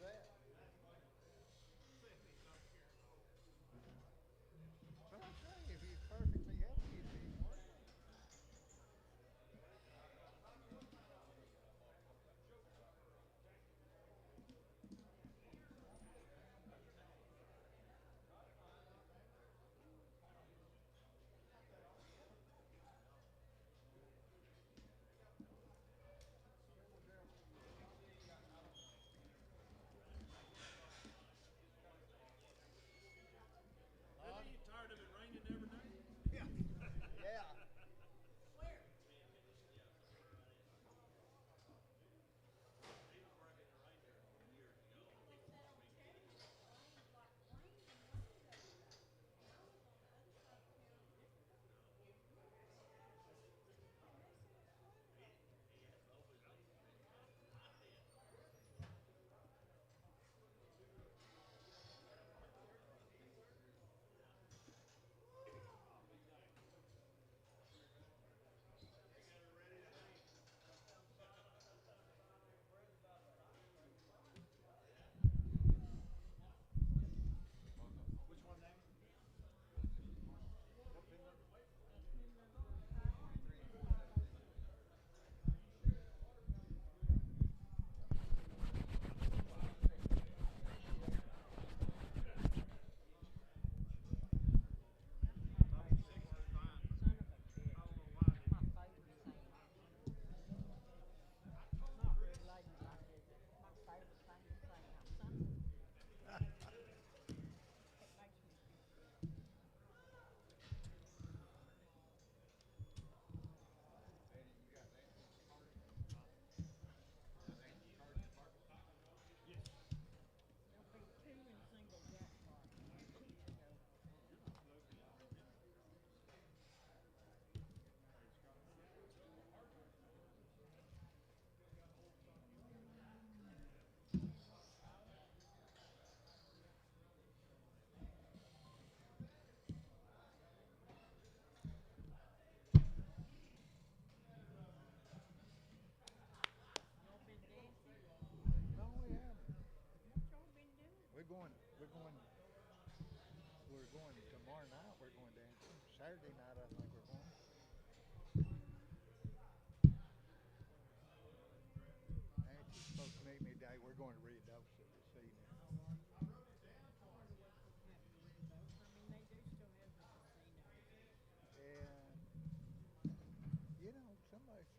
that? Well, I say, if he's perfectly healthy, he'd be working. Huh? Billy, you tired of it raining every day? Yeah. Yeah. Which one now? What pin number? 3417. Top six is fine. I don't know why I didn't get. I told Chris. Eddie, you got Nancy's card? Huh? You got Nancy's card in your pocket? Yes. You're not smoking. You've never been here. Hey, Scott. No, we haven't. We're going, we're going tomorrow night. We're going dancing. Saturday night, I think we're going. Nancy's supposed to meet me today. We're going to Ruidoso this evening. And, somebody's,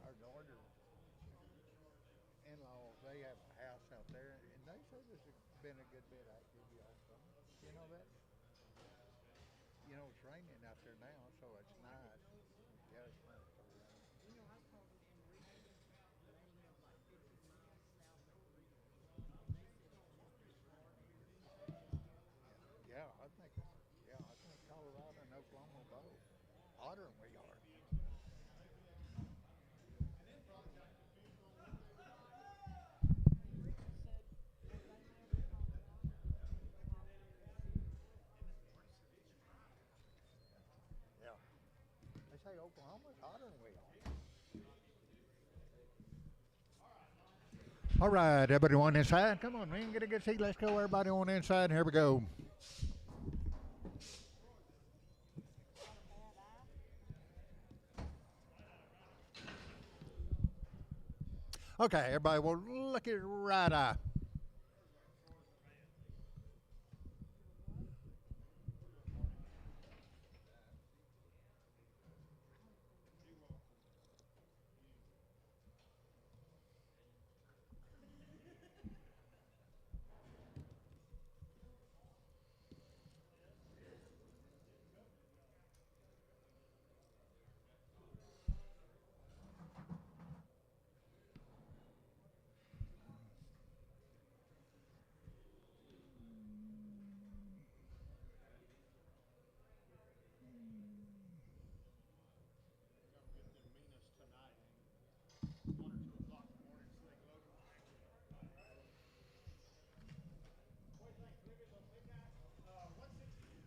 our daughter in-laws, they have a house out there, and they say there's been a good bit of activity all summer. You know that? It's raining out there now, so it's nice. Yeah, it's nice to rain. Yeah, yeah, I think Colorado and Oklahoma both hotter than we are. Yeah, they say Oklahoma's hotter than we are. All right, everybody on inside. Come on, man, get a good seat. Let's go, everybody on inside. Here we go. Okay, everybody, well, look at right eye.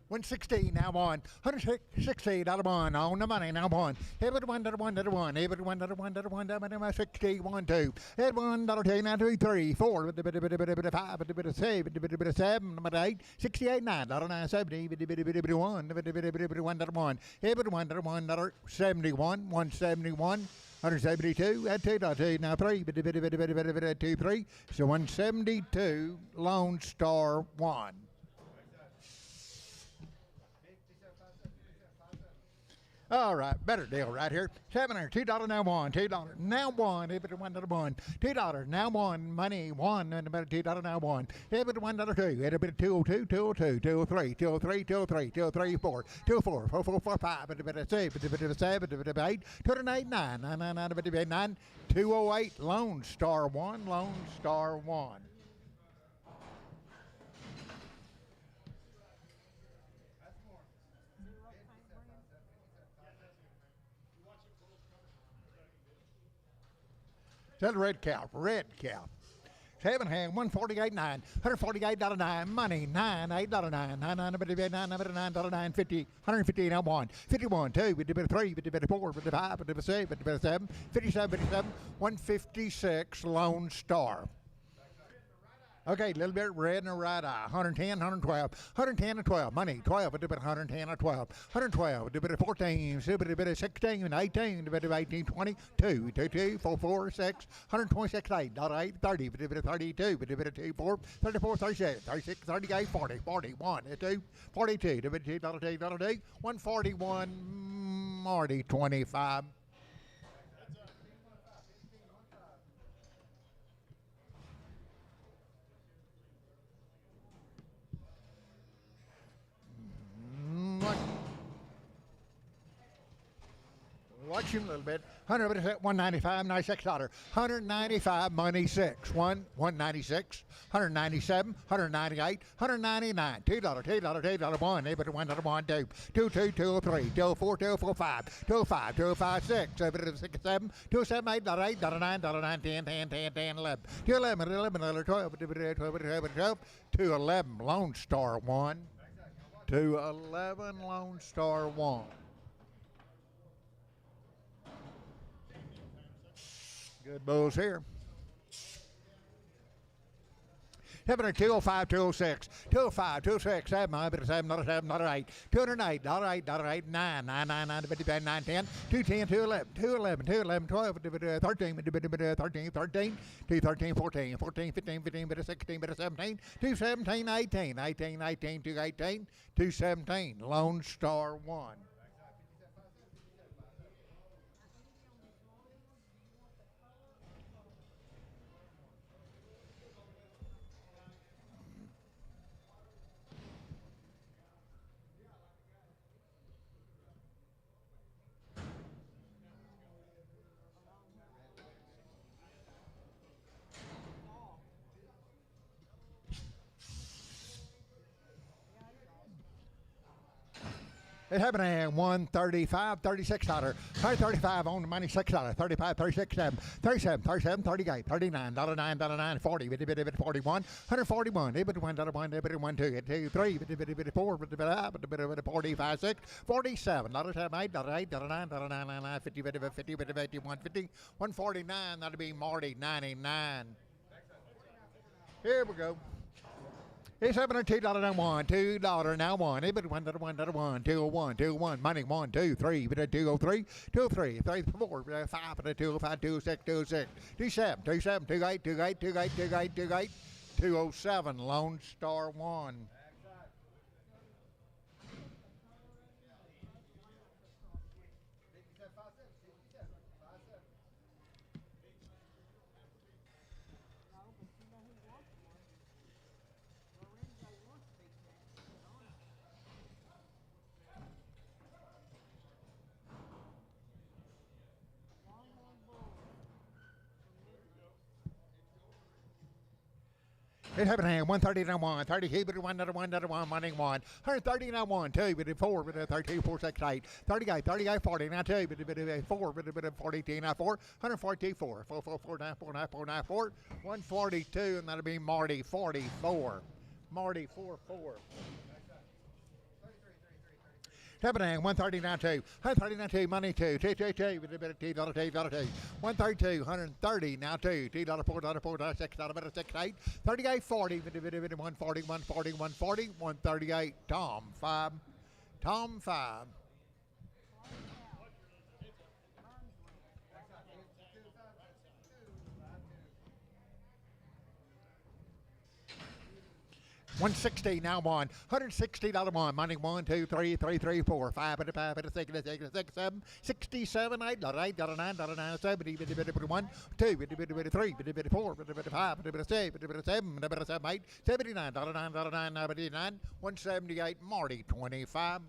116 now on. 116 out of one on the money now on. Every one dollar one dollar one. Every one dollar one dollar one dollar 61 2. Every $1 now 2 3 4. Bit of 5. Bit of 6. Bit of 7. Bit of 8. 68 9. Dollar 9 70. Bit 1. Bit 1 dollar 1. Every $1 71. 171. 172 at 2.2 now 3 2 3 so 172 Lone Star 1. All right, better deal right here. $2 now one, $2 now one, $1 1, $2 now one, money one, and about $2 now one, $1 two, a bit of 202, 202, 203, 203, 203, 234, 24, 4445, a bit of 6, a bit of 7, a bit of 8, 208, 9, 9, a bit of 9, 208, Lone Star 1, Lone Star 1. That's a red cow, red cow. 7 hand, 148 9, $148.9, money 9, $8.9, 9, 9, $9, 50, 150 now 1, 51, 2, bit of 3, bit of 4, bit of 5, bit of 6, bit of 7, 57, 57, 156 Lone Star. Okay, a little bit red in the right eye. 110, 112, 110 and 12. Money, 12, a bit of 110 and 12. 112, a bit of 14, a bit of 16 and 18, a bit of 18, 20, 2, 2, 2, 4, 4, 6, 126, 8, $8, 30, a bit of 32, a bit of 2, 4, 34, 36, 36, 38, 40, 41, 2, 42, a bit of 2, 141, Marty, 25. Watch him a little bit. 195, $96. 195, money 6. 196, 197, 198, 199. $2, $2, $1. Everybody $1, 1, 2, 2, 2, 203, 204, 205, 205, 205, 6, 7, 207, 8, 8, 9, 9, 10, 10, 10, 10, 11, 211, 11, 12, 12, 211, Lone Star 1. 211, Lone Star 1. Good bulls here. 205, 206, 205, 206, 7, I bit of 7, not a 7, not a 8, 208, $8, 9, 9, 9, 9, 9, 10, 210, 211, 211, 211, 12, 13, 13, 13, 213, 14, 14, 15, 15, bit of 16, bit of 17, 217, 18, 18, 18, 218, 217, Lone Star 1. It happened at 135, $36, 135 on the money, $6, 35, 36, 7, 37, 37, 38, $39, $9, 40, 41, 141, $1, 1, 2, 2, 3, 4, 5, 45, 6, 47, $7, 8, $8, $9, 9, 50, 50, 50, 149, that'll be Marty, 99. Here we go. It's happening $2 now one, $2 now one, $1, 1, 201, 201, money 1, 2, 3, 203, 203, 34, 5, 205, 26, 26, 27, 27, 28, 28, 28, 28, 28, 207, Lone Star 1. It happened at 130 now 1, 30, 1, 1, money 1, 130 now 1, 2, 4, 32, 4, 6, 8, 38, 38, 40, now 2, 4, 42, now 4, 142, 4, 4, 4, 4, 9, 4, 9, 4, 9, 4, 142, and that'll be Marty 44. Marty 44. $7 $139 2 $139 2 money 2 $2 $132 $130 now 2 $2 $4 $4 $6 $6 $8 $38 $40 $140 $140 $140 $138 Tom 5 $160 now one. $160 one. Money 1, 2, 3, 3, 3, 4, 5, 5, 6, 7, 67, 8, 8, 9, 9, 70, 1, 2, 3, 4, 5, 6, 7, 8, 79, 9, 99, 178, Marty 25.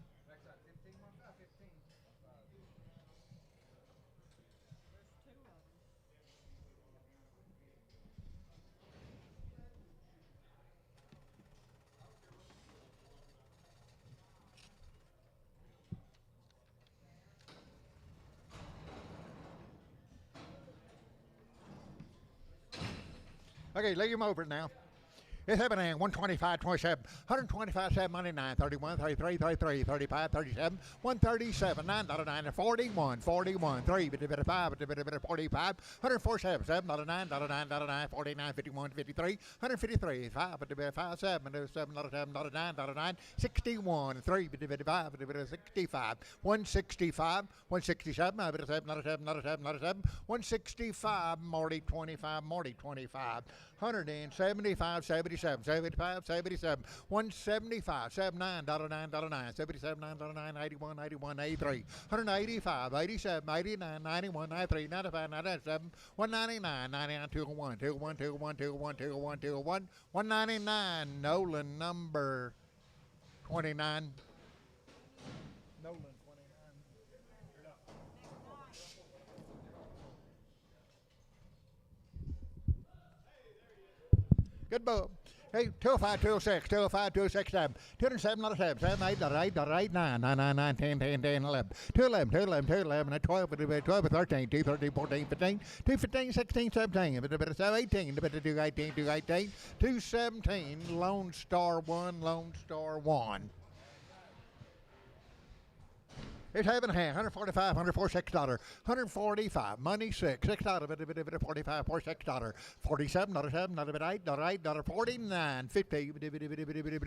Okay, lay him over now. It's happening. 125, 27, 125, 7, money 9, 31, 33, 33, 35, 37, 137, 9, 9, 41, 41, 3, 5, 45, 147, 7, 9, 9, 9, 49, 51, 53, 153, 5, 5, 7, 7, 9, 9, 61, 3, 5, 65, 165, 167, 7, 165, Marty 25, Marty 25, 175, 77, 75, 77, 175, 79, 9, 77, 9, 81, 81, 83, 185, 87, 89, 91, 93, 95, 97, 199, 99, 201, 201, 201, 201, 201, 201, 199, Nolan number 29. Nolan 29. Good ball. Hey, 205, 206, 205, 206, 7, 207, 7, 7, 8, 8, 9, 9, 9, 9, 10, 10, 10, 11, 211, 211, 211, 12, 12, 13, 2, 13, 14, 15, 2, 15, 16, 17, 18, 2, 18, 2, 18, 2, 17, Lone Star 1, Lone Star 1. It's having a hand, 145, $146, 145, money 6, $6, 45, $46, 47, $7, $8, $8, 49, 50,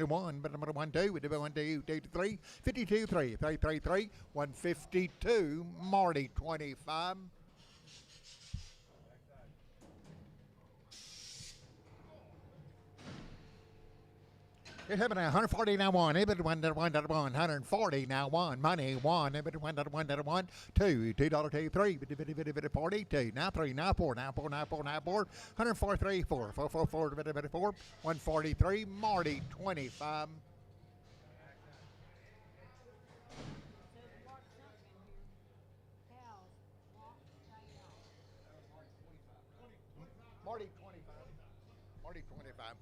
1, 1, 2, 3, 52, 3, 3, 3, 152, Marty 25. It's happening. 140 now one. Everybody 140 now one. Money one. Everybody 1, 2, $2, 2, 3, 42. Now 3, now 4, now 4, now 4, now 4. 143, 4, 4, 4, 4, 4. 143. Marty 25. Marty 25. Marty 25.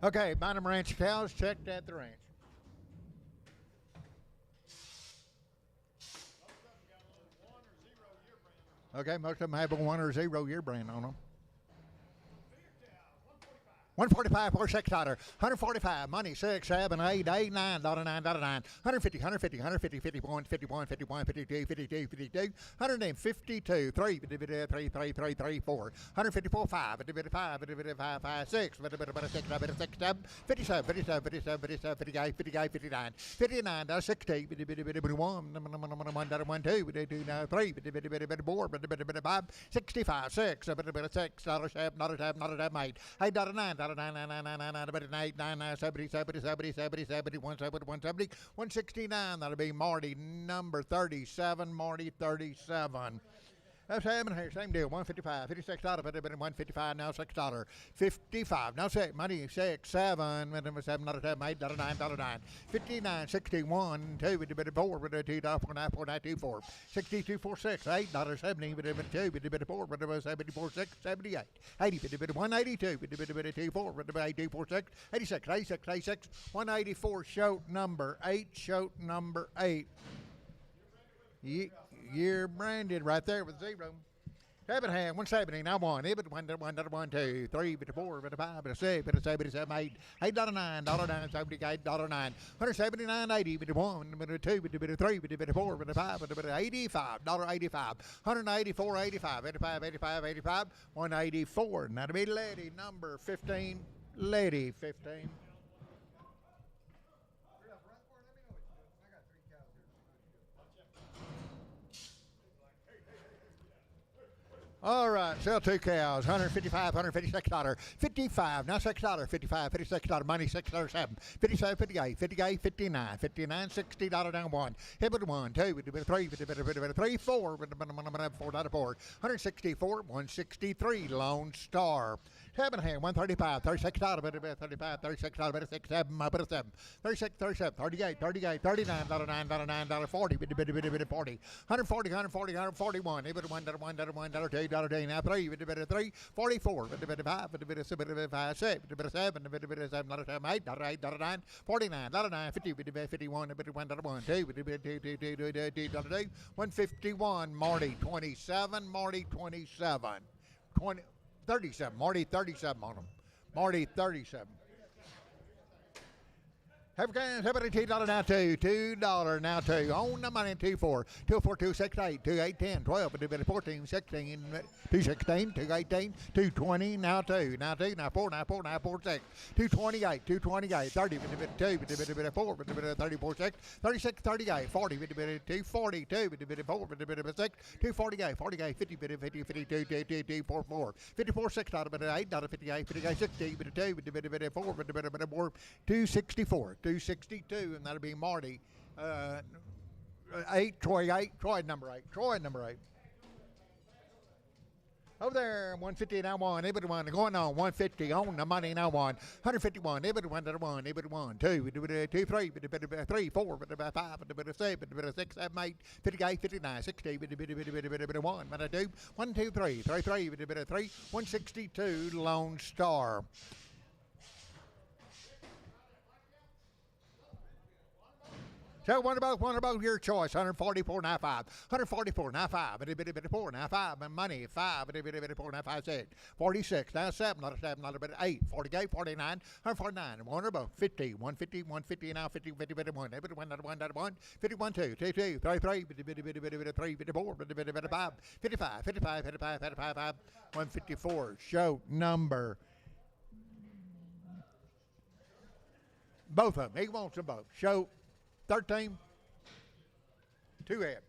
Okay, Bynum Ranch cows checked at the ranch. Okay, most of them have a 1 or 0 year brand on them. 145, $46, 145, money 6, 7, 8, 8, 9, $9, 9, 150, 150, 150, 51, 51, 51, 52, 52, 52, 152, 3, 3, 3, 3, 3, 4, 154, 5, 5, 5, 5, 6, 6, 7, 57, 57, 57, 57, 58, 58, 59, 59, 60, 1, 1, 2, 3, 4, 5, 65, 6, 6, 7, 8, 8, 9, 8, 9, 70, 70, 70, 70, 70, 170, 169. That'll be Marty number 37, Marty 37. That's happening here. Same deal. 155, $56, but it been 155 now. $6, 55. Now say money 6, 7, $7, $8, $9, $9. 59, 61, 2, with the bit of 4, with the $2.49, 62, 46, $8, 70, with the bit of 2, with the bit of 4, with the bit of 74, 6, 78, 80, with the bit of 182, with the bit of 2, 4, with the bit of 82, 46, 86, 86, 86, 184, show number 8, show number 8. You're branded right there with 0. 7 hand, 170, now 1. It 1, 1, 2, 3, 4, 5, 6, 7, 7, 8, $8, $9, $9, $78, $9, 179, 80, 1, 2, 3, 4, 5, 85, $85, 184, 85, 85, 85, 85, 184. Now to be lady number 15, lady 15. All right, sell 2 cows, $155, $156, 55, now $6, 55, $56, money $6, 7, 57, 58, 58, 59, 59, $60 down 1, hit with 1, 2, with a bit of 3, with a bit of 3, 4, with a bit of 4, 164, 163, Lone Star. 7 hand, 135, $36, bit of 35, $36, bit of 6, 7, bit of 7, 36, 37, 38, 38, $39, $9, $40, bit of 40, 140, 140, 141, bit of $1, $2, now 3, bit of 3, 44, bit of 5, bit of 5, 6, bit of 7, bit of 7, $8, $8, 9, 49, $9, 50, bit of 51, bit of 1, 2, bit of 2, 151, Marty 27, Marty 27, 20. 37, Marty 37 on them. Marty 37. Have $2 now 2, $2 now 2. On the money 2 4, 2 4, 2 6 8, 2 8 10, 12, 14, 16, 2 16, 2 18, 2 20, now 2, now 2, now 4, now 4, now 4 6, 2 28, 2 28, 30, 2, 4, 34 6, 36, 38, 40, 2 42, 4, 6, 2 48, 48, 50, 50, 52, 2 4 4, 54 6, $8, 58, 58, 60, 2, 4, 264. 262, and that'll be Marty. 8, Troy 8, Troy number 8, Troy number 8. Over there, 150 now 1, EBITDA 1, going on, 150 on the money now 1, 151, EBITDA 1, EBITDA 1, 2, 2, 3, 3, 4, 5, 6, 7, 8, 58, 59, 60, 1, 2, 1, 2, 3, 3, 3, 162, Lone Star. So one about your choice. 144, now 5. 144, now 5. A bit of 4, now 5. And money, 5. A bit of 4, now 5, 6. 46, now 7. Not a 7, not a bit of 8. 48, 49. 149. One about 50. 150, 150, now 50, 50, bit of 1. A bit of 1, not a 1, not a 1. 51, 2, 2, 2, 3, 3. Bit of 3, bit of 4, bit of 5. 55, 55, 55, 55, 154. Show number. Both of them. He wants them both. Show 13, 2 head.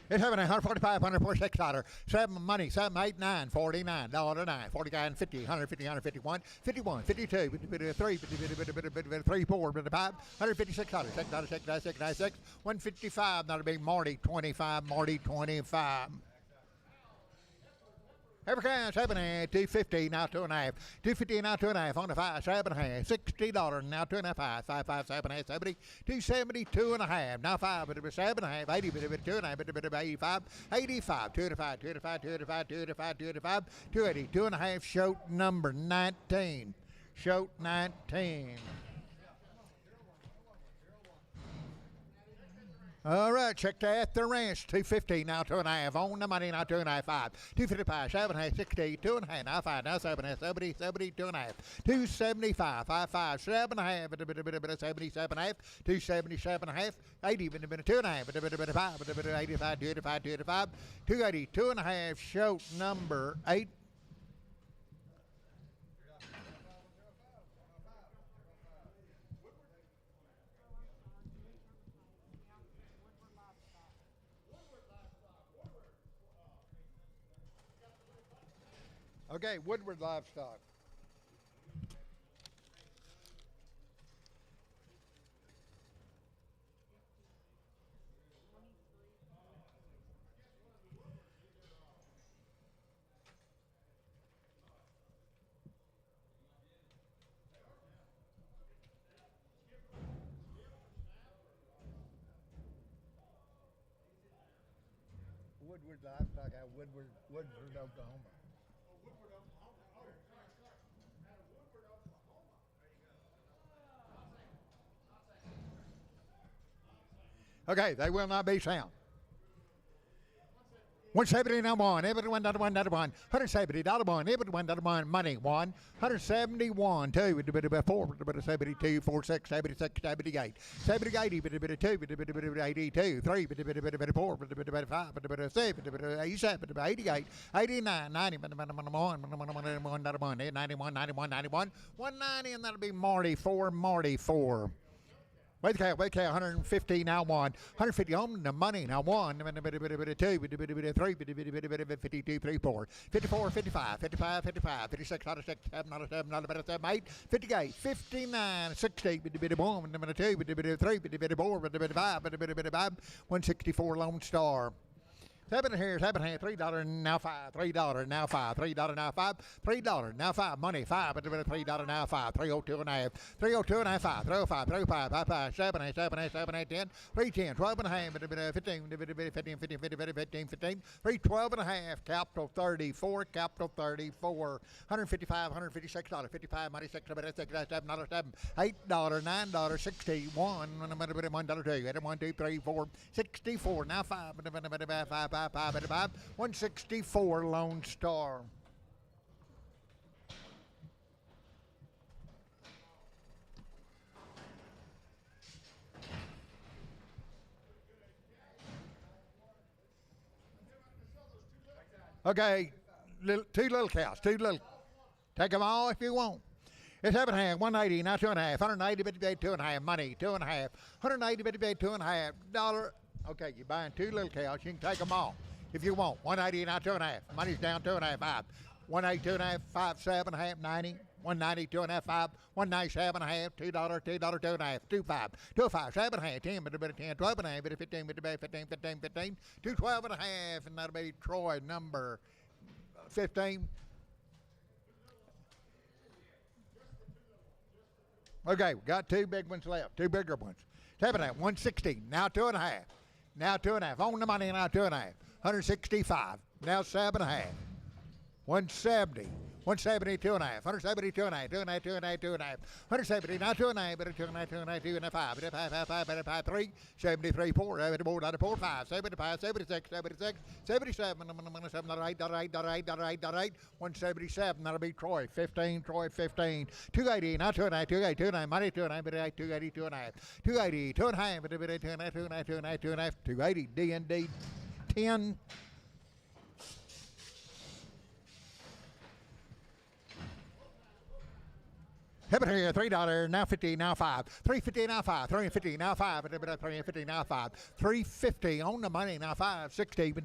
It's having $145, $146, 7 money, 7, 8, 9, $49, $9, 49, 50, 150, 151, 51, 52, 3, 3, 4, 5, $156, $6, 6, 155, that'll be Marty 25, Marty 25. Every cash, 250, now 2.5. 250, now 2.5 on the 5, 7.5. $60, now 2.5. 5, 5, 7.5, 70. 270, 2.5. Now 5, 7.5. 80, 2.5, 85. 85, 2.5, 2.5, 2.5, 2.5, 2.5. 280, 2.5. Show number 19. Show 19. All right, check that at the ranch. 250, now 2.5. On the money, now 2.5. 5. 255, 7.5, 60, 2.5. Now 5, now 7.5, 70, 70, 2.5. 275, 5, 5, 7.5, 77.5, 277.5, 80, 2.5, 5, 85, 285, 285, 280, 2.5. Show number 8. Okay, Woodward Livestock. Woodward Livestock out of Woodward, Oklahoma. Okay, they will not be sound. 170 now one, every one dollar $1, $170 every $1 money one, 171 two, four, 72, 46, 76, 78, 78, 82, 3, 4, 5, 87, 88, 89, 90, 91, 190, and that'll be Marty 4. Wait, 150 now one, 150 on the money now one, 2, 3, 52, 3, 4, 54, 55, 56, out of 6, 7, out of 7, out of 7, 8, 58, 59, 60, 1, 2, 3, 4, 5, 164 Lone Star. Seven here, $3 now $5 now $3 now $5 money $3 now $5 302 and a half 5 305 7 8 10 310 12 and a half 15 312 and a half capital 34 155 $156 55 money $6 $7 $8 $9 61 $1 2 1 2 3 4 64 now 5 164 Lone Star. Okay, two little cows, take them all if you want. It's 7.5, 180, now 2.5, 180, 58, 2.5, money, 2.5, 180, 58, $2.5. Okay, you're buying two little cows. You can take them all if you want. 180 now 2.5. Money's down 2.5, 5. 180, 2.5, 5, 7.5, 90. 190, 2.5, 5. 197 $2, $2, 2.5, 25, 25, 7.5, 10, 10, 12.5, 15, 15, 212.5, and that'll be Troy number 15. Okay, we got two big ones left, two bigger ones. 7.5, 160, now 2.5. Now 2.5. On the money, now 2.5. 165. Now 7.5. 170. 170, 2.5. 170, 2.5. 2.5, 2.5, 2.5. 170, now 2.5. 2.5, 5, 3. 73, 4. 74, 5. 75, 76, 77. 8, 177. That'll be Troy 15. 280, now 2.5. 280, money 2.5. 280, 2.5. 280, 2.5. 280, D&D 10. Heaven here, $3, now 50, now 5. 350, now 5. 350, now 5. 350, now 5. 350 on the money, now 5. 60, 5,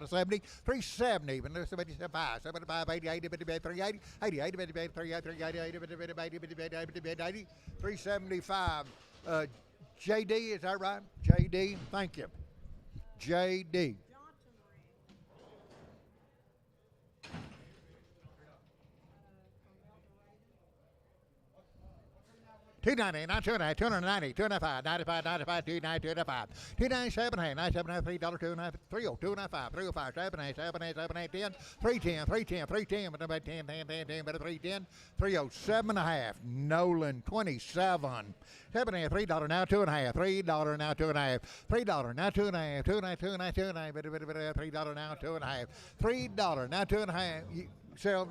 70. 370, 75, 75, 80, 80, 380, 80, 80, 380, 375. JD, is that right? JD, thank you. JD. 290, not 2.5, 290, 295, 95, 95, 290, 295, 297, 97, $3, 2.5, 302, 2.5, 305, 7, 8, 7, 8, 7, 8, 10, 310, 310, 310, 307.5, Nolan 27, 7.5, $3 now 2.5, $3 now 2.5, $3 now 2.5, 2.5, $3 now 2.5, $3 now 2.5. Sell.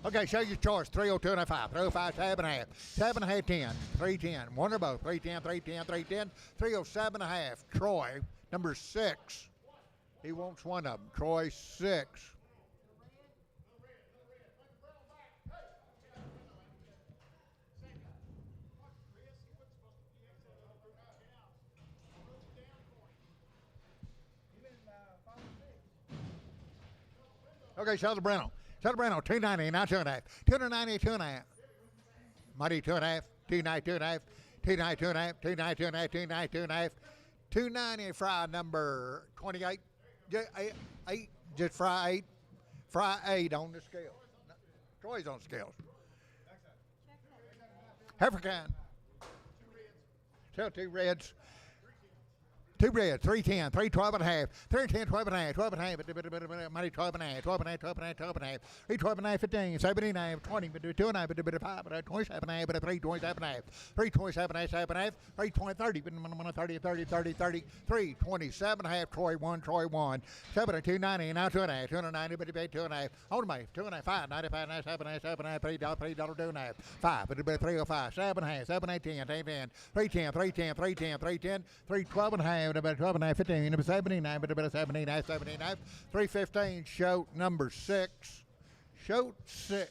Okay, show your choice. 302 and a 5, 305, 7.5, 7.5, 10, 310, one or both, 310, 307.5. Troy, number 6. He wants one of them. Troy 6. Okay, Shelter Breno, 290, now 2.5. 290, 2.5. Money 2.5, 290, 2.5. 290, 2.5, 290, 2.5, 290, 2.5. 290, fry number 28. Just fry 8. Fry 8 on the scale. Troy's on scales. Heifer can. Sell 2 reds. Two red, 310, 312 and a half, 310, 12 and a half, 12 and a half, money 12 and a half, 12 and a half, 12 and a half, 12 and a half, 312 and a half, 15, 17 and a half, 20, but 2 and a half, but 5, but 27 and a half, but 327 and a half, 327 and a half, 7 and a half, 320, 30, but 30, 30, 30, 30, 327 and a half, Troy 1, 7 and 290, now 2 and a half, 290, but 2 and a half, on my 2 and a half, 5, 95 and a half, 7 and a half, 7 and a half, $3, $2 and a half, 5, but 305, 7 and a half, 7 and 10, 10, 10, 310, 310, 310, 310, 312 and a half, about 12 and a half, 15, number 79, but about 79, 79, 315, show number 6, show 6.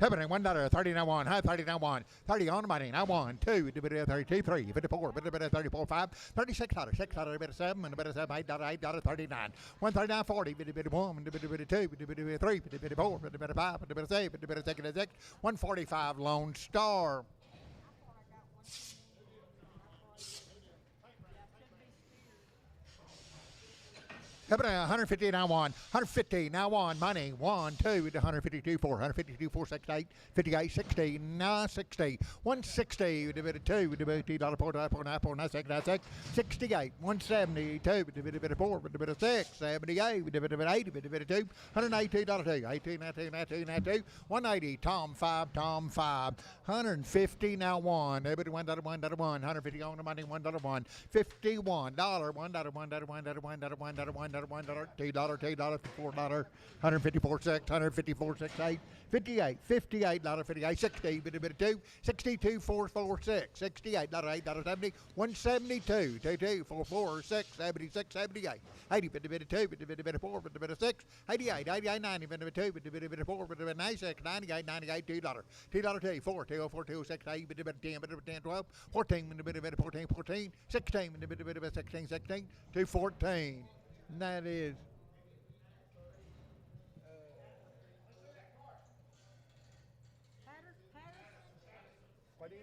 $1, 30 now 1, high 30 now 1, 30 on the money, now 1, 2, 32, 3, 54, 34, 5, $36, $6, 7, and $7, $8, 39, 139, 40, 1, 2, 3, 4, 5, 6, 145, Lone Star. $150 now 1, 150 now 1, money 1, 2, 152, 4, 152, 4, 6, 8, 58, 60, now 60, 160, $2, $2, 4, 4, 9, 4, 9, 6, 9, 6, 68, 172, 4, 6, 78, 80, 2, $182, 18, 19, 19, 19, 180, Tom 5, 150 now 1, $1, 150 on the money, $1, $51, $1, $1, $2, $4, $154, 6, $154, 6, 8, 58, $58, 58, 60, 2, 62, 4, 4, 6, 68, $8, 70, 172, 2, 4, 4, 6, 76, 78, 80, 2, 4, 6, 88, 88, 90, 2, 4, 96, 98, 98, $2, $2, 4, 2, 4, 2, 6, 8, 10, 10, 12, 14, 14, 14, 16, 16, 16, 214. And that is what is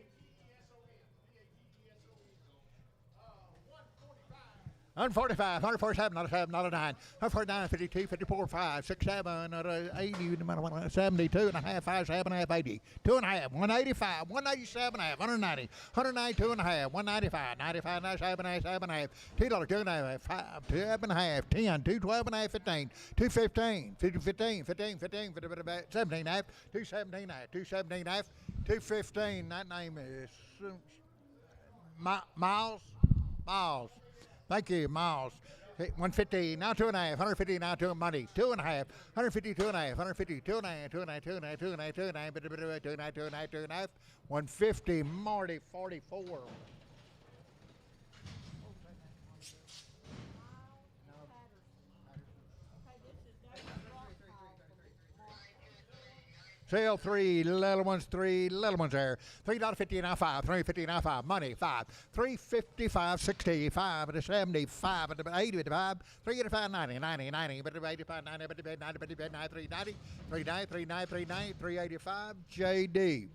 145, 147, not a 7, not a 9, 149, 52, 54, 5, 6, 7, 80, 72 and a half, 5, 7 and a half, 80, 2 and a half, 185, 187 and a half, 190, 192 and a half, 195, 95, 97 and a half, 7 and a half, $2, 2 and a half, 5, 2 and a half, 10, 212 and a half, 15, 215, 15, 15, 15, 17 and a half, 217 and a half, 217 and a half, 215, that name is Miles. Thank you, Miles. 150, now 2 and a half, 150, now 2 money, 2 and a half, 152 and a half, 152 and a half, 2 and a half, 2 and a half, 2 and a half, 2 and a half, 2 and a half, 2 and a half, 2 and a half, 2 and a half, 150, Marty, 44. Sale 3, little ones 3, little ones there. $3.50 now 5, $3.50 now 5, money 5, 355, 65, and 75, and 85, 385, 90, 90, 90, but 85, 90, but 90, but 90, 390, 39, 39, 385, JD.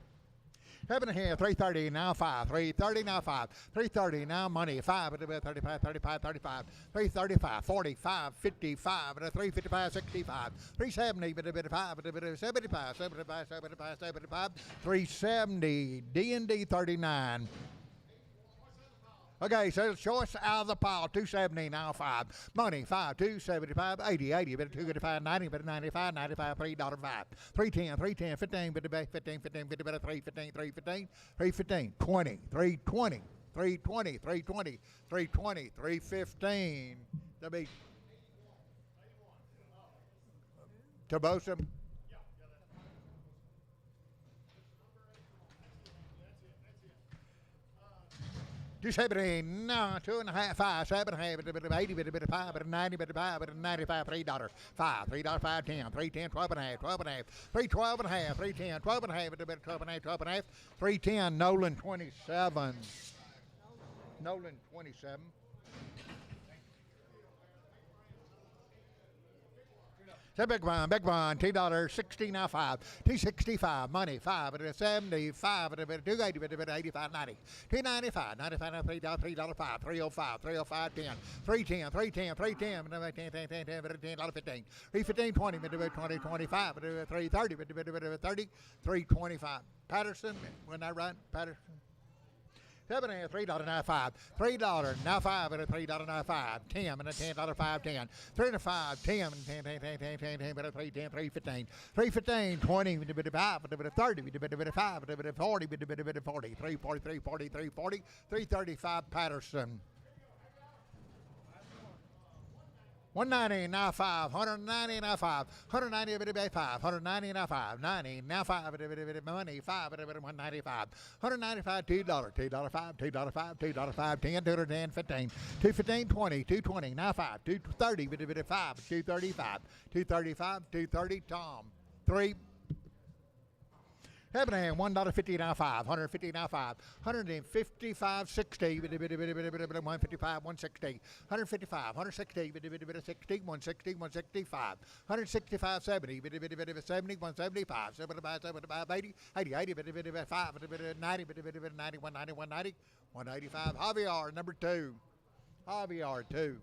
7 and a half, 330 now 5, 330 now 5, 330 now money 5, 35, 35, 35, 335, 45, 55, and 355, 65, 370, 75, 75, 75, 75, 75, 370, D&D 39. Okay, so choice out of the pile, 270 now 5. Money 5, 275, 80, 80, but 255, 90, but 95, 95, $3, 5. 310, 310, 15, but 15, 15, but 315, 315, 315, 20, 320, 320, 320, 320, 315. That'll be Tobosa. 270, no, 2 and a half, 5, 7 and a half, 80, 5, 90, 5, 95, $3, 5, $3, 5, 10, 310, 12 and a half, 12 and a half, 312 and a half, 310, 12 and a half, 12 and a half, 12 and a half, 310, Nolan 27. Nolan 27. Say big one, $2.60 now 5, 265 money 5 at a 75 at a 280 at a 85 90, 295 95 at $3 5, 305 305 10, 310 310 310 10 $10 15, 20 20 25 at a 330 at 30 325. Patterson, wasn't that right? Patterson. $3.95, $3.95 and a $3.95, $10 and a $10.5, 10, 3 and a 5, 10 and 10, 10, 10, 10, 10, 10, but a 3, 10, 315, 315, 20, with a bit of 5, with a bit of 30, with a bit of 5, with a bit of 40, with a bit of 40, 340, 340, 340, 335 Patterson. 190 now 5, 190 now 5, 190 a bit 5, 190 now 5, 90 now 5 a bit money 5 a bit 195, 195 $2, $2 5, $2 5, $2 5, 10, 210 15, 215 20, 220 now 5, 230 a bit 5, 235, 235, 230 Tom 3. Abraham, $1.50 now 5, 150 now 5, 155 60, 155 160, 155 160, 60 160 165, 165 70, 70 175, 75 80, 80 80 5, 90 90 190 190 185. Javier number 2. Javier 2.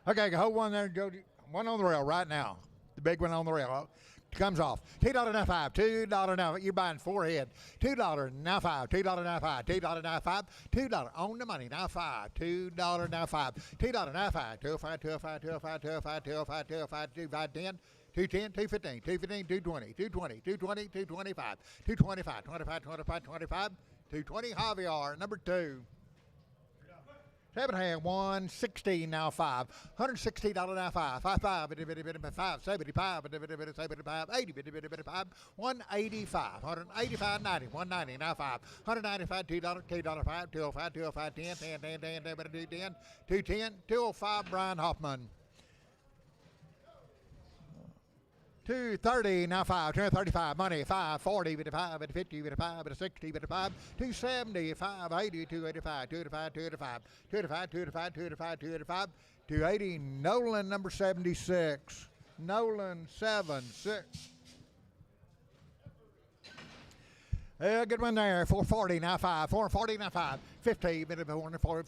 Okay, hold one there, Jody. One on the rail right now. The big one on the rail. Comes off. $2 now 5, $2 now. You're buying 4 head. $2 now 5, $2 now 5, $2 now 5, $2 on the money now 5, $2 now 5, $2 now 5, 205, 205, 205, 205, 205, 205, 205, 10. 210, 215, 215, 220, 220, 220, 225, 225, 25, 25, 25, 220. Javier, number 2. Abraham, 160 now 5, $160 now 5, 55, 5, 75, 75, 80, 5, 185, 185, 90, 190 now 5, 195, $2, $2 5, 205, 205, 10, 10, 10, 10, 10, 10, 210, 205 Brian Hoffman. 230 now 5, 235 money 5, 40 with a 5, with a 50, with a 5, with a 60, with a 5, 270, 580, 285, 285, 285, 285, 285, 285, 285, 280 Nolan number 76. Nolan 76. Good one there. 440 now 5, 440 now 5, 50, bit of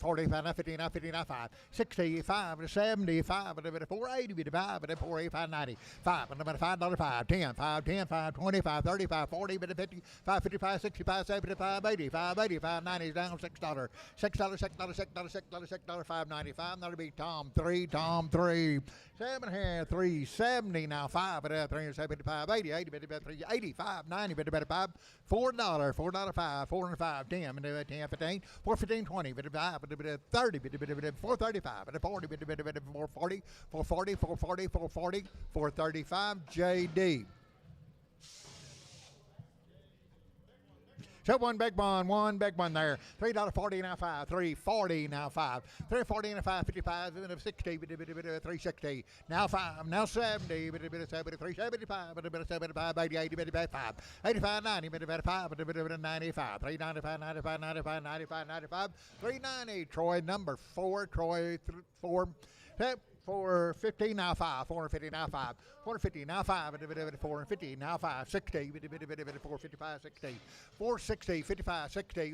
45 now 50 now 50 now 5, 65, 75, bit of 480, bit of 5, bit of 485, 90, 5, bit of $5, 5, 10, 5, 10, 5, 25, 35, 40, bit of 50, 5, 55, 65, 75, 80, 5, 80, 5, 90 down $6, $6, $6, $6, $6, $5.95. That'll be Tom 3, Tom 3. 7 here, 370 now 5, but 375, 80, 80, 85, 90, 5, $4, $4.05, 405, 10, 10, 15, 415, 20, 5, 30, 435, 40, 440, 440, 440, 440, 435, JD. So one big one there. $3.40 now 5, $3.40 now 5, $3.40 now 5, 55, 60, 360, now 5, now 70, 375, 75, 80, 80, 5, 85, 90, 5, 95, 395, 95, 95, 95, 95, 390. Troy number 4, Troy 4. 450 now 5, 450 now 5, 450 now 5, 450 now 5, 60, 455, 60, 460, 55, 60,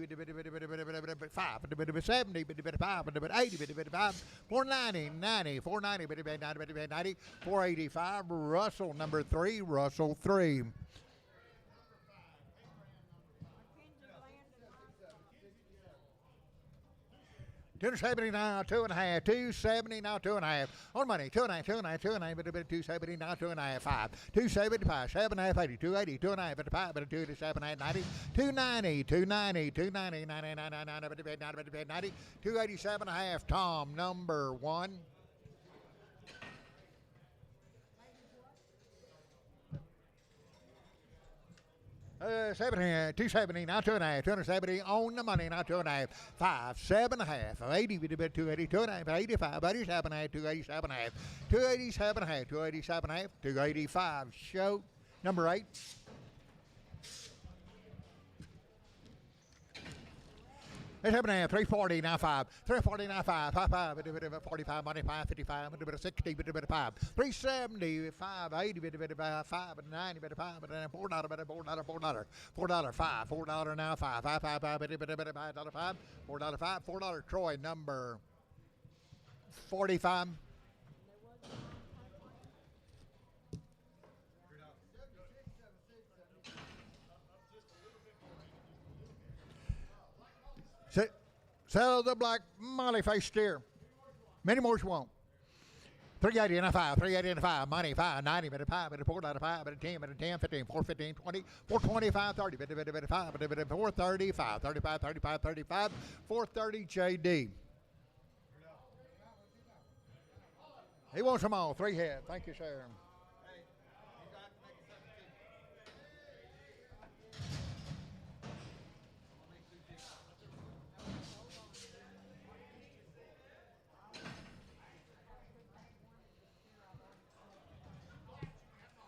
5, 70, 5, 80, 5, 490, 90, 490, 90, 485. Russell number 3, Russell 3. $270 now, 2.5, $270 now, 2.5. On money, 2.5, 2.5, 2.5, $270 now, 2.5, 5, 275, 7.5, 80, 280, 2.5, 5, 2 to 7, 8, 90, 290, 290, 290, 90, 90, 287.5. Tom number 1. 70, 270, now 2.5, 270 on the money, now 2.5, 5, 7.5, 80, 280, 2.5, 85, 87.5, 287.5, 287.5, 287.5, 285. Show number 8. It's 7.5, 340, now 5, 340, now 5, 5, 45, money, 5, 55, 60, 5, 370, 5, 80, 5, 90, 5, $4, $4, $5 now 5, 5, 5, 5, $5, $4, $4, Troy number 45. Sell the black molly face steer. Many more you want. 380 and a 5, 380 and a 5, money 5, 90, but a 5, but a 4, out of 5, but a 10, but a 10, 15, 4, 15, 20, 425, 30, but a 5, but a 435, 35, 35, 35, 430 JD. He wants them all. 3 head. Thank you, sir.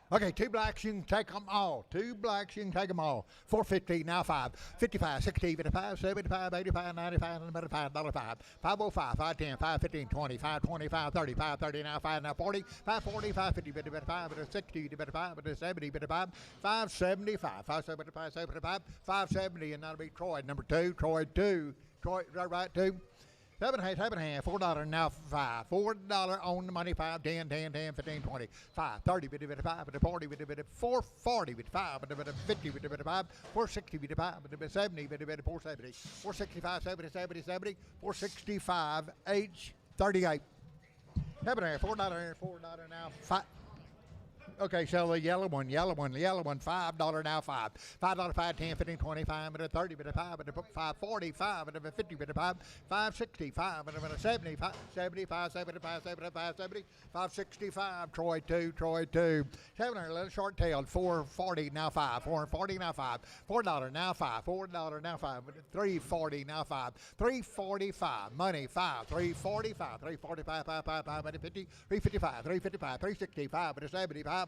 Okay, 2 blacks, you can take them all. 2 blacks, you can take them all. 450, now 5, 55, 60, 55, 75, 85, 95, $5, $5, 505, 510, 515, 20, 525, 30, 530, now 5, now 40, 540, 550, 5, 60, 5, 70, 5, 575, 575, 75, 570, and that'll be Troy, number 2, Troy 2, Troy, right, 2. 7.5, $4 now 5, $4 on the money 5, 10, 10, 10, 15, 20, 5, 30, 5, 40, 440, 5, 50, 5, 460, 5, 70, 470, 465, 70, 70, 70, 465, H 38. 7.5, $4 now 5. Okay, sell the yellow one, $5 now 5. $5, 5, 10, 15, 25, 30, 5, 545, 50, 5, 565, 75, 75, 75, 75, 70, 565, Troy 2, Troy 2. 700, little short tailed, 440 now 5, 440 now 5, $4 now 5, $4 now 5, 340 now 5, 345, money 5, 345, 345, 5, 5, 5, 50, 355, 355, 365,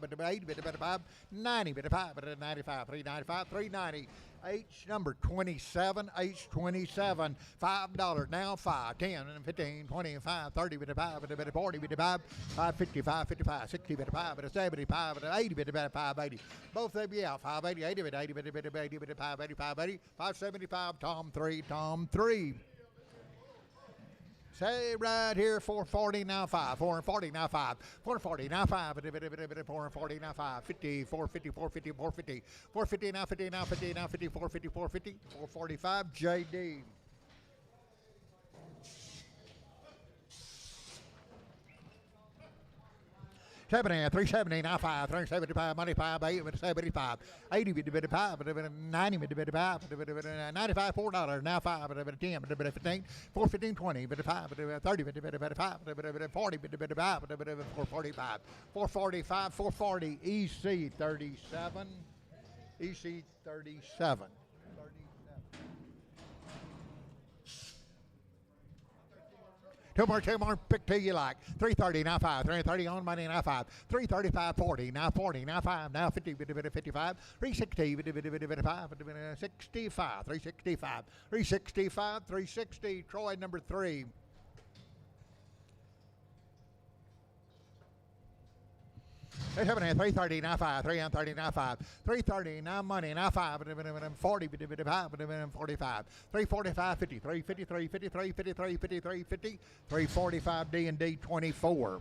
75, 80, 5, 90, 5, 95, 395, 390. H number 27, H 27, $5 now 5, 10, 15, 25, 30, 5, 40, 5, 550, 555, 60, 5, 75, 80, 580. Both of you out, 580, 80, 80, 580, 580, 575, Tom 3, Tom 3. Say right here, 440 now 5, 440 now 5, 440 now 5, 440 now 5, 50, 450, 450, 450, 450 now 50 now 50 now 50, 450, 450, 445, JD. $7.5, 370 now 5, 375, money 5, 8, 75, 80, 5, 90, 5, 95, $4 now 5, 10, 15, 415, 20, 5, 30, 5, 40, 5, 445, 445, 440, EC 37, EC 37. Two more, pick 2 you like. 330, now 5, 330 on money, now 5, 335, 40, now 5, now 50, 55, 360, 5, 65, 365, 365, 360, Troy number 3. They have 330 now 5, 330 now 5, 330 now money now 5, 40, 45, 345, 50, 350, 350, 350, 350, 350, 345 D&D 24.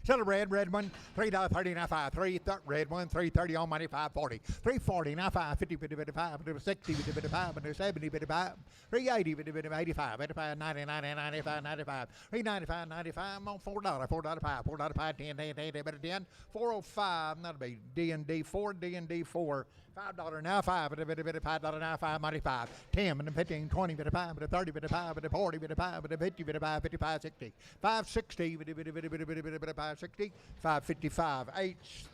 Silver red one, $3.39.5. Red one, $3.30 on money, $5.40. $3.40 now 5.50, 55, 60, 55, 70, 55, $3.80, 85, 85, 90, 95, 95, $3.95, 95 on $4, $4.05, $4.05, 10, 10, 405. That'll be D&D 4, $5 now 5, $5 now 5, money 5, 10, 15, 20, 5, 30, 5, 40, 5, 50, 55, 60, 560, 560, 555,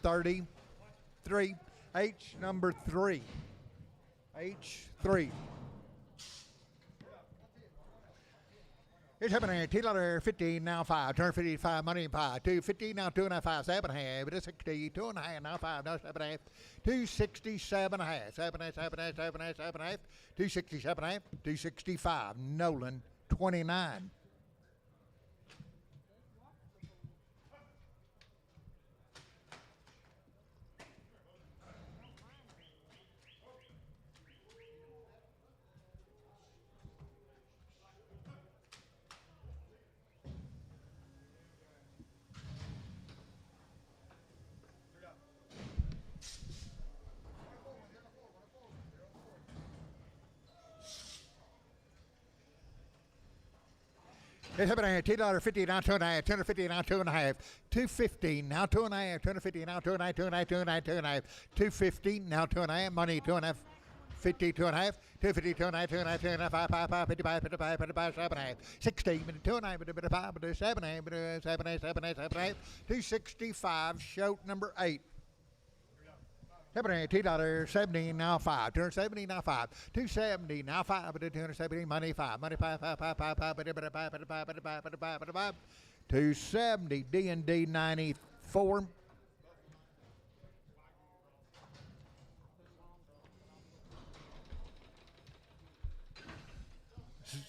H33, H number 3, H3. It's happening. $2.50 now 5. Turn 55 money 5. 250 now 2.5. 7.5. It is 60. 2.5 now 5. Now 7.5. 267.5. 7.5. 267.5. 265. Nolan 29. It's happening. $2.50 now 2.5. $2.50 now 2.5. $2.50 now 2.5. $2.50 now 2.5. 2.5. 2.5. 2.5. $2.50 now 2.5. Money 2.5. 50, 2.5, 250, 2.5, 2.5, 2.5, 5, 5, 5, 55, 55, 55, 7.5, 60, 2.5, 5, 7.5, 7.5, 7.5, 7.5, 265, show number 8. $2.70 now 5. $270 now 5. $270 now 5. $270 money 5. Money 5, 5, 5, 5, 5, 5. $270 D&D 94.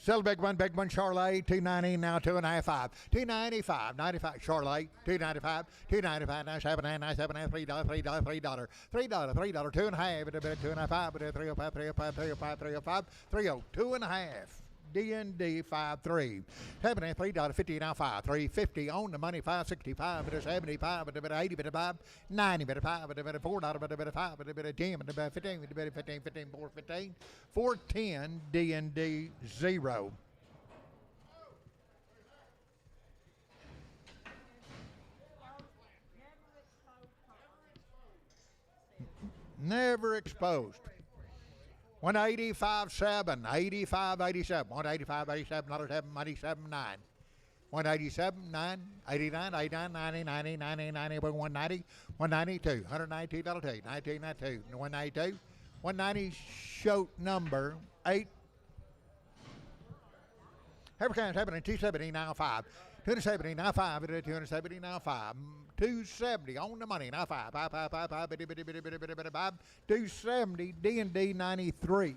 Sell big one, Charlotte, $2.90 now 2.5, 5. $2.95, 95, Charlotte, $2.95, $2.95, now 7.5, $3, $3, $3, 2.5, 2.5, 305, 305, 305, 305, 302 and a half. D&D 5-3. $3.50 now 5. $3.50 on the money 565, but 75, but 80, but 5, 90, but 5, but $4, but 5, but 10, but 15, but 15, 15, 415, 410 D&D 0. Never exposed. 185.7, 85.87, 185.87, 87, 9. 187, 9, 89, 89, 90, 90, 90, 90, 190, 192, $192, 1992, 192, 190, show number 8. Every happening, 270 now 5. 270 now 5, 270 now 5, 270 on the money now 5, 5, 5, 5, 5, 270 D&D 93.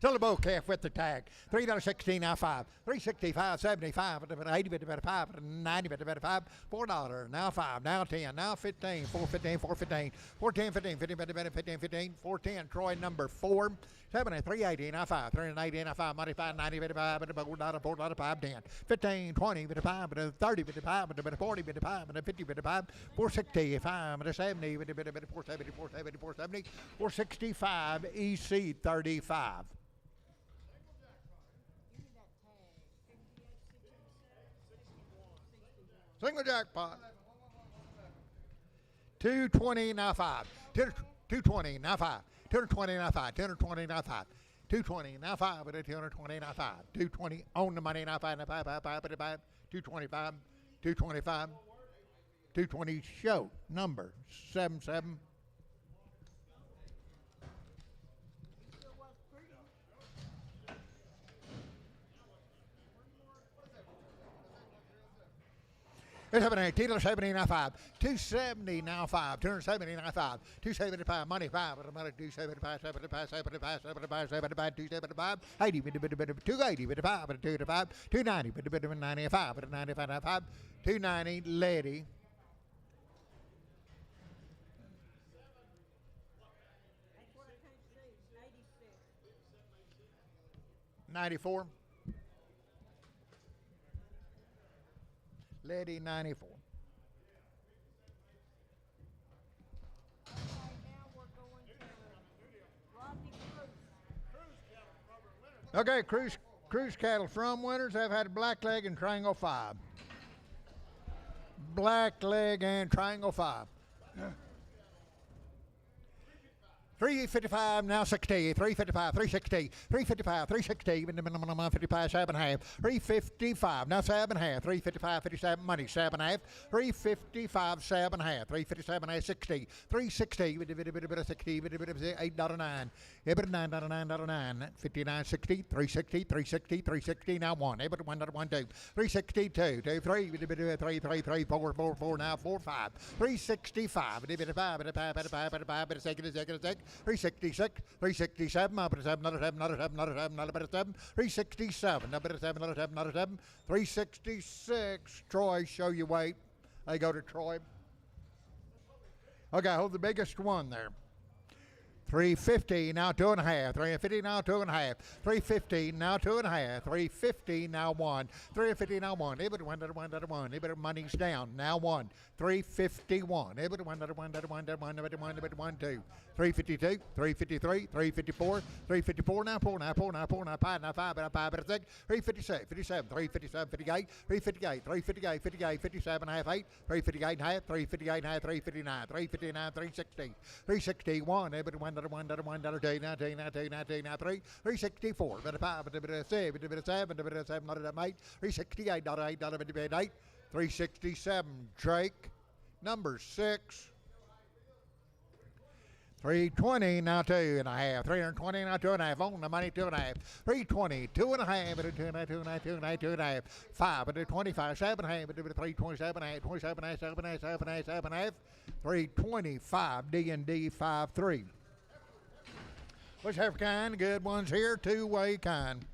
Syllable calf with the tag. $3.16 now 5. $3.65, 75, 80, 5, 90, 5, $4 now 5, now 10, now 15, 415, 415, 410, 15, 15, 15, 15, 410. Troy number 4. 7 380 now 5. 380 now 5. Money 5, 90, 55, $4, 5, 10, 15, 20, 5, 30, 55, 40, 55, 50, 55, 465, 70, 470, 470, 470, 465 EC 35. Single jackpot. 220 now 5. 220 now 5. 220 now 5. 220 now 5. 220 now 5. 220 now 5. 220 on the money now 5. 225. 225. 220 show number 77. It's happening. $2.70 now 5. 270 now 5. 270 now 5. 275 money 5. Money 275, 75, 75, 75, 75, 275, 80, 280, 5, 285, 290, 95, 95, 5, 290 lady. 94. Lady 94. Okay, now we're going to Rodney Cruz. Okay, cruise cattle from winners. I've had blackleg and triangle 5. Blackleg and triangle 5. 355, now 60, 355, 360, 355, 360, even the minimum amount 55, 7.5, 355, now 7.5, 355, 57, money, 7.5, 355, 7.5, 357, 60, 360, with a bit of 60, with a bit of $8.09, $9.09, 59, 60, 360, 360, 360, now 1, able to 1.12, 362, 2, 3, with a bit of 3, 3, 3, 4, 4, 4, now 4, 5, 365, with a bit of 5, with a 5, with a 5, with a 5, with a second, 366, 367, another 7, another 7, another 7, another 7, another 7, 367, another 7, another 7, another 7, 366. Troy, show your weight. They go to Troy. Okay, hold the biggest one there. 350, now 2.5. 350, now 2.5. 350, now 2.5. 350, now 1. 350, now 1. Able to 1, able to money's down. Now 1. 351. Able to 1, 2. 352, 353, 354, 354, now 4, now 4, now 4, now 5, now 5, now 5, 6, 356, 57, 357, 58, 358, 358, 58, 57, half 8, 358, half, 358, half, 359, 359, 360, 361, able to 1, 2, now 2, now 2, now 2, now 2, now 3, 364, bit of 5, bit of 7, bit of 7, bit of 7, $8, 368, $8, 367, Drake, number 6. 320, now 2.5. 320, now 2.5. On the money, 2.5. 320, 2.5. 2.5. 5, 25, 7.5. 327, 27, 7.5. 325, D&D 5-3. Let's have kind, good ones here, two-way kind.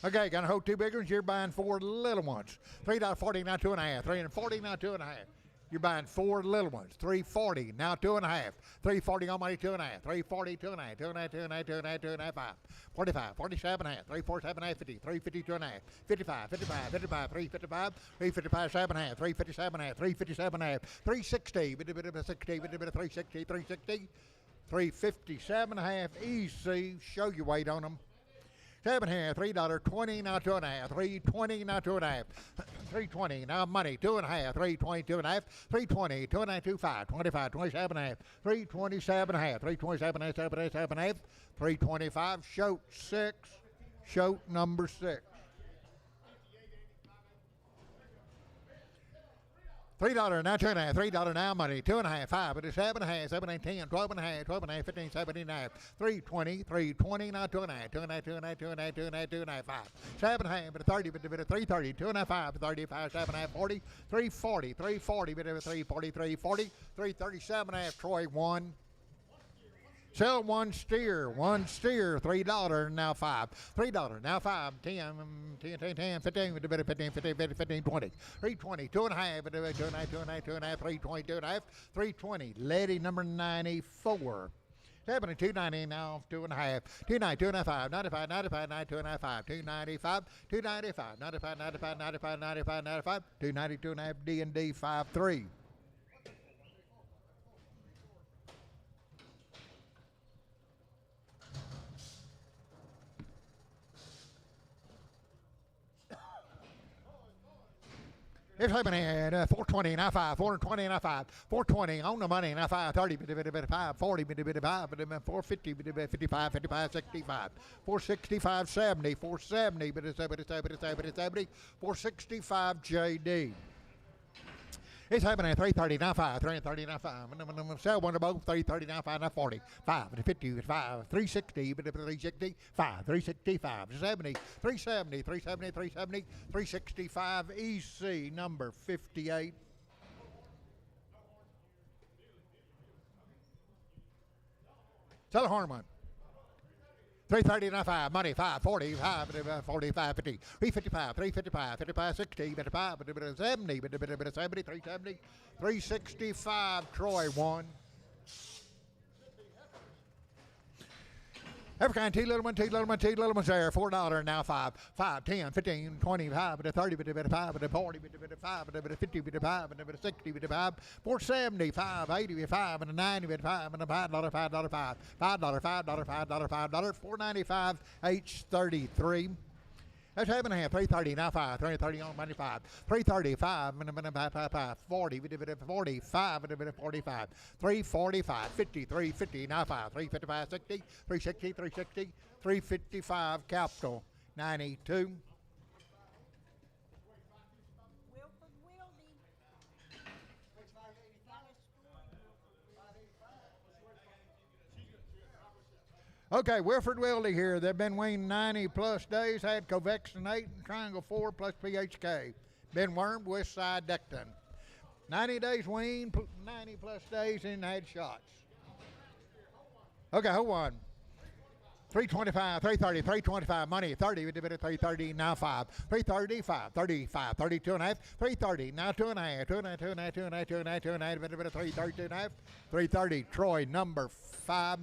Okay, gonna hold 2 big ones. You're buying 4 little ones. $3.40, now 2.5. 340, now 2.5. You're buying 4 little ones. $3.40, now 2.5. $3.40 on money, 2.5. $3.40, 2.5. 2.5, 2.5, 2.5, 2.5, 5. 45, 47 half. 347 half, 50. 350, 2.5. 55, 55, 55, 355. 355, 7.5. 357 half. 357 half. 360, bit of 60, bit of 360, 360. 357 half. Easy. Show your weight on them. 7.5, $3.20, now 2.5. 320, now 2.5. 320, now money, 2.5. 320, 2.5. 320, 2.5, 25. 25, 27 half. 327 half. 327 half, 7 half. 325, shoat 6. Shoat number 6. $3, now 2.5. $3 now money, 2.5, 5, but it's 7.5, 7, 8, 10, 12.5, 12.5, 15, 17.5, 320, 320, now 2.5, 2.5, 2.5, 2.5, 2.5, 2.5, 5, 7.5, but a 30, but a 330, 2.5, 5, 35, 7.5, 40, 340, 340, but a 340, 340, 337 half, Troy 1. Sell 1 steer, $3, now 5. $3, now 5, 10, 10, 15, 15, 15, 20. 320, 2.5, 2.5, 2.5, 320, 2.5, 320. Lady number 94. 72, 90, now 2.5. 290, 2.5, 95, 95, 90, 2.5, 295, 295, 95, 95, 95, 95, 95, 290, 2.5, D&D 5-3. It's happening at 420, now 5, 420, now 5, 420 on the money, now 5, 30, 5, 40, 5, 450, 55, 55, 65, 465, 70, 470, 70, 465 JD. It's happening at 330, now 5, 330, now 5. Sell one of both, 330, now 5, now 40, 5, 50, 5, 360, 360, 5, 365, 70, 370, 370, 370, 365, EC number 58. Sell a horn one. 330, now 5, money, 5, 40, 5, 45, 50, 355, 355, 55, 60, 55, 70, 70, 370, 365, Troy 1. Every kind, two little ones there, $4 now, 5, 5, 10, 15, 25, 30, 5, 40, 5, 50, 5, 60, 5, 470, 5, 80, 5, 90, 5, $5, $5, $5, $5, $5, $4.95, H33. That's 7.5, 330, now 5, 330 on money 5, 335, 40, 45, 45, 345, 50, 350, now 5, 355, 60, 360, 360, 355, capital, 92. Wilford Wildy. Got his score. Okay, Wilford Wildy here. They've been weaned 90 plus days, had covaccinate and triangle 4 plus PHK. Been wormed with sidectin. 90 days weaned, 90 plus days and had shots. Okay, hold on. 325, 330, 325, money, 30, 330, now 5, 335, 35, 32 and a half, 330, now 2 and a half, 2 and a half, 2 and a half, 2 and a half, 2 and a half, 2 and a half, 330, 2 and a half, 330, Troy, number 5.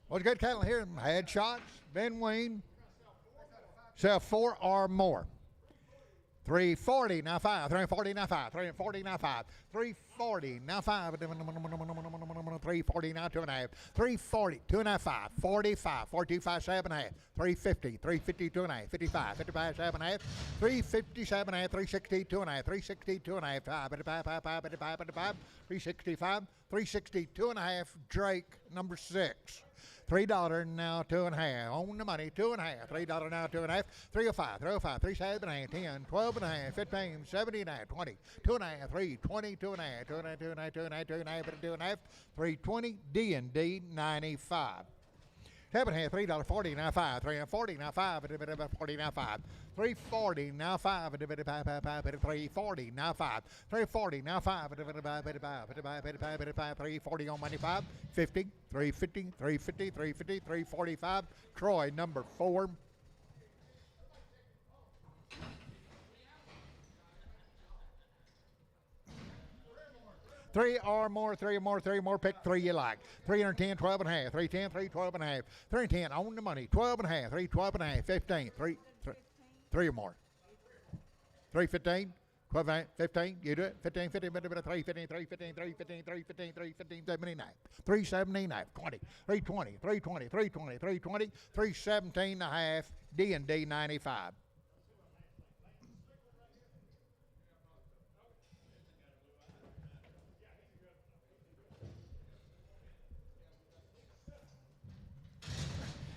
What's good cattle here? Had shots, been weaned, sell 4 or more. 340, now 5, 340, now 5, 340, now 5, 340, now 5, 340, now 2 and a half, 340, 2 and a half, 5, 45, 425, 7 and a half, 350, 350, 2 and a half, 55, 55, 7 and a half, 350, 7 and a half, 360, 2 and a half, 360, 2 and a half, 5, 55, 5, 55, 55, 365, 360, 2 and a half, Drake, number 6. $3 now, 2 and a half. On the money, 2 and a half. $3 now, 2 and a half. 305, 305, 37 and a half, 10, 12 and a half, 15, 17 and a half, 20, 2 and a half, 3, 20, 2 and a half, 2 and a half, 2 and a half, 2 and a half, 2 and a half, 2 and a half, 320, D&D 95. 7 and a half, $3.40 now 5, 340 now 5, 40 now 5, 340 now 5, 340 now 5, 340 now 5, 340 on money 5, 50, 350, 350, 350, 345, Troy, number 4. Three or more, pick 3 you like. 310, 12 and a half, 310, 312 and a half, 310 on the money, 12 and a half, 312 and a half, 15, 3 or more. 315, 12 and a half, 15, you do it, 15, 15, 315, 315, 315, 315, 315, 79, 379, 20, 320, 320, 320, 320, 317 and a half, D&D 95.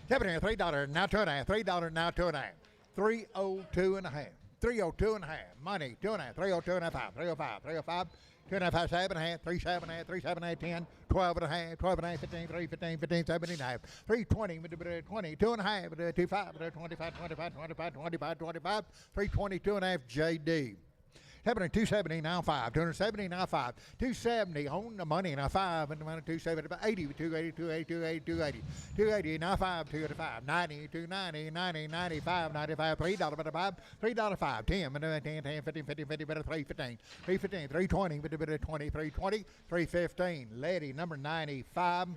$3 now 2 and a half, $3 now 2 and a half, 302 and a half, 302 and a half, money 2 and a half, 302 and a half, 305, 305, 2 and a half, 7 and a half, 3 7 and a half, 3 7 and a half, 10, 12 and a half, 12 and a half, 15, 3 15, 15, 7 and a half, 320, 20, 2 and a half, 25, 25, 25, 25, 25, 25, 322 and a half, JD. 270 now 5, 270 now 5, 270 on the money now 5, and the money 270, 80, 280, 280, 280, 280, 280 now 5, 285, 90, 290, 90, 95, 95, $3, $5, $3, 10, 10, 10, 15, 15, 50, 315, 315, 320, 20, 320, 315, Lady number 95.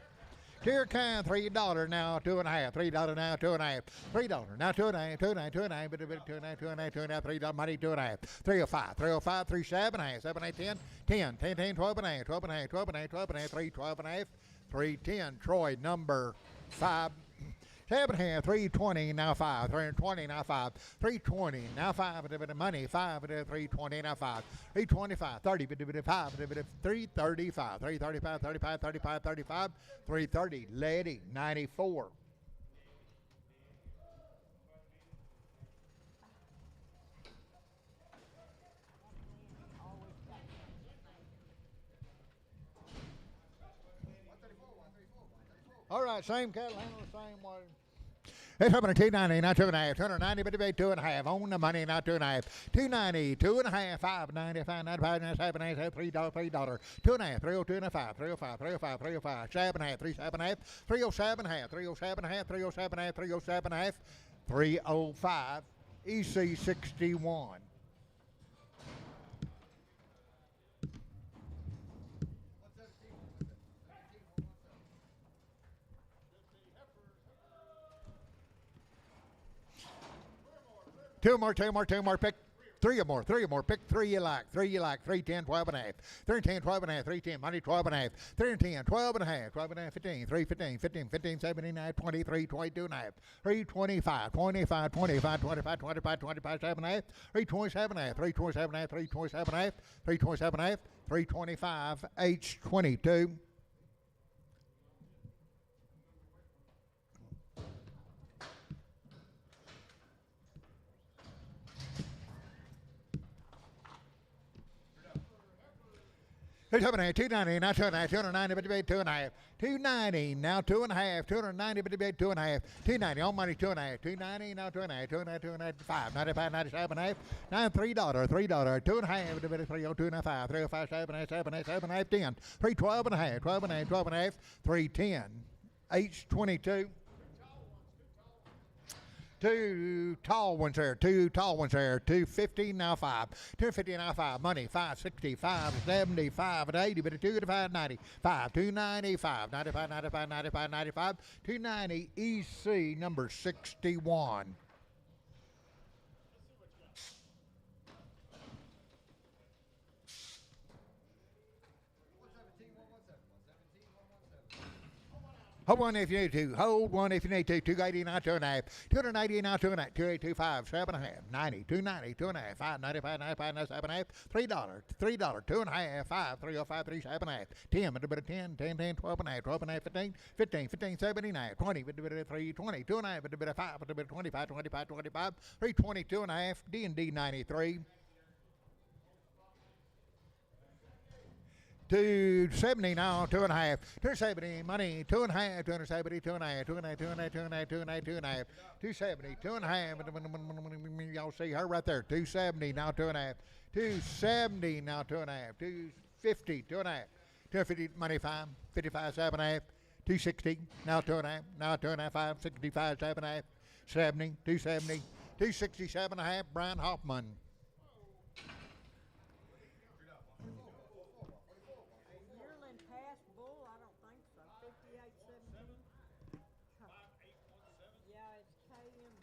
Here can $3 now, 2 and a half, $3 now, 2 and a half, $3 now, 2 and a half, 2 and a half, 2 and a half, 2 and a half, 2 and a half, 2 and a half, 2 and a half, $3 money, 2 and a half, 305, 305, 3 7 and a half, 7 8 10, 10, 10 10, 12 and a half, 12 and a half, 12 and a half, 12 and a half, 3 12 and a half, 310, Troy number 5. 7 and a half, 320 now 5, 320 now 5, 320 now 5, money 5, 320 now 5, 325, 30, 5, 335, 335, 35, 35, 35, 330, Lady 94. All right, same cattle handle, same way. It's up in a 290, now 2 and a half, 290, but debate 2 and a half, on the money, now 2 and a half, 290, 2 and a half, 590, 595, 97 and a half, $3, 2 and a half, 302 and a half, 305, 305, 305, 7 and a half, 37 and a half, 307 and a half, 307 and a half, 307 and a half, 307 and a half, 305, EC 61. Two more. Pick three or more. Pick three you like. 3, 10, 12 and a half. 3, 10, 12 and a half. 3, 10, money, 12 and a half. 3, 10, 12 and a half. 12 and a half, 15. 3, 15, 17, 23, 22 and a half. 3, 25, 25, 25, 25, 25, 25, 7 and a half. 3, 27 and a half. 3, 27 and a half. 3, 27 and a half. 3, 27 and a half. 3, 25, H 22. Two seven eight, 290, now 2.5, 290, but debate 2.5, 290, now 2.5, 290, but debate 2.5, 290, all money 2.5, 290, now 2.5, 2.5, 2.5, 95, 97 and a half, now $3, $3, 2.5, debate 302.5, 305, 7 half, 10, 312 and a half, 12 and a half, 12 and a half, 310, H22. Two tall ones there, 250 now 5, 250 now 5, money 560, 570, 580, but a 2 to 590, 5, 295, 95, 95, 95, 95, 290 EC number 61. Hold one if you need to. Hold one if you need to. 280 now 2.5. 290 now 2.5. 2825 7.5. 90. 290 2.5. 595 95 now 7.5. $3. $3. 2.5. 5. 305 3.5. 10. But a bit of 10. 10 10 12 and a half. 12 and a half 15. 15 15 79. 20. But a bit of 3 20. 2.5. But a bit of 5. But a bit of 25 25 25. 322 and a half. D&D 93. 270 now, 2.5. 270 money, 2.5, 270, 2.5, 2.5, 2.5, 2.5, 2.5, 2.5, 270, 2.5. Y'all see her right there. 270 now, 2.5. 270 now, 2.5. 250, 2.5. 250 money 5, 55, 7.5. 260 now 2.5. Now 2.5, 5, 65, 7.5. 70, 270, 267.5. Brian Hoffman.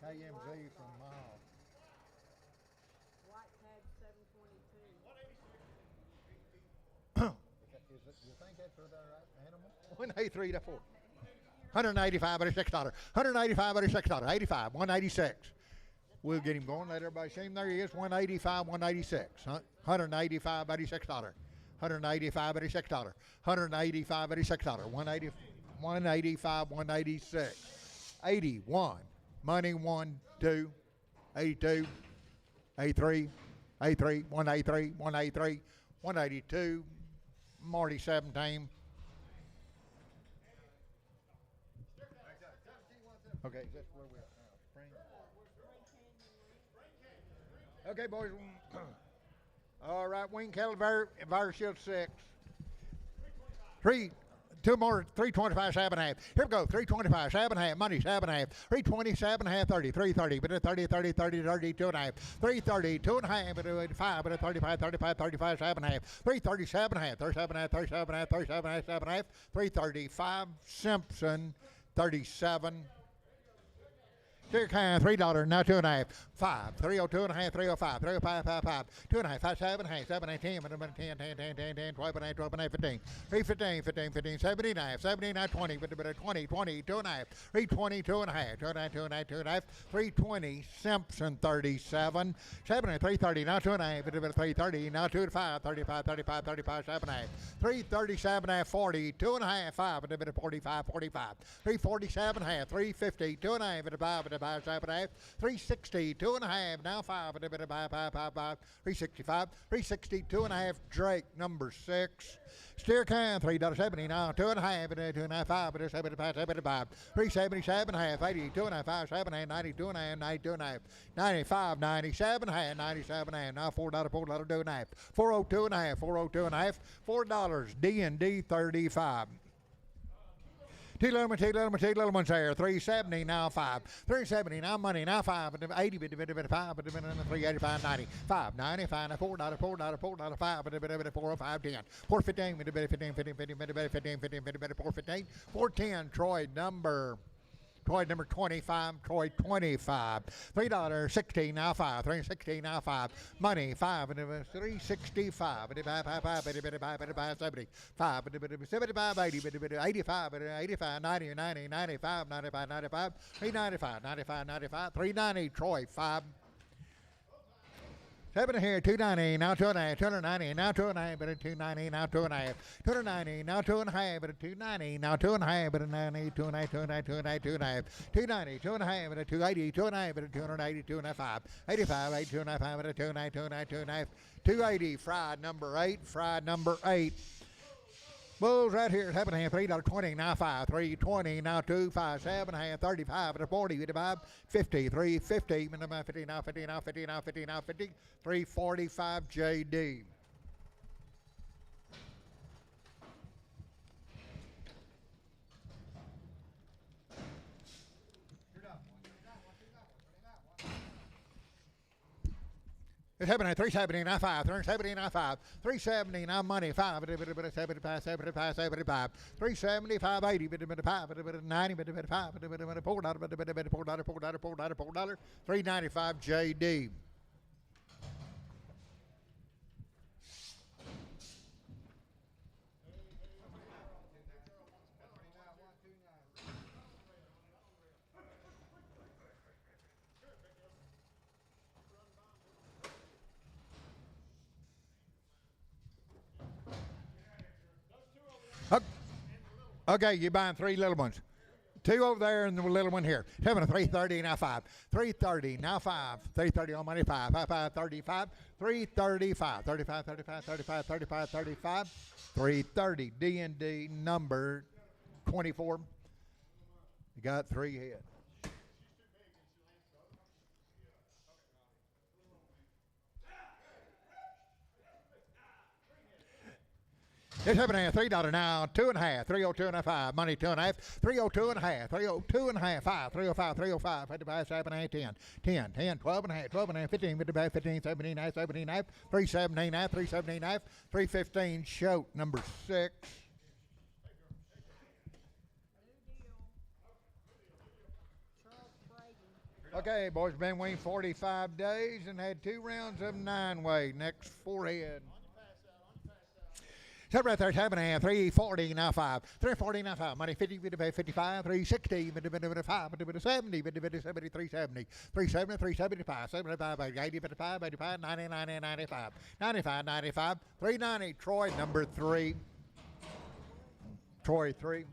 KMZ from Miles. White tag 722. You think that's for the right animal? 183 to 4. 185 at $6. 185 at $6. 85. 186. We'll get him going. Let everybody see him. There he is. 185. 186. 185 at $6. 185 at $6. 185 at $6. 185. 186. 81. Money 1, 2, 82, 83, 83, 183, 183, 182, Marty 17. Okay, is that where we're at now? Spring? Okay, boys. All right, wing cattle, virus shield 6. 3. 2 more, 325, 7.5. Here we go, 325, 7.5, money, 7.5. 320, 7.5, 30, 330, but a 30, 30, 30, 30, 2.5. 330, 2.5, but a 5, but a 35, 35, 35, 7.5. 330, 7.5, 37.5, 37.5, 37.5, 7.5. 335, Simpson, 37. $3, now 2.5, 5, 302 and a half, 305, 305, 55, 2.5, 5, 7.5, 7, 10, 10, 12 and a half, 12 and a half, 15, 315, 15, 15, 79, 79, 20, but a 20, 20, 2.5, 320, 2.5, 2.5, 2.5, 2.5, 320, Simpson 37, 7, 330, now 2.5, but a 330, now 2 to 5, 35, 35, 35, 7.5, 337, 40, 2.5, 5, but a bit of 45, 45, 347, 350, 2.5, but a 5, but a 5, 7.5, 360, 2.5, now 5, but a bit of 5, 5, 5, 5, 365, 360, 2.5, Drake, number 6. Steer can $3.70 now, 2.5, but a 2.5, 5, but a 75, 75, 377, 80, 2.5, 5, 7, 90, 2.5, 92.5, 95, 97, 97, now $4, $4, 2.5, 402 and a half, 402 and a half, $4, D&D 35. Two little ones there. 370 now 5. 370 now money now 5. 80 bit 5. 385 90. 5 95 $4 $4 5. 405 10. 415 15 15 15 15 15 15 15 415 410 Troy number Troy number 25, Troy 25. $3.16 now 5. $3.16 now 5. Money 5 and $3.65. 70. 5 75 80 85 85 90 90 95 95 95 395 95 95 390 Troy 5. 7 here, 290, now 2.5, 290, now 2.5, but a 290, now 2.5, 290, now 2.5, but a 290, now 2.5, but a 90, 2.5, 2.5, 2.5, 2.5, 290, 2.5, but a 280, 2.5, but a 280, 2.5, 85, 8, 2.5, but a 2.9, 2.9, 2.5, 280, fried number 8, fried number 8. Bulls right here, $7.5, $3.20, now 5, $3.20, now 2, 5, $7.5, 35, and a 40, 55, 50, 350, now 50, now 50, now 50, now 50, now 50, 345 JD. It's happening at 370, now 5, 370, now 5, 370, now money, 5, 75, 75, 75, 75, 375, 80, 5, 90, 5, $4, $395 JD. Okay, you're buying 3 little ones. 2 over there and the little one here. 7 a 330 now 5. 330 now 5. 330 on money 5. 5 5 35. 335. 35 35 35 35 35. 330 D&D number 24. You got 3 head. It's $7.5, $3 now, 2.5, 302 and a 5, money 2.5, 302 and a half, 302 and a half, 5, 305, 305, 55, 7, 8, 10, 10, 10, 12 and a half, 12 and a half, 15, 55, 15, 17, 17, 317, 317, 315, shoat number 6. Okay, boys, been waiting 45 days and had 2 rounds of 9-way. Next 4 head. So right there, 7.5, 340 now 5, 340 now 5, money 50, 55, 360, 5, 70, 70, 370, 370, 375, 75, 80, 55, 85, 90, 90, 95, 95, 95, 390, Troy number 3. Troy 3.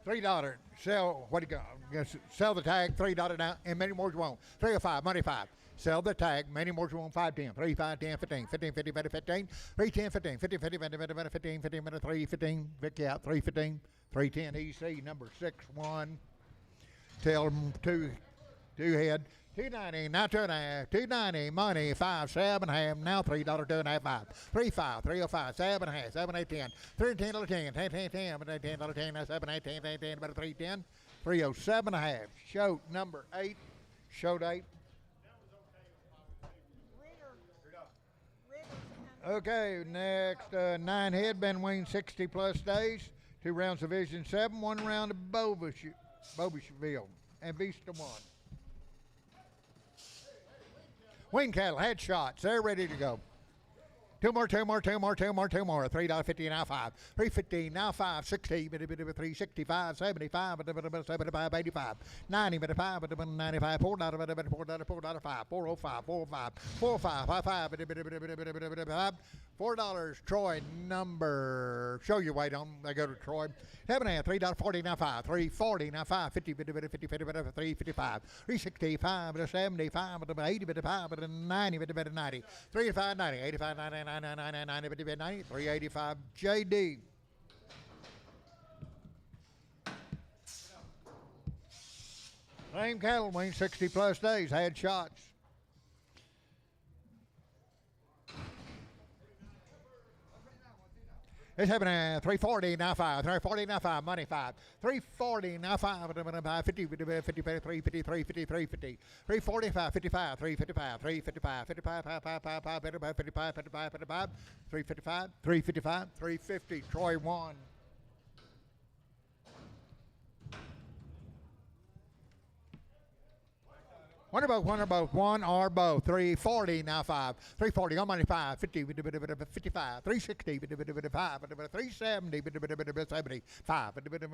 $3. Sell what do you got? Sell the tag, $3 now, and many more you want. 305, money 5. Sell the tag, many more you want. 5, 10, 3, 5, 10, 15, 15, 50, 50, 15, 3, 10, 15, 50, 50, 50, 50, 15, 15, 3, 15, Vicky out, 3, 15, 310 EC, number 6, 1. Tell them 2 head. 290, now 2.5, 290, money 5, 7.5, now $3, 2.5, 5, 3, 5, 305, 7.5, 7, 8, 10, 3, 10, 10, 10, 10, 10, but 10, 10, now 7, 8, 10, 10, 10, but 3, 10, 307.5, shoat number 8, shoat 8. Okay, next 9 head, been weaned 60 plus days, 2 rounds of Division 7, 1 round of Bobishville, and Vista 1. Wing cattle, headshots, they're ready to go. 2 more, 2 more, 2 more, 2 more, 2 more. $3.50 now 5. 350 now 5. 60, 365, 75, 75, 85, 90, 95, 95, $4, $4, 5, 405, 405, 405, 55, $4. Troy number. Show your weight on. They go to Troy. 7.5, $3.40 now 5. 340 now 5. 50, 50, 50, 355, 365, 75, 80, 85, 90, 90, 385, 90, 85, 90, 90, 385 JD. Same cattle weaned 60 plus days, had shots. It's happening at 340 now 5. 340 now 5. Money 5. 340 now 5. 50, 53, 53, 53, 50. 345, 55, 355, 355, 55, 55, 55, 55, 55, 55, 355, 355, 350. Troy 1. One or both, one or both. 340 now 5. 340 on money 5. 50, 55, 360, 5, 370,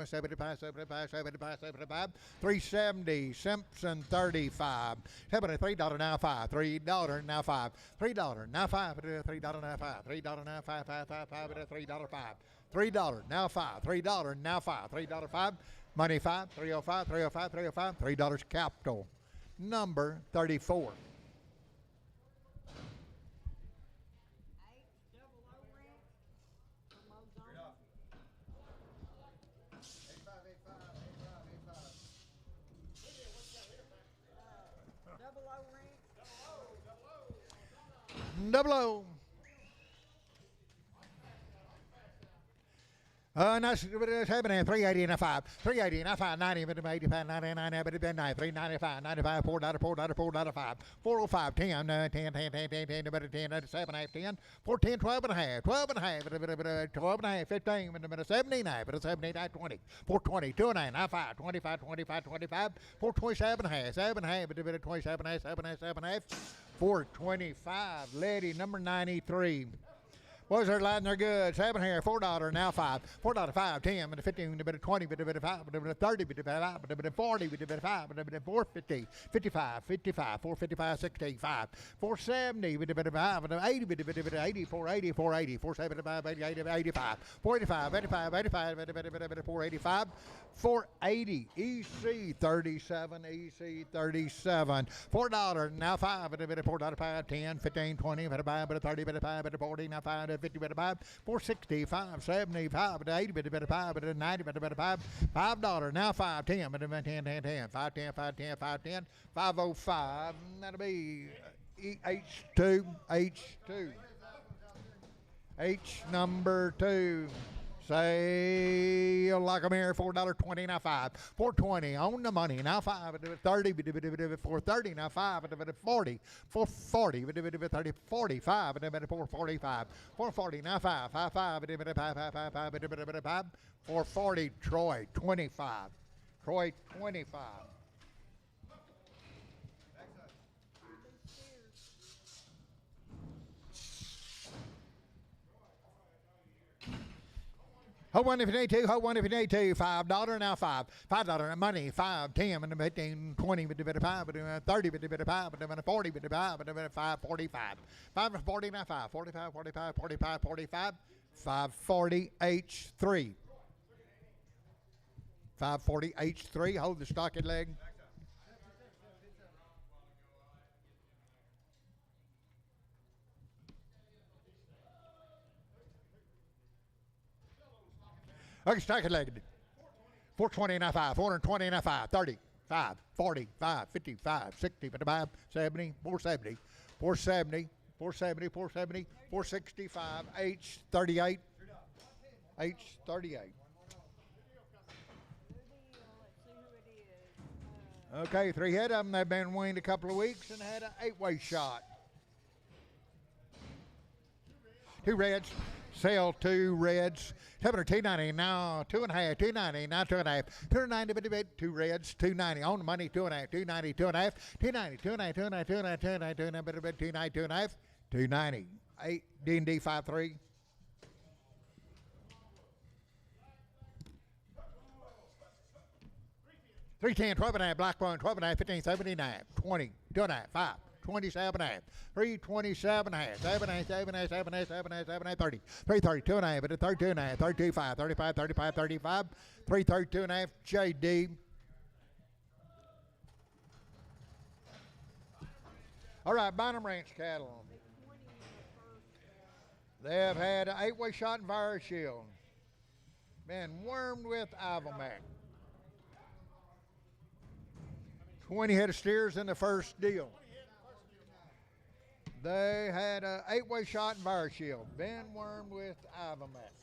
75, 75, 75, 75, 75, 370. Simpson 35. $3 now 5. $3 now 5. $3 now 5. $3 now 5. $3 now 5. $3 5. $3 now 5. $3 now 5. $3 5. Money 5. 305. 305. 305. $3 capital. Number 34. Double O. Nice. It's happening. 380 and a 5. 380 and a 5. 90, 85, 99, 395, 95, $4, $5. 405, 10, 10, 10, 10, 10, 10, 10, 7, 8, 10, 410, 12 and a half, 12 and a half, 12 and a half, 15, 79, 79, 20, 420, 2 and a half, 5, 25, 25, 25, 427 and a half, 7 and a half, 27 and a half, 7 and a half, 7 and a half, 425. Lady number 93. Boys are lighting their goods. Having here, $4 now 5. $4 5, 10, 15, 20, 5, 30, 5, 40, 5, 450, 55, 55, 455, 65, 470, 5, 80, 80, 480, 480, 475, 80, 85, 485, 85, 85, 485, 480, EC 37, EC 37, $4 now 5, $4 5, 10, 15, 20, 25, 30, 5, 40, now 5, 50, 5, 460, 5, 75, 80, 5, 90, 5, $5 now 5, 10, 10, 10, 10, 5, 10, 5, 10, 5, 10, 505, that'll be H2, H2, H number 2. Say like a mirror, $4.20 now 5. 420 on the money now 5. 30, 430 now 5. 40, 440, 30, 45, 445, 440 now 5. 55, 5, 440. Troy 25. Troy 25. Hold one if you need to. Hold one if you need to. $5 now 5. $5 money 5, 10, 15, 20, 5, 30, 5, 40, 5, 45. 540 now 5. 45, 45, 45, 45. 540 H3. 540 H3. Hold the stockade leg. Okay, stock it legged. 420 and a 5, 420 and a 5, 30, 5, 40, 5, 55, 60, 55, 70, 470, 470, 470, 470, 465, H38, H38. Okay, 3 head of them. They've been weaned a couple of weeks and had an 8-way shot. 2 reds. Sell 2 reds. 290 now 2.5. 290 now 2.5. 290 2 reds. 290 on the money 2.5. 290 2.5. 290 290 290 290 290 2.5. 290 8 D&D 53. $310 $12.5 black one 12.5 15 79 20 2.5 5 27 and a half, 327 and a half, 7 and a half, 7 and a half, 7 and a half, 7 and a half, 7 and a half, 30, 332 and a half, 32 and a half, 32 5, 35, 35, 35, 332 and a half, JD. All right, Bynum Ranch cattle. They have had an 8-way shot in virus shield. Been wormed with Ivomac. 20 head of steers in the first deal. They had an 8-way shot in virus shield. Been wormed with Ivomac.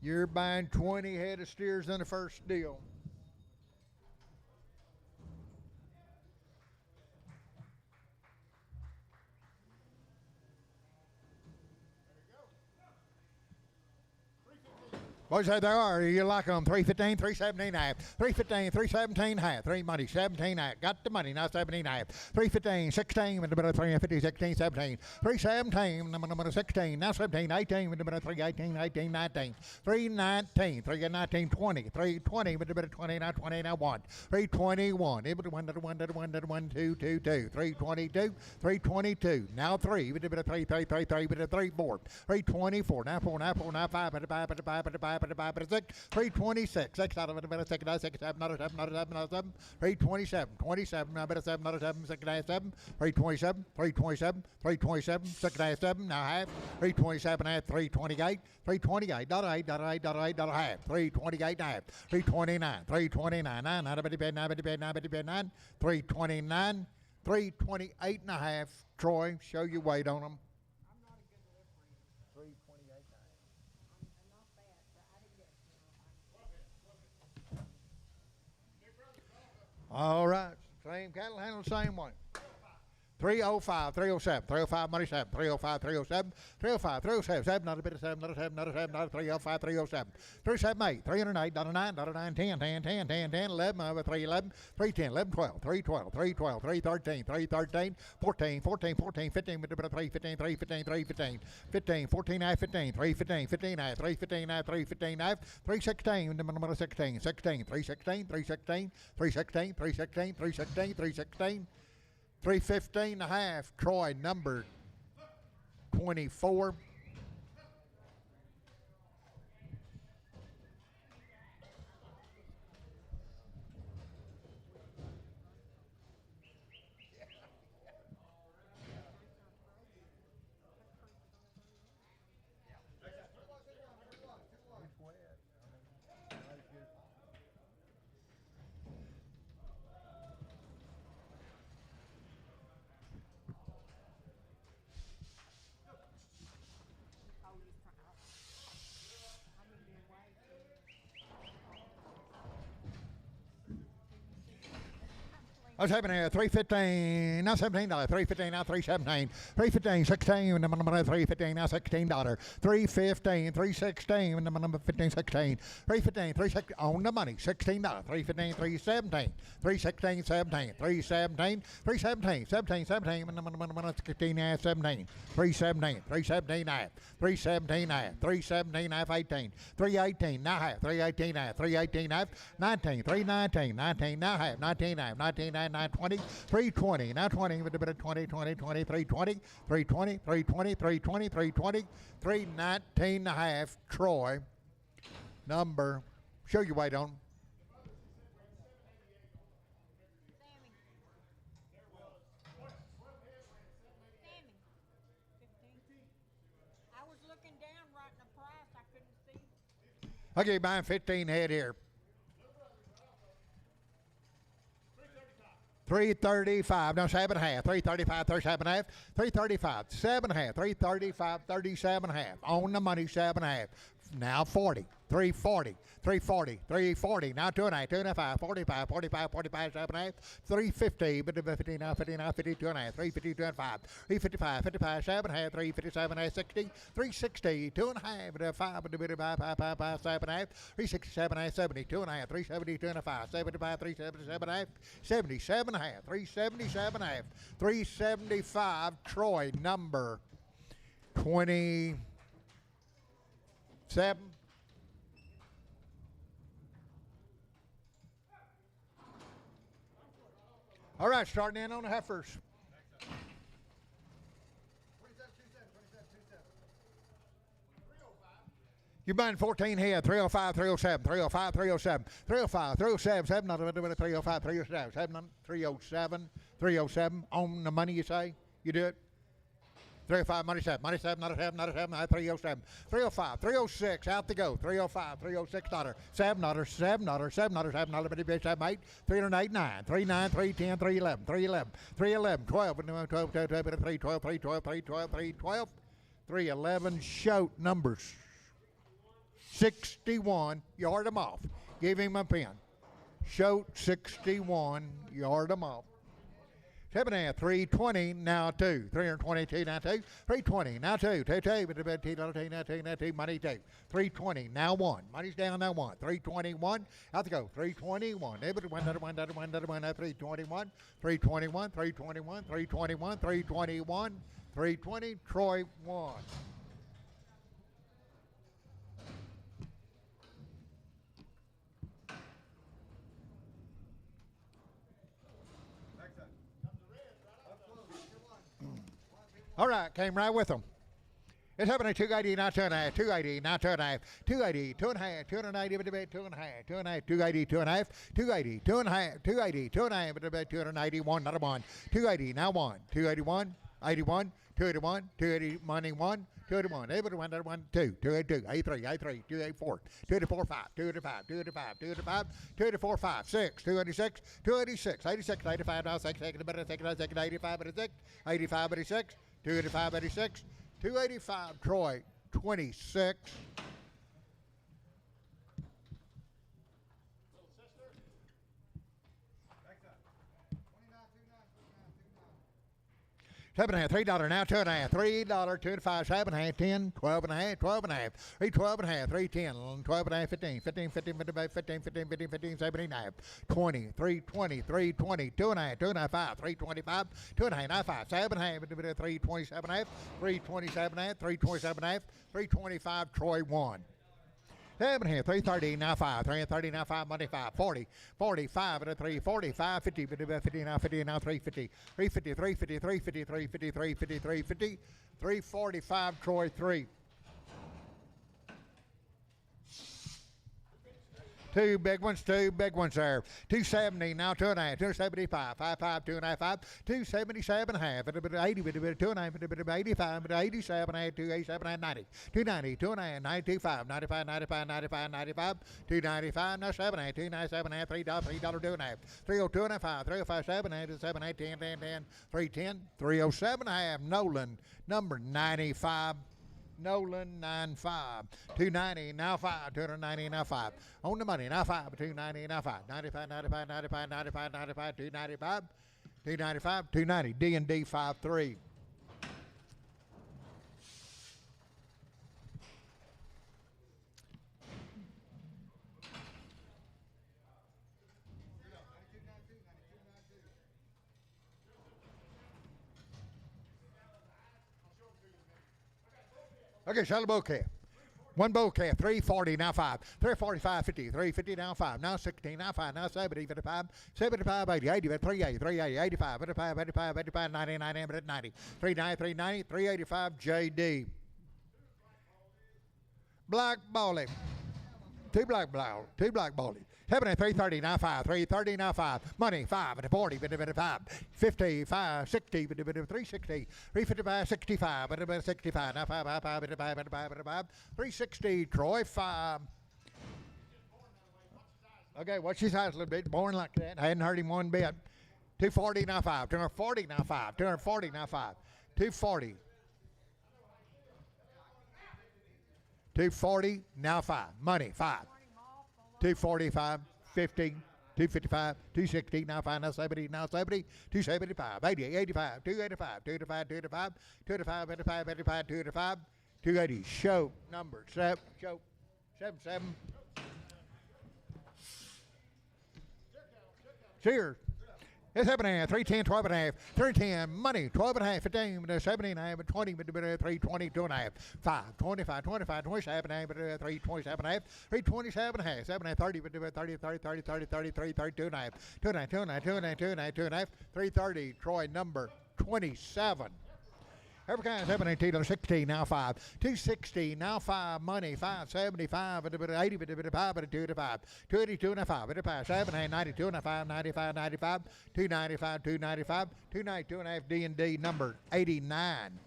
You're buying 20 head of steers in the first deal. Boys, there they are. You like them. 315, 317 half. 315, 317 half. 3 money, 17 half. Got the money, now 17 half. 315, 16 with the bit of 350, 16, 17. 317, number 16, now 17, 18 with the bit of 318, 18, 19. 319, 319, 20. 320 with the bit of 20, now 20, now 1. 321, able to 1 to 1 to 1 to 1, 2, 2, 2. 322, 322, now 3 with the bit of 3, 3, 3, 3 with the 3, 4. 324, now 4, now 4, now 5, with the 5, with the 5, with the 5. 326, 6 out of it, a second, 6, 7, another 7, another 7, another 7, 327, 27, now better 7, another 7, second, 7, 327, 327, 327, second, 7, now half, 327, half, 328, 328, dollar 8, dollar 8, dollar 8, dollar half, 328, half, 329, 329, 9, out of it, 9, 9, 329, 328 and a half. Troy, show your weight on them. All right. Same cattle handle, same way. 305, 307, 305, money 7, 305, 307, 305, 307, 7, not a bit of 7, not a 7, not a 7, not a 305, 307, 378, 308, $9, $9, 10, 10, 10, 10, 10, 11, over 311, 310, 11, 12, 312, 312, 313, 313, 14, 14, 14, 15, with a bit of 315, 315, 315, 15, 14, 15, 315, 15, 315, 315, 316, number 16, 16, 316, 316, 316, 316, 316, 316, 315 and a half, Troy, number 24. What's happening here? 315, now $17, 315, now 317, 315, 16, number 315, now $16, 315, 316, number 15, 16, 315, 316, on the money, $16, 315, 317, 316, 17, 317, 317, 17, 17, number 16, 17, 317, 317, 317, 317, 18, 318, now half, 318, 318, 19, 319, 19, now half, 19, 19, 920, 320, now 20 with a bit of 20, 20, 20, 320, 320, 320, 320, 320, 319 and a half, Troy, number, show your weight on. I was looking down writing the price. I couldn't see. Okay, buying 15 head here. 335, now 7 and a half, 335, 37 and a half, 335, 7 and a half, 335, 37 and a half, on the money, 7 and a half, now 40, 340, 340, 340, now 2 and a half, 2 and a half, 45, 45, 45, 7 and a half, 350, but 50 now, 50 now, 52 and a half, 350, 2 and a half, 355, 55, 7 and a half, 357 and a half, 60, 360, 2 and a half, but 5, but 5, 5, 5, 5, 7 and a half, 367 and a half, 70, 2 and a half, 370, 2 and a half, 75, 377 and a half, 77 and a half, 377 and a half, 375, Troy, number 27. All right, starting in on the heifers. You're buying 14 head, 305, 307, 305, 307, 305, 307, 7, not 305, 307, 7, 307, 307, on the money you say? You do it? 305, money 7, not a 7, not a 7, 307, 305, 306, out to go, 305, 306, $7, 7, 7, 7, 7, 7, 8, 308, 9, 39, 310, 311, 311, 311, 12, 12, 12, 312, 312, 312, 312, 311, shout numbers. 61, yard him off. Give him a pin. Shoat 61, yard him off. 7.5, 320, now 2. 322, now 2. 320, now 2. 2, 2, now 2, money 2. 320, now 1. Money's down, now 1. 321, out to go. 321, able to 1, 321, 321, 321, 321, 321, 320, Troy 1. All right, came right with them. It's happening 280, now 2.5, 280, now 2.5, 280, 2.5, 290, 2.5, 2.5, 280, 2.5, 280, 2.5, 280, 2.5, 291, not a 1, 280, now 1, 281, 81, 281, 280, money 1, 281, able to 1, 1, 2, 282, 83, 83, 284, 284, 5, 285, 285, 285, 284, 5, 6, 286, 286, 86, 85, now 6, second, 85, 86, 85, 86, 285, 86, 285, Troy, 26. $7.5, $3 now, $2.5, $3, $2.5, $7.5, $10, $12.5, $12.5, $12.5, $3.10, $12.5, $15, $15, $15, $15, $15, $15, $15, $7.5, $20, $3.20, $3.20, $2.5, $2.5, $3.25, $2.5, $5, $7.5, $3.27.5, $3.27.5, $3.27.5, $3.25, Troy 1. 7.5, 330, now 5, 330, now 5, money 5, 40, 45, and a 3, 45, 50, 50, now 50, now 350, 350, 350, 350, 350, 350, 350, 345, Troy 3. Two big ones there. 270, now 2.5, 275, 55, 2.5, 5, 277 half, 80, 2.5, 85, 87, 287, 90, 290, 2.5, 95, 95, 95, 95, 95, 295, now 7, 297 half, $3, $3, 2.5, 302 and a 5, 305, 7, 7, 10, 10, 10, 310, 307 half, Nolan, number 95. Nolan 95, 290, now 5, 290, now 5. On the money, now 5, 290, now 5. 95, 95, 95, 95, 95, 295, 295, 290. D&D 53. Okay, sell the bouquet. One bouquet, 340, now 5. 345, 50, 350, now 5. Now 16, now 5, now 70, 55, 75, 80, 80, 380, 380, 85, 85, 85, 85, 90, 90, 90, 390, 390, 385, JD. Black Bally. Two black ballies. 7 330, now 5. 330, now 5. Money, 5 at 40, 55, 55, 60, 360, 355, 65, 65, now 5, 5, 5, 360, Troy, 5. Okay, what's his size a little bit? Born like that. I hadn't heard him one bit. 240, now 5. 240, now 5. 240, now 5. 240. 240, now 5. Money, 5. 245, 50, 255, 260, now 5, now 70, now 70, 275, 80, 85, 285, 285, 285, 285, 85, 85, 285, 280. Show number 7, show 77. Cheers. It's 7.5, 310, 12.5, 310, money, 12.5, 15, 79, 20, 320, 2.5, 5, 25, 25, 27, 327, 327, 7, 30, 30, 30, 30, 30, 30, 32, 2.5, 2.5, 2.5, 2.5, 2.5, 2.5, 330, Troy number 27. Every kind of 7, 16, now 5. 260, now 5, money, 575, 80, 55, 285, 282 and a 5, 85, 7, 92 and a 5, 95, 95, 295, 295, 292 and a half, D&D number 89.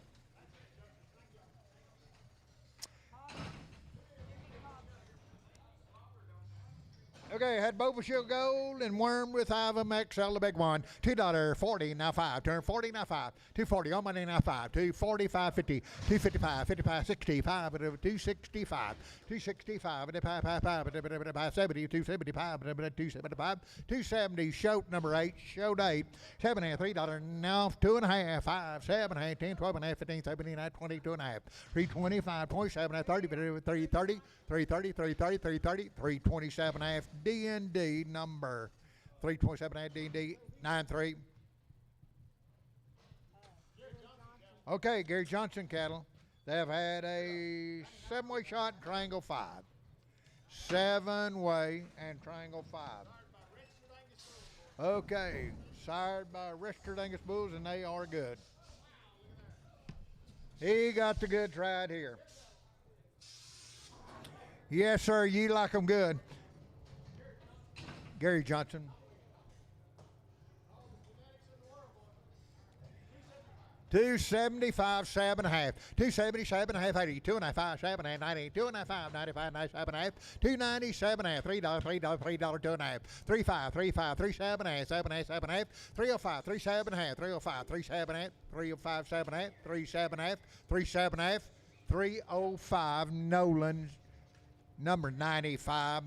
Okay, had Boba Shield Gold and Worm with Iva XL, the big one. $2.40, now 5. $2.40, now 5. $2.40, on money, now 5. $2.45.50. $2.55, 55, 65, 265. 265, 70, 275, 275. 270, show number 8, showed 8. $7.5, $3, now 2.5, 5, 7.5, 10, 12.5, 15, 17, 20, 2.5. 325, 27, 30, 330, 330, 330, 330, 327.5. D&D number 327 D&D 93. Okay, Gary Johnson cattle. They have had a 7-way shot, triangle 5. 7-way and triangle 5. Okay, sired by Richard Angus Bulls, and they are good. He got the goods right here. Yes, sir, you like them good. Gary Johnson. $275, 7.5. $270, 7.5, 80. $2.95, 7.5, 90. $2.95, 95, 97.5. $2.90, 7.5. $3, $3, $3, $2.5. $3.5, $3.5, 3.7, 7.5, 7.5. $3.05, 3.7, 3.05, 3.7, 3.05, 7.5. 3.7, 3.7, 3.05. Nolan, number 95.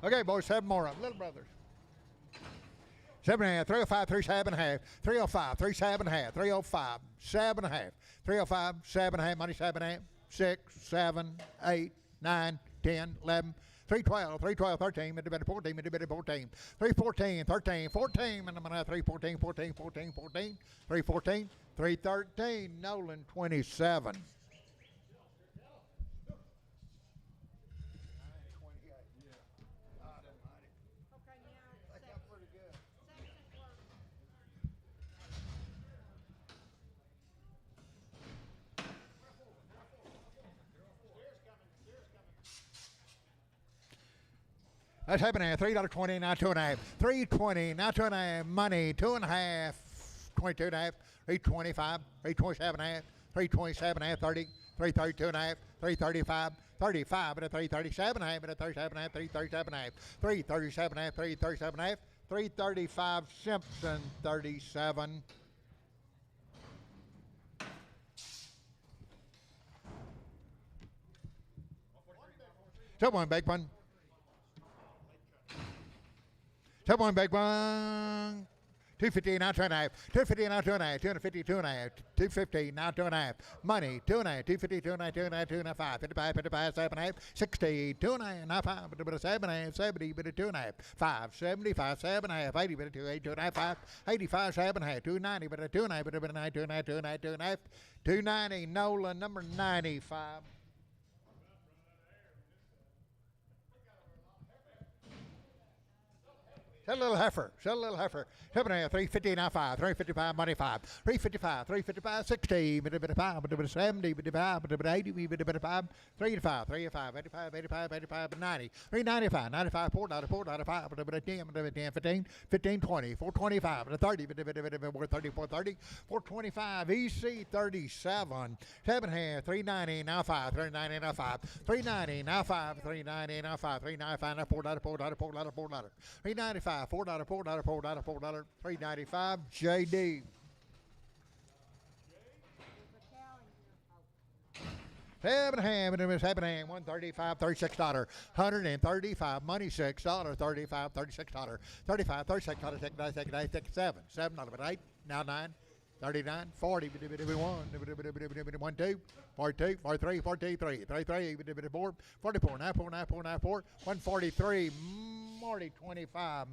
Okay, boys, 7 more of them. Little brothers. 7.5, 305, 37.5, 305, 37.5, 305, 7.5, 305, 7.5, money 7.5, 6, 7, 8, 9, 10, 11, 312, 312, 13, mid 14, mid 14, 314, 13, 14, 314, 14, 14, 14, 314, 313, Nolan 27. That's happening at $3.20, now 2.5. $3.20, now 2.5. Money, 2.5. 22.5. 3.25. 3.27.5. 3.27.5. 30. 332.5. 335. 35 at a 337.5 at a 37.5. 337.5. 337.5. 337.5. 335. Simpson 37. Someone big one. Top one, big one. 250 now 2.5. 250 now 2.5. 250 2.5. 250 now 2.5. Money 2.5. 250 2.5. 2.5. 2.5. 55 55 7.5. 60 2.5 now 5. But 7.5 70 but 2.5. 5 75 7.5. 80 but 2 8 2.5 5. 85 7.5. 290 but 2.5 but 9 2.5 2.5 2.5. 290 Nolan number 95. Sell a little heifer. Sell a little heifer. 7.5, 350 now 5. 355 money 5. 355, 355, 60, but 5, but 70, but 5, but 80, but 5, 385, 385, 85, 85, 85, but 90. 395, 95, $4, $4, but 10, but 10, 15, 15, 20, 425, but 30, but 30, 430, 425, EC 37. 7.5, 390 now 5. 390 now 5. 390 now 5. 390 now 5. 395 now $4, $4, $4, $4. 395. $4, $4, $4, $4, $3.95. JD. Seven ham, and it was seven ham, $135, $36, $135, money $6, $35, $36, $35, $36, $7, $7, but 8, now 9, 39, 40, 1, 2, 42, 43, 43, 33, 44, 44, 94, 94, 94, 143, Marty 25.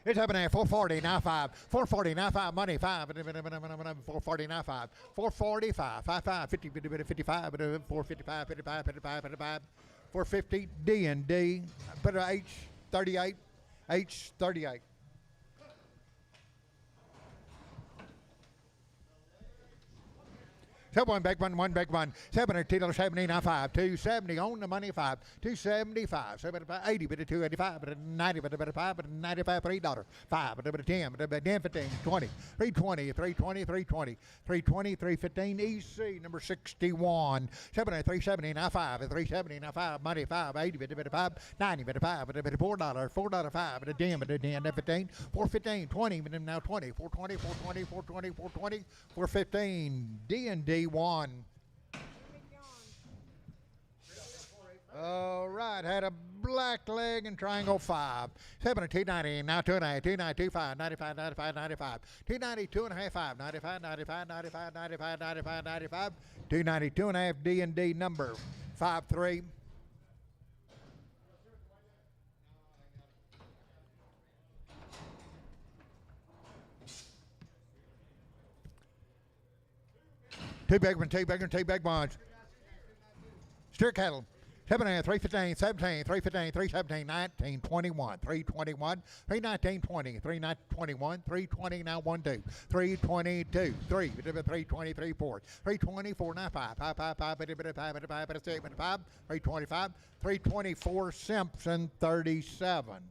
It's happening at 440, now 5. 440, now 5, money 5. 440, now 5. 445, 55, 50, 55, 455, 55, 55, 55. 450, D&D. Put H 38, H 38. So one big one. 7 $2.70 now 5. 270 on the money 5. 275. 75 80 but 285 but 90 but 5 but 95 $3. 5 but 10 but 10 15 20 320 320 320 320 315 EC number 61. 7 370 now 5 370 now 5 money 5 80 but 5 90 but 5 but $4 $4 5 but 10 but 10 15 415 20 but now 20 420 420 420 420 415 D&D 1. All right, had a black leg and triangle 5. 7 290, now 2.5, 290, 25, 95, 95, 95. 290, 2.5, 5, 95, 95, 95, 95, 95, 95. 290, 2.5 D&D number 53. Two big ones. Steer cattle. 7 315, 17, 315, 317, 19, 21, 321, 319, 20, 321, 320, now 1, 2, 322, 3, 323, 4, 324, 9, 5, 5, 5, 5, 5, 5, 5, 5, 325, 324, Simpson 37.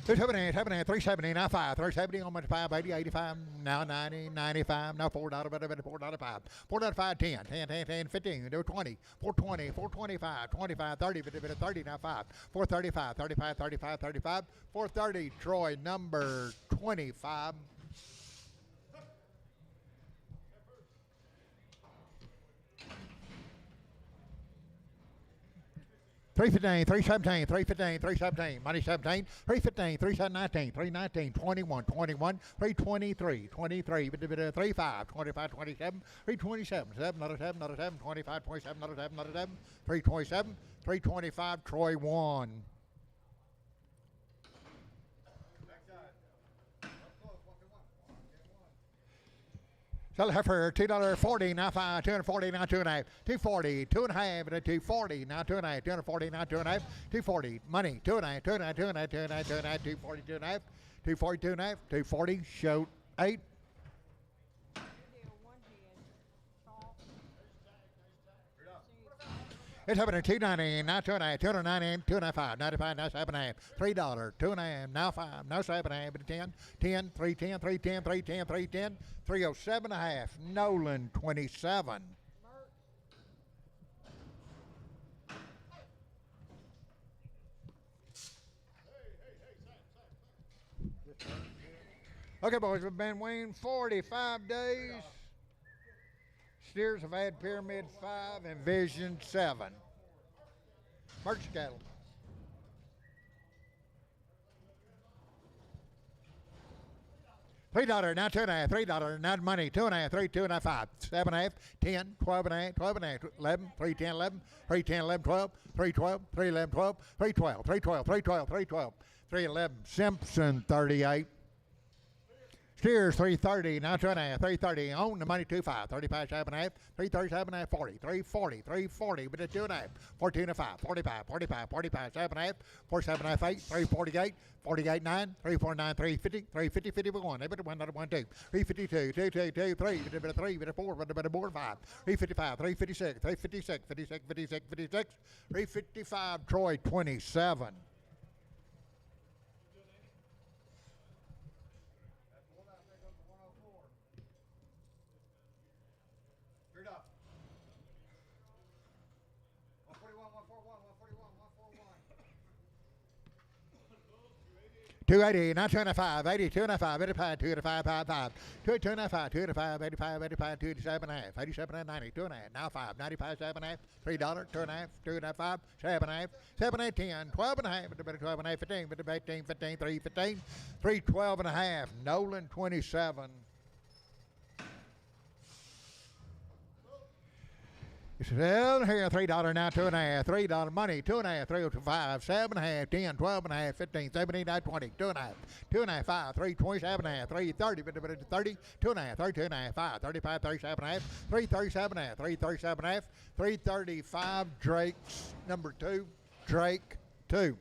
Two 370, now 5, 370 on my 5, 80, 85, now 90, 95, now $4, $4, 5, $4, 5, 10, 10, 10, 10, 15, 20, 420, 425, 25, 30, 30, now 5, 435, 35, 35, 35, 430, Troy number 25. 315, 317, 315, 317, money 17, 315, 319, 319, 21, 21, 323, 23, 35, 25, 27, 327, 7, another 7, another 7, 25, 27, another 7, another 7, 327, 325, Troy 1. Sell heifer, $2.40, now 5, 240, now 2.5, 240, 2.5, 240, now 2.5, 240, now 2.5, 240, money, 2.5, 2.5, 2.5, 2.5, 2.5, 240, 2.5, 240, 2.5, 240, show 8. It's happening 290, now 2.5, 290, 2.5, 95, now 7.5, $3, 2.5, now 5, now 7.5, 10, 10, 310, 310, 310, 310, 307.5, Nolan 27. Okay, boys, we've been waiting 45 days. Steers have had Pyramid 5 and Vision 7. Merch cattle. $3, now 2.5, $3, now money, 2.5, 3, 2.5, 5, 7.5, 10, 12.5, 12.5, 11, 3, 10, 11, 3, 10, 11, 12, 3, 12, 3, 11, 12, 3, 12, 3, 12, 3, 12, 3, 12, 3, 11, Simpson 38. Steers 330, now 2.5, 330, on the money 25, 35, 7.5, 337, 40, 340, 340, but it's 2.5, 14.5, 45, 45, 45, 7.5, 47.5, 8, 348, 48, 9, 349, 350, 350, 51, 1, 1, 2, 352, 2, 2, 2, 3, 3, 4, 5, 355, 356, 356, 56, 56, 56, 355, Troy 27. $280, now 2.5, 82 and a 5, 85, 2 to 5, 5, 5, 2 and a 5, 2 to 5, 85, 85, 2 to 7.5, 87 and 90, 2 and a half, now 5, 95, 7.5, $3, 2.5, 2 and a 5, 7.5, 7 and 10, 12 and a half, 12 and a half, 15, 15, 15, 3, 15, 3, 12 and a half, Nolan 27. Well, here, $3 now, 2.5, $3 money, 2.5, 3 to 5, 7.5, 10, 12 and a half, 15, 17, 19, 20, 2.5, 2.5, 5, 3, 27.5, 3, 30, 30, 2.5, 32.5, 5, 35, 37.5, 3, 37.5, 3, 37.5, 335, Drake's number 2, Drake 2.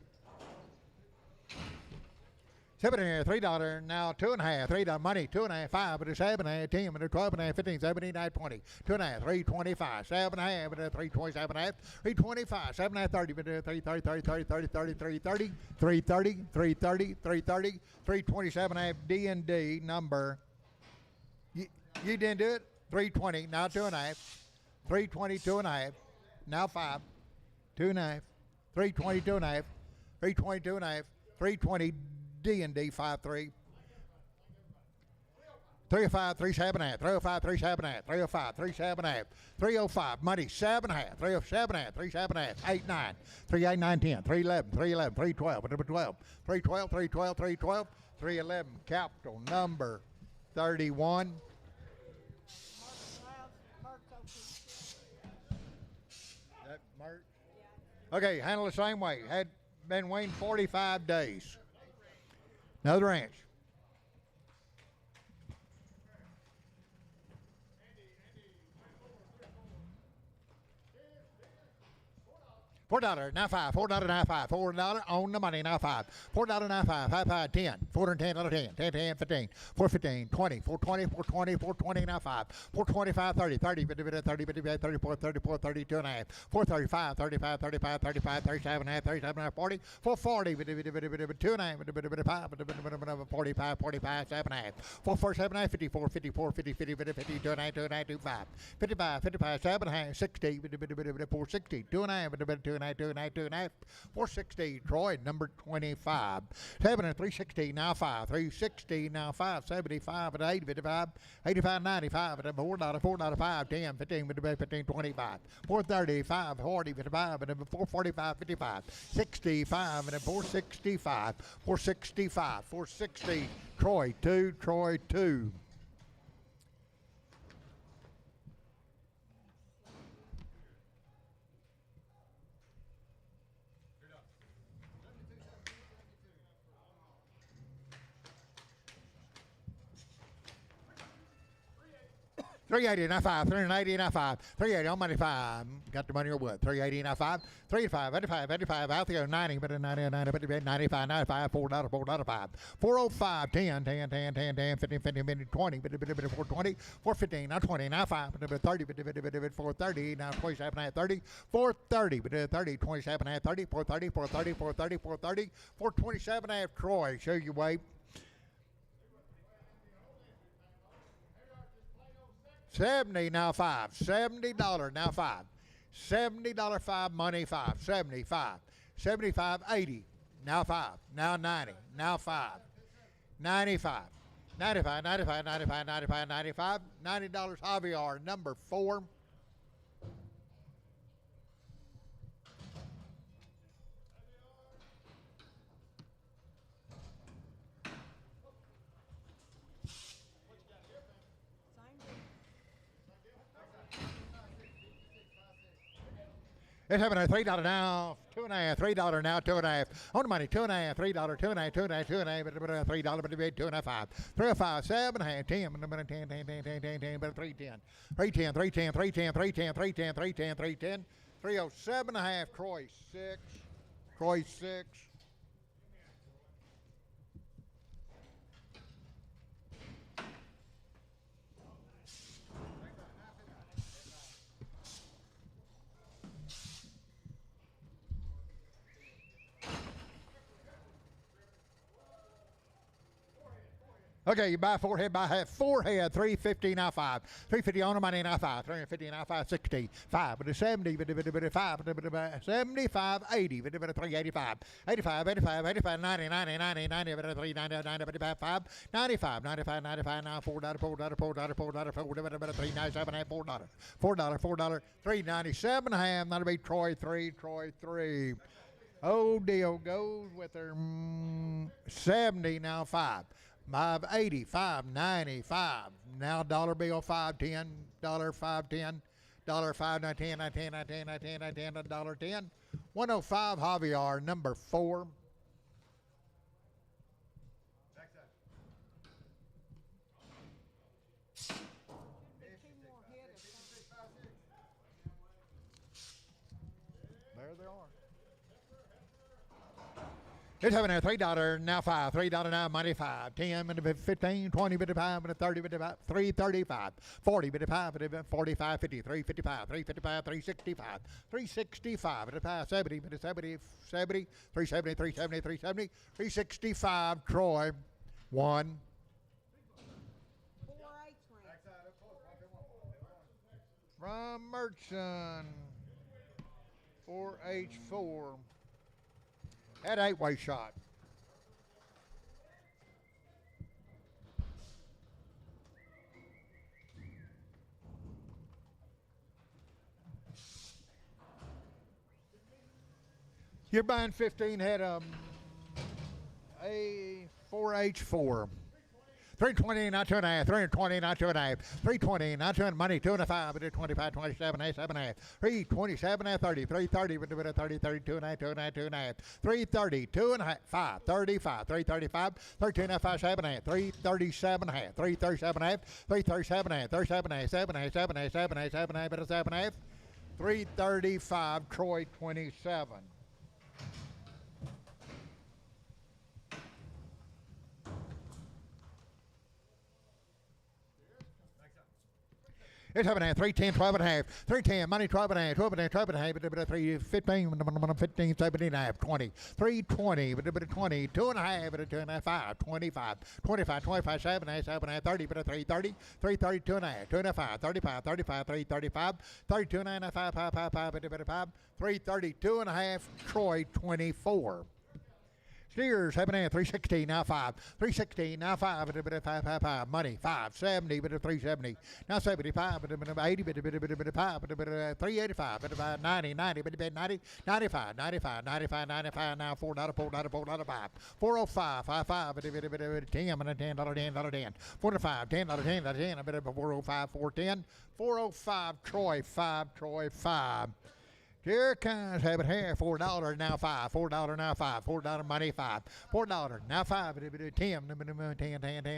$7.5, $3, now $2.5, $3 money, $2.5, $5, but it's $7.5, $10, but it's $12.5, $15, $17, $19, $20, $2.5, $3.25, $7.5, but it's $3.20, $7.5, $3.25, $7.5, $30, but it's $3.30, $30, $30, $30, $30, $30, $3.30, $3.30, $3.27.5, D&D number. You didn't do it? $3.20, now $2.5, $3.20, $2.5, now $5, $2.5, $3.20, $2.5, $3.20, $2.5, $3.20, D&D 5-3. 305, 3.7.5, 305, 3.7.5, 305, 3.7.5, 305, money 7.5, 307.5, 3.7.5, 8.9, 3.8.9, 10, 3.11, 3.11, 3.12, 3.12, 3.12, 3.12, 3.12, 3.11, capital number 31. That March? Okay, handle the same way. Had been weaned 45 days. Another ranch. $4, now $5, $4, now $5, $4 on the money, now $5, $4, now $5, $5, 10, $410, 10, 10, 10, 15, $415, 20, $420, $420, $420, now $5, $425, 30, 30, 30, 34, 34, 32 and a half, $435, 35, 35, 35, 37 and a half, 37 and a half, 40, $440, 2 and a half, 5, 45, 45, 7 and a half, 447 and a half, 54, 54, 50, 50, 50, 2 and a half, 2 and a half, 25, 55, 55, 7 and a half, 60, 460, 2 and a half, 2 and a half, 2 and a half, 2 and a half, 460, Troy, number 25, 7 and 360, now 5, 360, now 5, 75 and 8, 55, 85, 95, and $4, $4, 5, 10, 15, 15, 25, 435, 40, 55, and 445, 55, 65, and 465, 465, 460, Troy 2, Troy 2. $380, now $5, $380, now $5, $380 on money, $5. Got the money or what? $380, now $5, $385, $85, $85, out there, $90, but $90, $95, $95, $4, $4, $5, $405, $10, $10, $10, $10, $10, $50, $50, $20, $420, $415, now $20, now $5, $30, $430, now $27, $30, $430, $30, $27, $30, $430, $430, $430, $430, $427, Troy. Show your weight. 70 now $5, $70 now $5, $70 5 money 5, 75, 75 80 now 5, now 90 now 5, 95, 95, 95, 95, 95, 95, $90 Javier number 4. It's happening at $3 now, $2.5, $3 now, $2.5. On the money, $2.5, $3, $2.5, $2.5, $2.5, $3, but $2.5, $5, $3.05, $7.5, $10, $10, $10, but $3.10, $3.10, $3.10, $3.10, $3.10, $3.10, $3.10, $3.10, $307.5, Troy 6, Troy 6. Okay, you buy forehead, buy half. Forehead, $350 now $5. $350 on the money now $5. $350 now $5. 60. 5, but it's 70, but 5, 75, 80, but 385. 85, 85, 85, 90, 90, 90, 90, but 390, 90, but 5, 95, 95, 95, now $4, $4, $4, $4, $4, $4, 397, $4, $4, $4, $397, that'll be Troy 3, Troy 3. Oh, deal goes with her 70 now 5. 580, 595. Now dollar bill 510, dollar 510, dollar 510, 10, 10, 10, 10, dollar 10. 105 Javier number 4. There they are. It's having a $3 now five, $3 now money five, 10 minute 15, 20 minute 5 minute 30 minute 5, 335, 40 minute 5 minute 45, 50, 355, 355, 365, 365 minute 5, 70 minute 70, 70, 370, 370, 370, 365. Troy, 1. 4H ring. From Merchant, 4H4. That 8-way shot. You're buying 15 head of a 4H4. 320, not 2.5. 320, not 2.5. 320, not 2 money, 2.5. But 25, 27, 7.5. 327, 30. 330, but 30, 32, 2.5, 2.5. 330, 2.5. 5, 35. 335, 13.5, 7.5. 337, 337, 337, 37, 7, 7, 7, 7, 7, 335. Troy 27. It's 7.5, 310, 12.5, 310, money 12.5, 12.5, 12.5, 315, 15, 17.5, 20, 320, 20, 2.5, 2.5, 5, 25, 25, 25, 7.5, 7.5, 30, 330, 330, 2.5, 2.5, 35, 35, 335, 32, 9, 5, 5, 5, 5, 332 and a half, Troy 24. Steers, 7.5, 316, now 5. 316, now 5, 5. Money, 570, 370. Now 75, 80, 5, 385, 90, 90, 90, 95, 95, 95, 95. Now $4, $4, 5. 405, 55, 10, $10, 10. 45, $10, 10, 10, 405, 410. 405, Troy 5, Troy 5. Here comes have it here. $4 now 5. $4 now 5. $4 money 5. $4 now 5. 10, 10,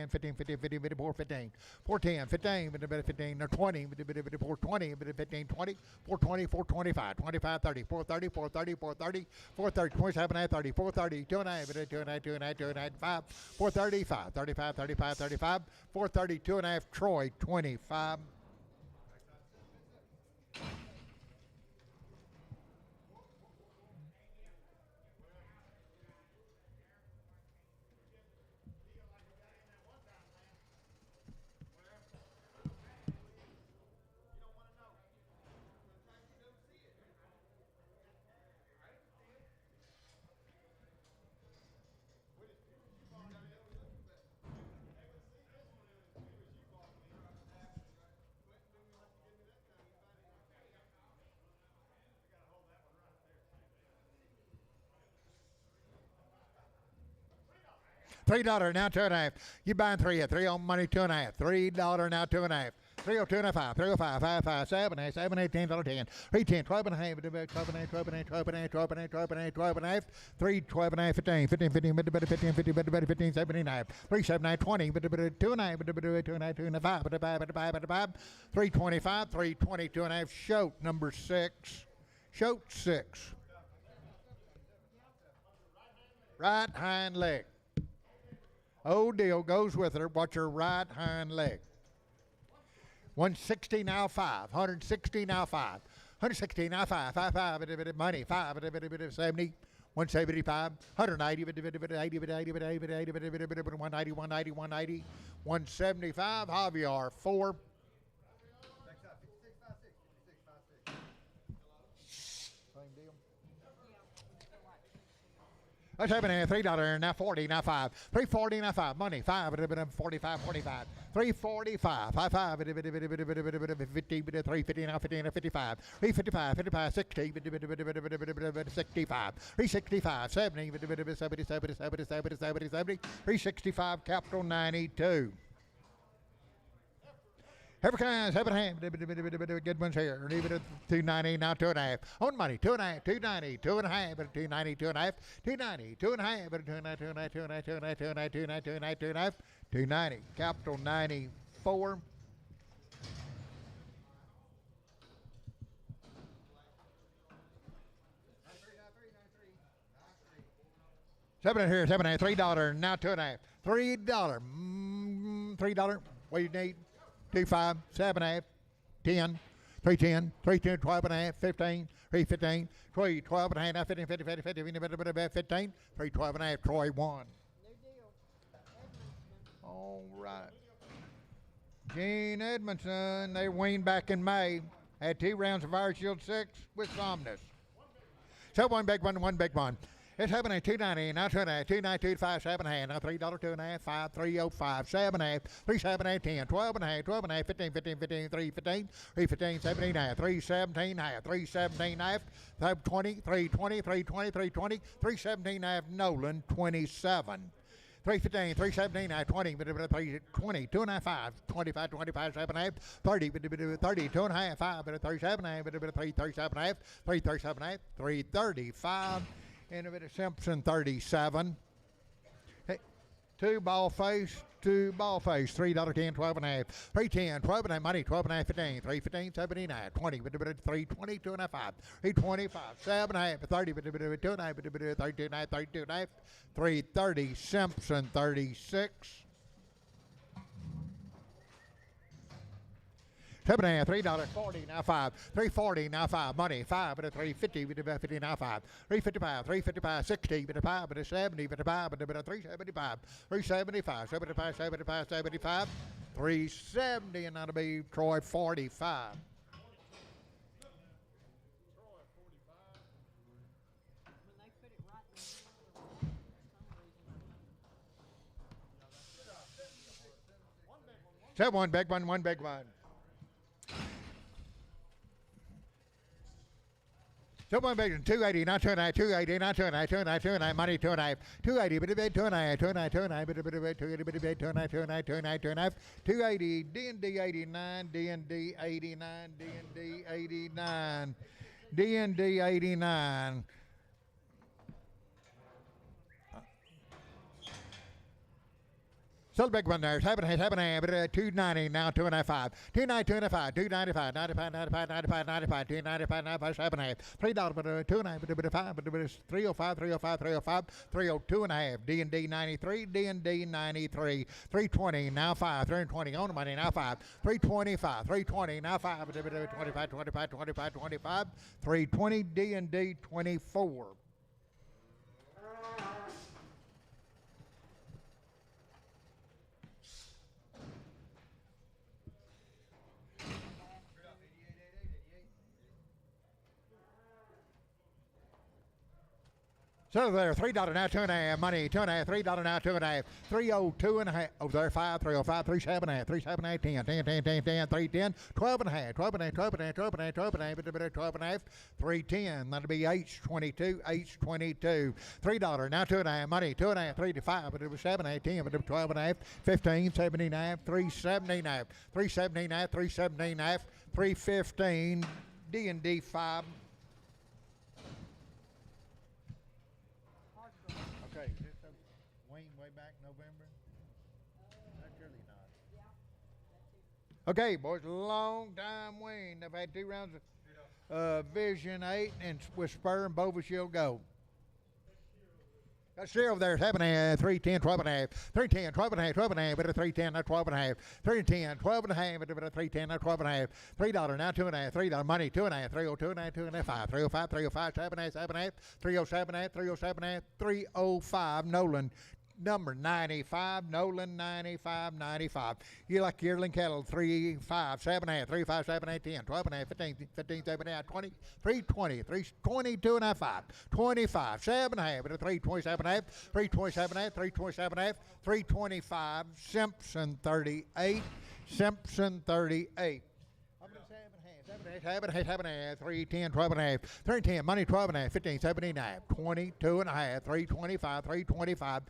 15, 15, 15, 4, 15. 410, 15, 15, 20, 420, 15, 20, 420, 425, 25, 30, 430, 430, 430, 430, 27, 30, 430, 2.5, 2.5, 2.5, 2.5, 5, 435, 35, 35, 35, 432 and a half, Troy 25. $3 now 2.5. You buying 3 at 3 on money 2.5. $3 now 2.5. 302 and a 5, 305, 5, 5, 7, 8, 7, 8, $10, 10, 310, 12 and a half, 12 and a half, 12 and a half, 12 and a half, 12 and a half, 12 and a half, 12 and a half, 3, 12 and a half, 15, 15, 15, 15, 15, 15, 17 and a half, 3, 7, 9, 20, 2 and a half, 2 and a half, 2 and a 5, 325, 322 and a half, Shoat number 6. Shoat 6. Right hind leg. Old deal goes with her. Watch her right hind leg. 160 now 5. 160 now 5. 160 now 5. 5, 5, money 5, 70. 175. 190, 190, 190, 190. 175. Javier 4. Let's have it in $3 now 40 now 5. 340 now 5. Money 5 45 45. 345 55 50 350 now 50 now 55. 355 55 60 65. 365 70 70 70 70 70 70. 365 capital 92. Every kind, have it hand. Good ones here. Leave it at 290, now 2.5. On money, 2.5, 290, 2.5, 290, 2.5, 290, 2.5, 290, 290, 290, 290, 290, 290, 290. Capital 94. 7 here, 7 and a half, $3, now 2.5. $3. $3. What do you need? 2, 5, 7 and a half, 10. 310, 310, 12 and a half, 15, 315, 12 and a half, now 15, 50, 50, 50, 15, 312 and a half, Troy won. New deal. Edmonton. All right. Gene Edmondson, they weaned back in May. Had 2 rounds of Irish Shield 6 with Somnus. So one big one, one big one. It's happening at $2.90, now 2.5, 2.92, 5, 7 and a half, now $3, 2.5, 5, 305, 7 and a half, 3, 7 and a half, 10, 12 and a half, 12 and a half, 15, 15, 15, 315, 315, 17 and a half, 317 and a half, 317 and a half, 320, 320, 320, 320, 317 and a half, Nolan, 27. 315, 317, 20, 320, 2.5, 5, 25, 25, 7 and a half, 30, 30, 2.5, 5, 37 and a half, 337 and a half, 337 and a half, 335, and a bit of Simpson, 37. Hey, two ball face, $3, 10, 12 and a half, 310, 12 and a half, money, 12 and a half, 15, 315, 79, 20, 320, 2 and a half, 5, 325, 7 and a half, 30, 2 and a half, 32 and a half, 32 and a half, 330, Simpson, 36. 7 and a half, $3, 40, now 5, 340, now 5, money, 5, 350, 50, now 5, 355, 355, 60, 5, 70, 5, 375, 375, 75, 75, 75, 370, and that'll be Troy 45. When they put it right in the middle of the road, for some reason. So one big one, one big one. So one big one, 280, not 2.5, 280, not 2.5, 2.5, 2.5, money, 2.5, 280, but a bit 2.5, 2.5, 2.5, but a bit 280, but a bit 2.5, 2.5, 2.5, 2.5, 280, D&D 89, D&D 89, D&D 89, D&D 89. Still the big one there. 7 and a half, 290, now 2.5, 290, 2.5, 295, 95, 95, 95, 95, 295, 95, 7 and a half, $3, but 2.5, but 5, but 305, 305, 305, 302 and a half, D&D 93, D&D 93, 320, now 5, 320 on the money, now 5, 325, 320, now 5, 25, 25, 25, 25, 320, D&D 24. So there, $3 now, 2.5, money, 2.5, $3 now, 2.5, 302 and a half, over there, 5, 305, 37 and a half, 37 and a half, 10, 10, 10, 10, 10, 310, 12 and a half, 12 and a half, 12 and a half, 12 and a half, 12 and a half, 12 and a half, 310, that'll be H22, H22, $3 now, 2.5, money, 2.5, 3 to 5, but it was 7 and a half, 10, but it was 12 and a half, 15, 70 and a half, 370 and a half, 370 and a half, 370 and a half, 315, D&D 5. Okay, is this a Wayne way back November? That's really not. Okay, boys, long time Wayne. They've had 2 rounds of Vision 8 and with Spur and Bova Shield Gold. That steer over there is 7 and a half, 310, 12 and a half, 310, 12 and a half, 12 and a half, but a 310, not 12 and a half, 310, 12 and a half, but a 310, not 12 and a half, $3 now, 2 and a half, $3 money, 2 and a half, 302 and a half, 2 and a half, 5, 305, 305, 7 and a half, 7 and a half, 307 and a half, 307 and a half, 305, Nolan. Number 95, Nolan 95, 95. You like yearling cattle, 3, 5, 7 and a half, 3, 5, 7, 8, 10, 12 and a half, 15, 15, 7 and a half, 20, 320, 322 and a half, 5, 25, 7 and a half, 327 and a half, 327 and a half, 327 and a half, 325, Simpson 38, Simpson 38. 7 and a half, 310, 12 and a half, 310, money 12 and a half, 15, 17 and a half, 22 and a half, 325, 325,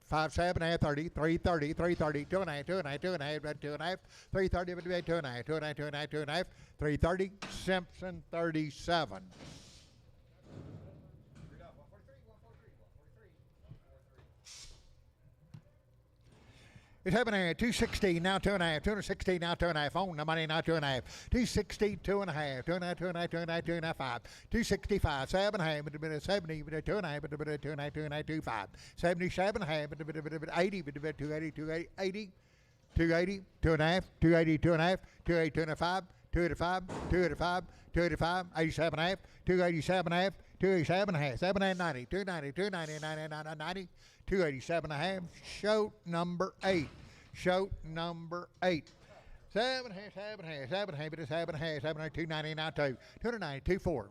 5, 7 and a half, 30, 330, 330, 2 and a half, 2 and a half, 2 and a half, 2 and a half, 330, 2 and a half, 2 and a half, 2 and a half, 2 and a half, 330, Simpson 37. It's happening at 260 now 2.5, 260 now 2.5. On the money now 2.5, 260 2.5, 2.5, 2.5, 2.5, 2.5, 5, 265, 7.5, bit of 70, bit of 2.5, bit of 2.5, 2.5, 25, 77.5, bit of 80, bit of 280, 280, 80, 280, 2.5, 280, 2.5, 280, 2.5, 285, 285, 285, 87.5, 287.5, 287.5, 790, 290, 290, 99, 90, 287.5. Show number 8. Show number 8. 7.5, 7.5, bit of 7.5, 290 now 2, 290, 24.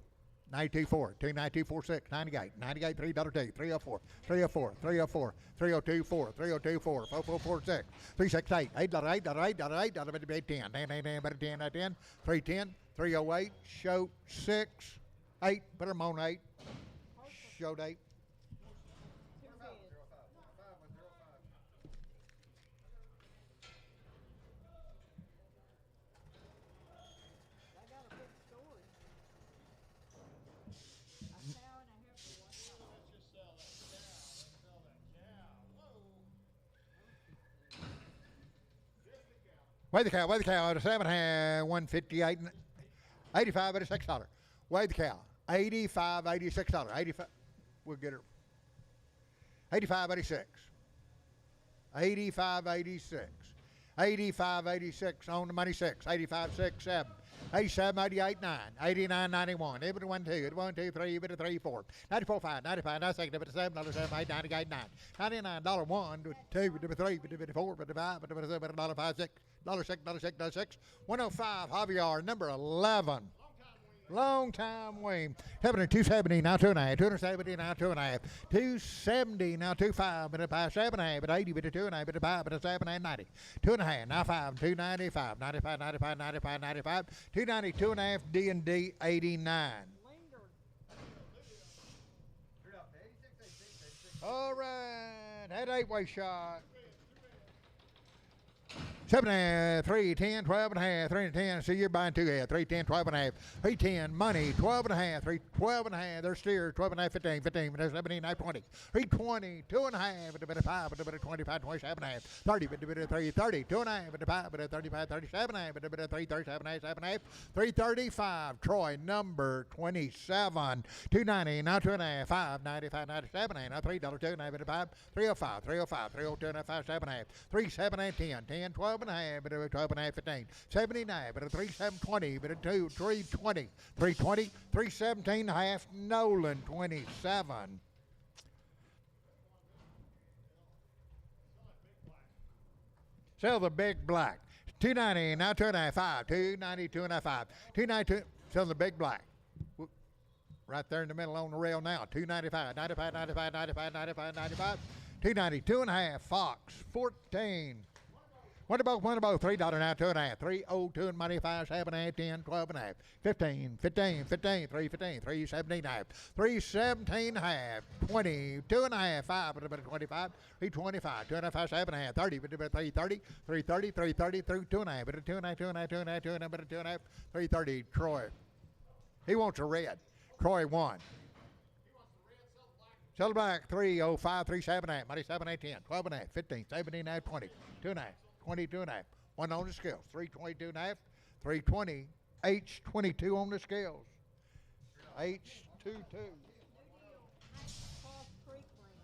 924, 29246, 98, 98, $3, 304, 304, 304, 3024, 3024, 4446, 368, $8, $8, 10, 10, 310, 308, show 6, 8, put them on 8, showed 8. I got a big story. A cow and a heifer one time. Let's just sell that cow. Let's sell that cow. Whoa. Weigh the cow, at a 7.5, 158, 85, $86. Weigh the cow, 85, $86, 85, we'll get her, 85, 86, 85, 86, 85, 86, on the money 6, 85, 6, 7, 87, 88, 9, 89, 91, bit of 1, 2, 1, 2, 3, bit of 3, 4, 94, 5, 95, 96, bit of 7, $7, 8, 98, 9, $99, 1, 2, bit of 3, bit of 4, bit of 5, bit of 7, $5, 6, $6, 105, Javier, number 11. Long time Wayne. 270 now 2.5, 270 now 2.5, 270 now 2.5, but a 7.5, but 80, but a 2.5, but a 5, but a 7 and 90. 2.5 now 5, 295, 95, 95, 95, 95, 290, 2.5, D&D 89. Lingered. All right, that 8-way shot. 7.5, 3, 10, 12.5, 3 and 10. See, you're buying 2 head. 3, 10, 12.5, 3, 10, money, 12.5, 3, 12.5. There's steers, 12.5, 15, 15. There's 17, 9, 20. 3, 20, 2.5, a bit of 5, a bit of 25, 27.5, 30, a bit of 3, 30, 2.5, a bit of 5, a bit of 35, 37.5, a bit of 3, 37.5, 7.5, 335. Troy, number 27. 290, now 2.5, 5, 95, 97, now $3, 2.5, bit of 5, 305, 305, 302, 5, 7.5, 3, 7, 8, 10, 10, 12.5, bit of 12.5, 15, 79, bit of 3, 7, 20, bit of 2, 3, 20, 320, 3, 17.5, Nolan, 27. Sell the big black. 290, now 2.5, 5, 290, 2.5, 5, 292, sell the big black. Right there in the middle on the rail now. 295, 95, 95, 95, 95, 95, 290, 2.5, Fox, 14. What about $3 now, 2.5, 302 and money, 5, 7.5, 10, 12.5, 15, 15, 15, 315, 317.5, 317.5, 20, 2.5, 5, a bit of 25, 325, 2.5, 7.5, 30, bit of 330, 330, 330, through 2.5, bit of 2.5, 2.5, 2.5, 2.5, bit of 2.5, 330, Troy. He wants a red. Troy won. Sell the black, 305, 378, money 7, 8, 10, 12.5, 15, 17, 20, 2.5. 22.5. One on the scales. 322.5. 320. H22 on the scales. H22. Cross Creek ring.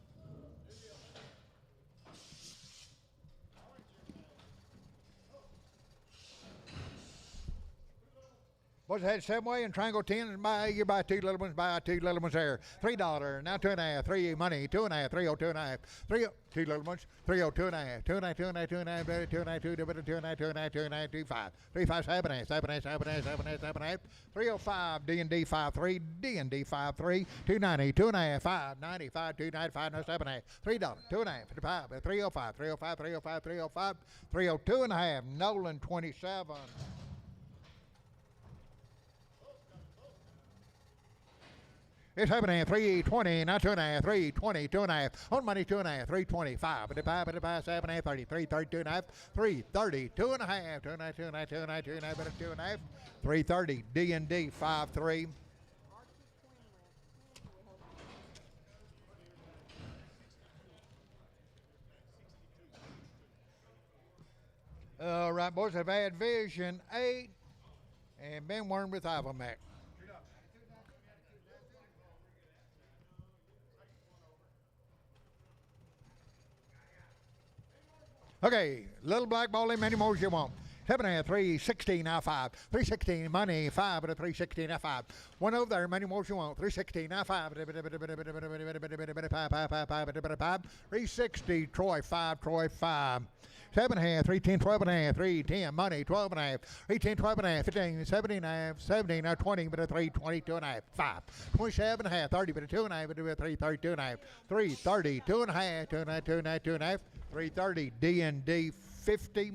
What's that, 7-way and triangle 10? You buy 2 little ones, buy 2 little ones there. $3, now 2.5, 3 money, 2.5, 302.5, 3, 2 little ones, 302.5, 2.5, 2.5, 2.5, 2.5, 2.5, 2.5, 2.5, 25, 35, 7.5, 7.5, 7.5, 7.5, 7.5, 305, D&D 53, D&D 53, 290, 2.5, 5, 95, 295, no 7.5, $3, 2.5, 55, 305, 305, 305, 305, 302.5, Nolan 27. It's happening 320, now 2.5, 320, 2.5, on money 2.5, 325, but 5, 7.5, 30, 330, 2.5, 330, 2.5, 2.5, 2.5, 2.5, 2.5, but 2.5, 330, D&D 53. All right, boys, I've had Vision 8 and been working with Ivomec. Okay, little black ball, many more as you want. 7.5, 316, now 5. 316, money, 5 at a 316, now 5. One over there, many more as you want. 316, now 5. 360, Troy, 5, Troy, 5. 7.5, 310, 12.5, 310, money, 12.5, 310, 12.5, 15, 17.5, 17, now 20, but a 3, 22.5, 5, 27.5, 30, but a 2.5, but a 3, 32.5, 330, 2.5, 2.5, 2.5, 2.5, 330, D&D 50.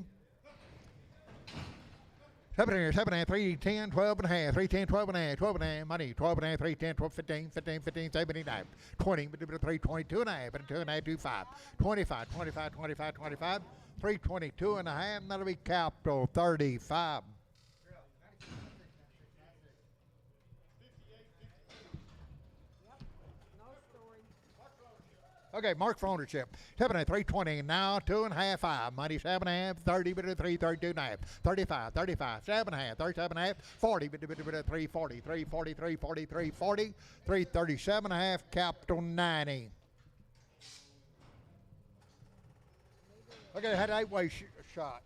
7.5, 7.5, 310, 12.5, 310, 12.5, 12.5, money, 12.5, 310, 12, 15, 15, 15, 79, 20, but a 3, 22.5, but a 2.5, 25, 25, 25, 25, 25, 322.5, that'll be capital 35. No story. Okay, mark for ownership. 7.5, 320, now 2.5, 5. Money 7.5, 30, but a 3, 32.5, 35, 35, 7.5, 37.5, 40, but a 340, 340, 340, 340, 337.5, capital 90. Okay, I had an 8-way shot.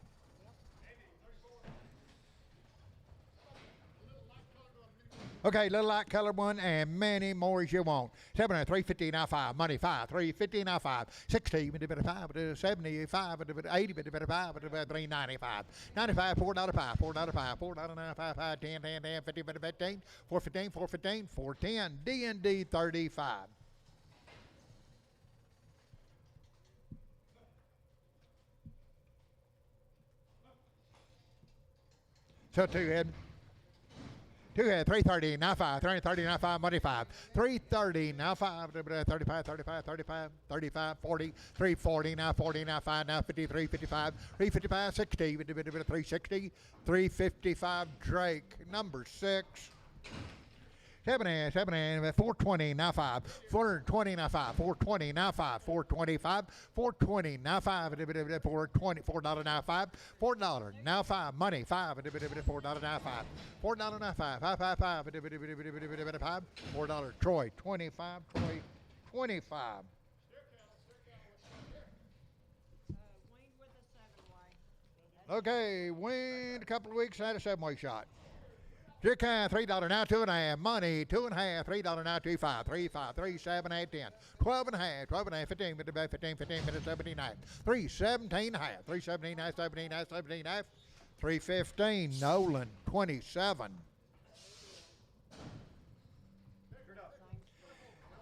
Okay, little light colored one and many more as you want. 7, 350 now 5. Money 5. 350 now 5. 60, but a bit of 5, but a 75, but a bit of 80, but a bit of 5, but a bit of 395. 95, $4.05, $4.05, $4.95, 5, 10, 10, 10, 50, but a 15, 415, 415, 410, D&D 35. So 2 head. 2 head, 330, now 5, 330, now 5, money 5, 330, now 5, 35, 35, 35, 35, 40, 340, now 40, now 5, now 53, 55, 355, 60, 360, 355, Drake, number 6. 7, 420, now 5, 420, now 5, 420, now 5, 425, 420, now 5, 420, $4 now 5, $4 now 5, money 5, $4 now 5, $4 now 5, 5, $4, Troy 25, Troy 25. Winged with a 7-way. Okay, win a couple of weeks, had a 7-way shot. Your kind, $3 now, 2.5. Money, 2.5, $3 now, 2.5, 3.5, 3, 7, 8, 10, 12.5, 12.5, 15, 15, 15, 79, 3, 17.5, 3, 17.5, 17.5, 17.5, 315, Nolan, 27.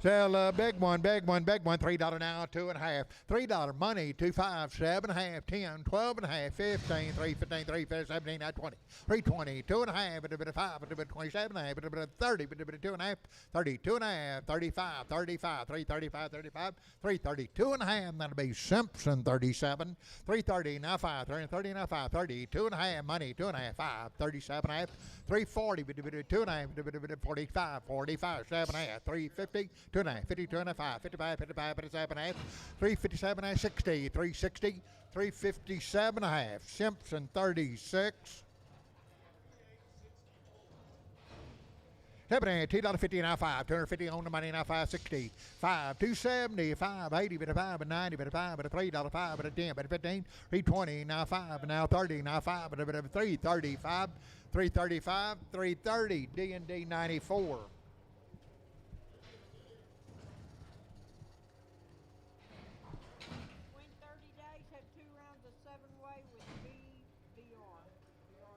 Sell big one, $3 now, 2.5. $3 money, 2.5, 7.5, 10, 12.5, 15, 315, 317, 20, 320, 2.5, but a bit of 5, but a bit of 27.5, but a bit of 30, but a bit of 2.5, 32.5, 35, 35, 335, 35, 332.5, that'll be Simpson 37, 330 now 5, 330 now 5, 30, 2.5 money, 2.5, 5, 37.5, 340, but a bit of 2.5, but a bit of 45, 45, 7.5, 350. 2.5, 50, 2.5, 55, 55, 57.5, 357.5, 60, 360, 357.5. Simpson 36. $2.50 now 5, 250 on the money now 560, 5, 270, 5, 80, but a 5, but 90, but a 5, but a $3, 5, but a 10, but a 15, 320 now 5, now 30, now 5, but a 335, 335, 330, D&D 94.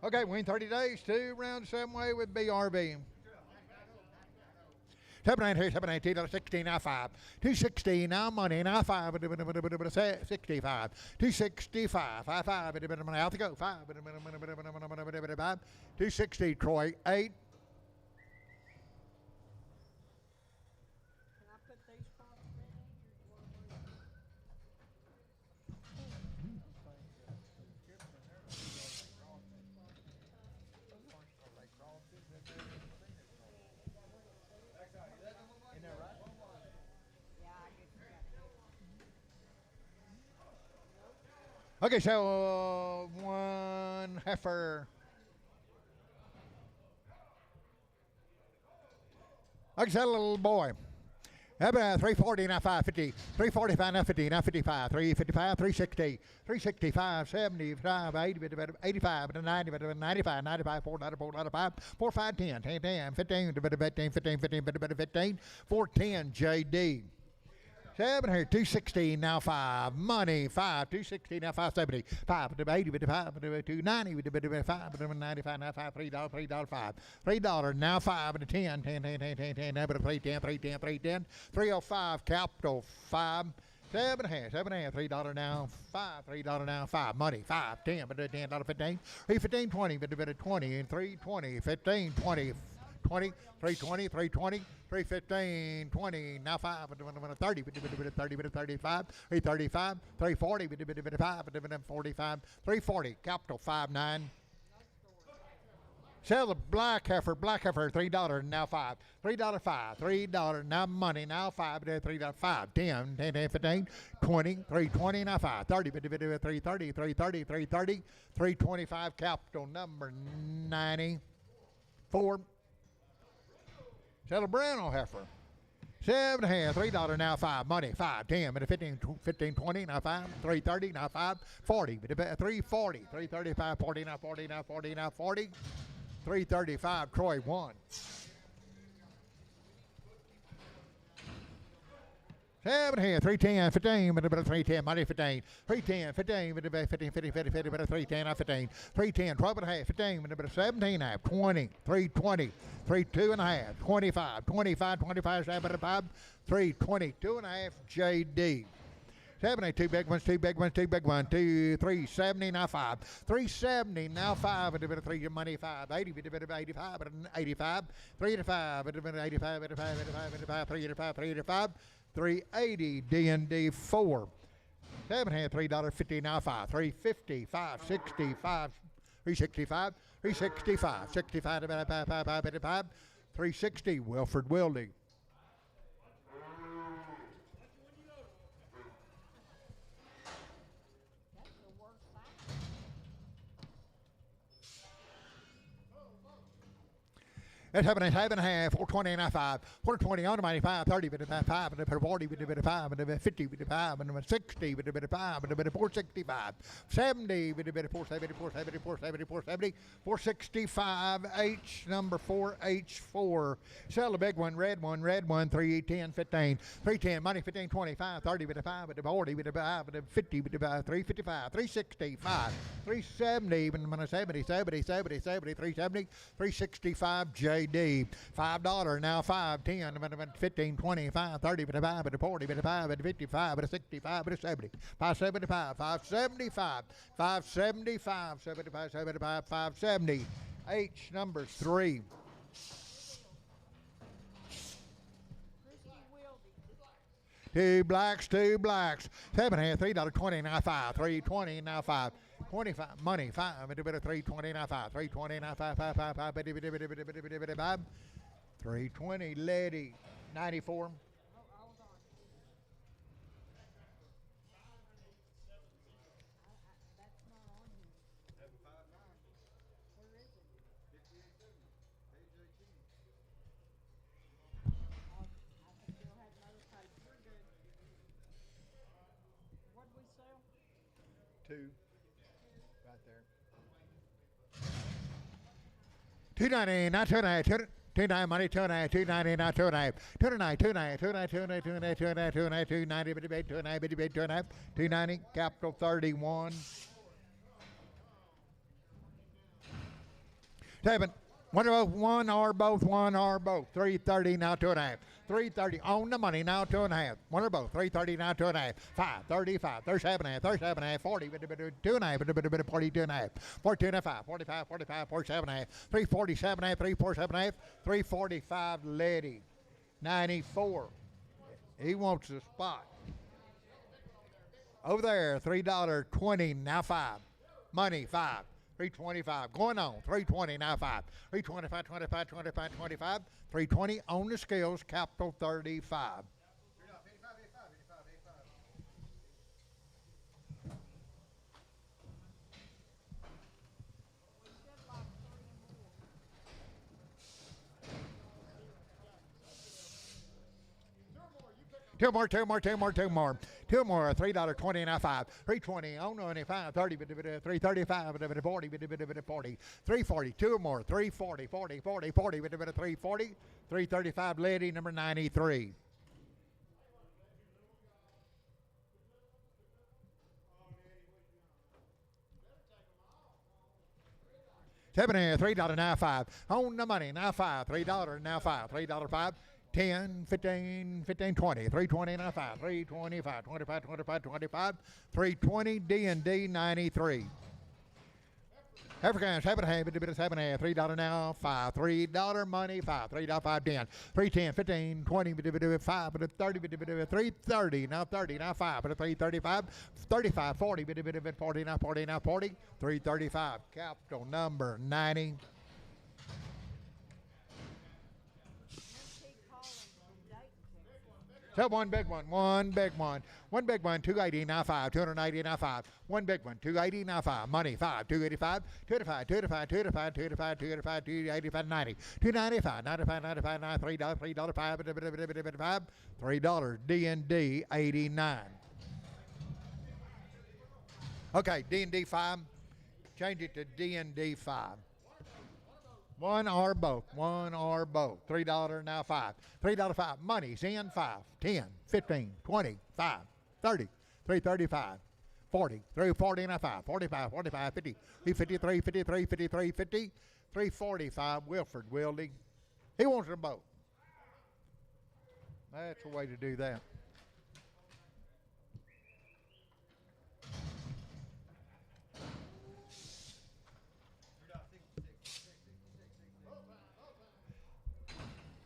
Okay, win 30 days, 2 rounds, 7-way with BRB. 7 here, 7 $16 now 5, 260 now money now 5, 65, 265, 5 out to go 5, 260 Troy 8. Okay, so 1, heifer. Like I said, little boy. 340, now 550, 345, now 50, now 55, 355, 360, 365, 75, 80, 85, 90, 95, 95, 495, 45, 10, 10, 10, 15, 15, 15, 15, 15, 410, JD. 7 here, 260, now 5. Money, 5, 260, now 570, 5, 80, 55, 290, 5, 95, now 5, $3, 5. $3, now 5, and 10, 10, 10, 10, 10, 10, now 310, 310, 310, 305, capital 5. 7 half, $3 now, 5, $3 now, 5, money, 5, 10, but $10, 15, 315, 20, but 20, and 320, 15, 20, 20, 320, 320, 315, 20, now 5, 30, 30, 35, 335, 340, 5, 45, 340, capital 59. Sell the black heifer, $3, now 5, $3, 5, $3, now money, now 5, $3, 5, 10, 10, 10, 15, 20, 320, now 5, 30, 330, 330, 330, 325, capital number 94. Sell a Brano heifer. 7 half, $3 now 5, money 5, 10, but 15, 15, 20, now 5, 330, now 5, 40, 340, 335, 40, now 40, now 40, now 40, 335, Troy 1. 7 half, 310, 15, but 310, money 15, 310, 15, but 15, 50, 50, 50, but 310, now 15, 310, 12 and a half, 15, but 17 half, 20, 320, 32 and a half, 25, 25, 25, 75, 322 and a half, JD. 70, 2 big ones, 2 big ones, 2 big ones, 2, 370, now 5, 370, now 5, and a bit of 3, money 5, 80, bit of 85, but 85, 385, bit of 85, 85, 85, 85, 385, 385, 380, D&D 4. 7 half, $3.50, now 5, 350, 565, 365, 365, 65, 5, 360, Wilford Wildy. That's 7 and a half, 420 and a 5, 420 on the money, 5, 30, but 5, 40, but 5, but 50, but 5, but 60, but 5, but 465, 70, but 470, 470, 470, 470, 465, H number 4H4. Sell the big one, red one, 310, 15, 310, money 15, 25, 30, but 5, but 40, but 5, but 50, but 355, 365, 370, but 70, 70, 70, 70, 370, 365, J. JD, $5 now 5, 10, 15, 25, 30, 35, 40, 55, 55, 65, 70, 575, 575, 575, 75, 75, 570. H number 3. Two blacks, 7 half, $3.20, now 5, 320, now 5, 25, money 5, 320, now 5, 320, now 5, 5, 5, 5, 5, 320, lady, 94. Two, right there. 290, not 290, 29 money, 290, 290, not 290, 290, 290, 290, 290, 290, 290, 290, 290, 290, 290, capital 31. 7. One or both, 330, now 2.5. 330 on the money, now 2.5. One or both, 330, now 2.5. 5, 35, 37.5, 37.5, 40, 2.5, 42.5, 42.5, 45, 45, 47.5, 347.5, 347.5, 345, lady, 94. He wants the spot. Over there, $3.20, now 5. Money, 5. 325 going on, 320 now 5, 325, 25, 25, 25, 320 on the scales, capital 35. Two more. $3.20.95. 320 on 95, 30, 335, 40, 40, 340. Two more. 340, 40, 340, 335. Lady number 93. $7.95 on the money. Now $5. $3 now $5. $3.05. 10, 15, 15, 20, 320 and a 5, 325, 25, 25, 25, 320, D&D 93. Africans, $7.50, $3 now, $5, $3 money, $5, $3.5, 10, 310, 15, 20, 5, 30, 330, now 30, now 5, 335, 35, 40, 40, now 40, now 40, 335, capital number 90. So one big one, 280, now 5, 290, now 5, one big one, 280, now 5, money 5, 285, 285, 285, 285, 285, 285, 90, 295, 95, 95, 93, $3, $5, $3, D&D 89. Okay, D&D 5, change it to D&D 5. One or both. $3 now 5. $3 5. Money's in 5. 10, 15, 20, 5, 30, 335, 40, 340 now 5, 45, 45, 50, 353, 53, 53, 50, 345. Wilford Wildy. He wants them both. That's the way to do that.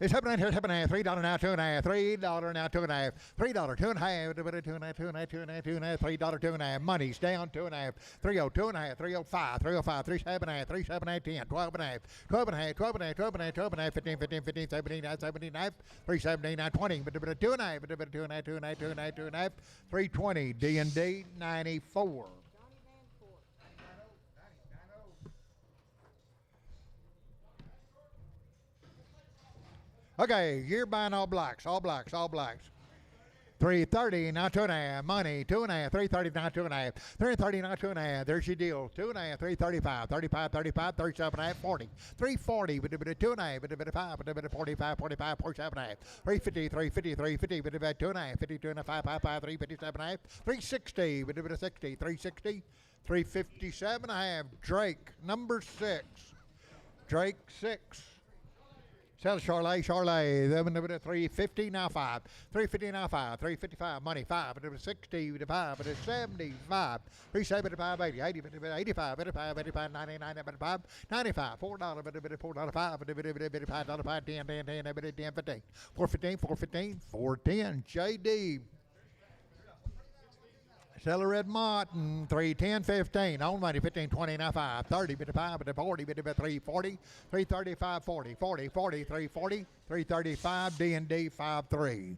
It's happening here, $3 now, $2.50, $3 now, $2.50, $3, $2.50, $2.50, $3, $2.50, money's down, $2.50, $3.00, $2.50, $3.05, $3.05, $3.75, $3.7, $10, $12.50, $12.50, $12.50, $12.50, $15, $15, $15, $79, $3.79, $20, $2.50, $3.20, D&D 94. Okay, you're buying all blacks. 330 now 2.5. Money 2.5. 330 now 2.5. 330 now 2.5. There's your deal. 2.5. 335. 35. 35. 37.5. 40. 340. 2.5. 5. 45. 45. 47.5. 350. 350. 350. 2.5. 52.5. 5. 357.5. 360. 60. 360. 357.5. Drake number 6. Drake 6. Sell Charlet, 350 now 5, 350 now 5, 355 money 5, 60 to 5, 75, 375, 80, 85, 85, 85, 99, 95, 95, $4, $4, 5, $5, 10, 10, 10, 10, 15, 415, 415, 410, JD. Seller Red Martin, 310, 15, on money, 15, 20, now 5, 30, 55, 40, 340, 335, 40, 40, 40, 340, 335, D&D 53.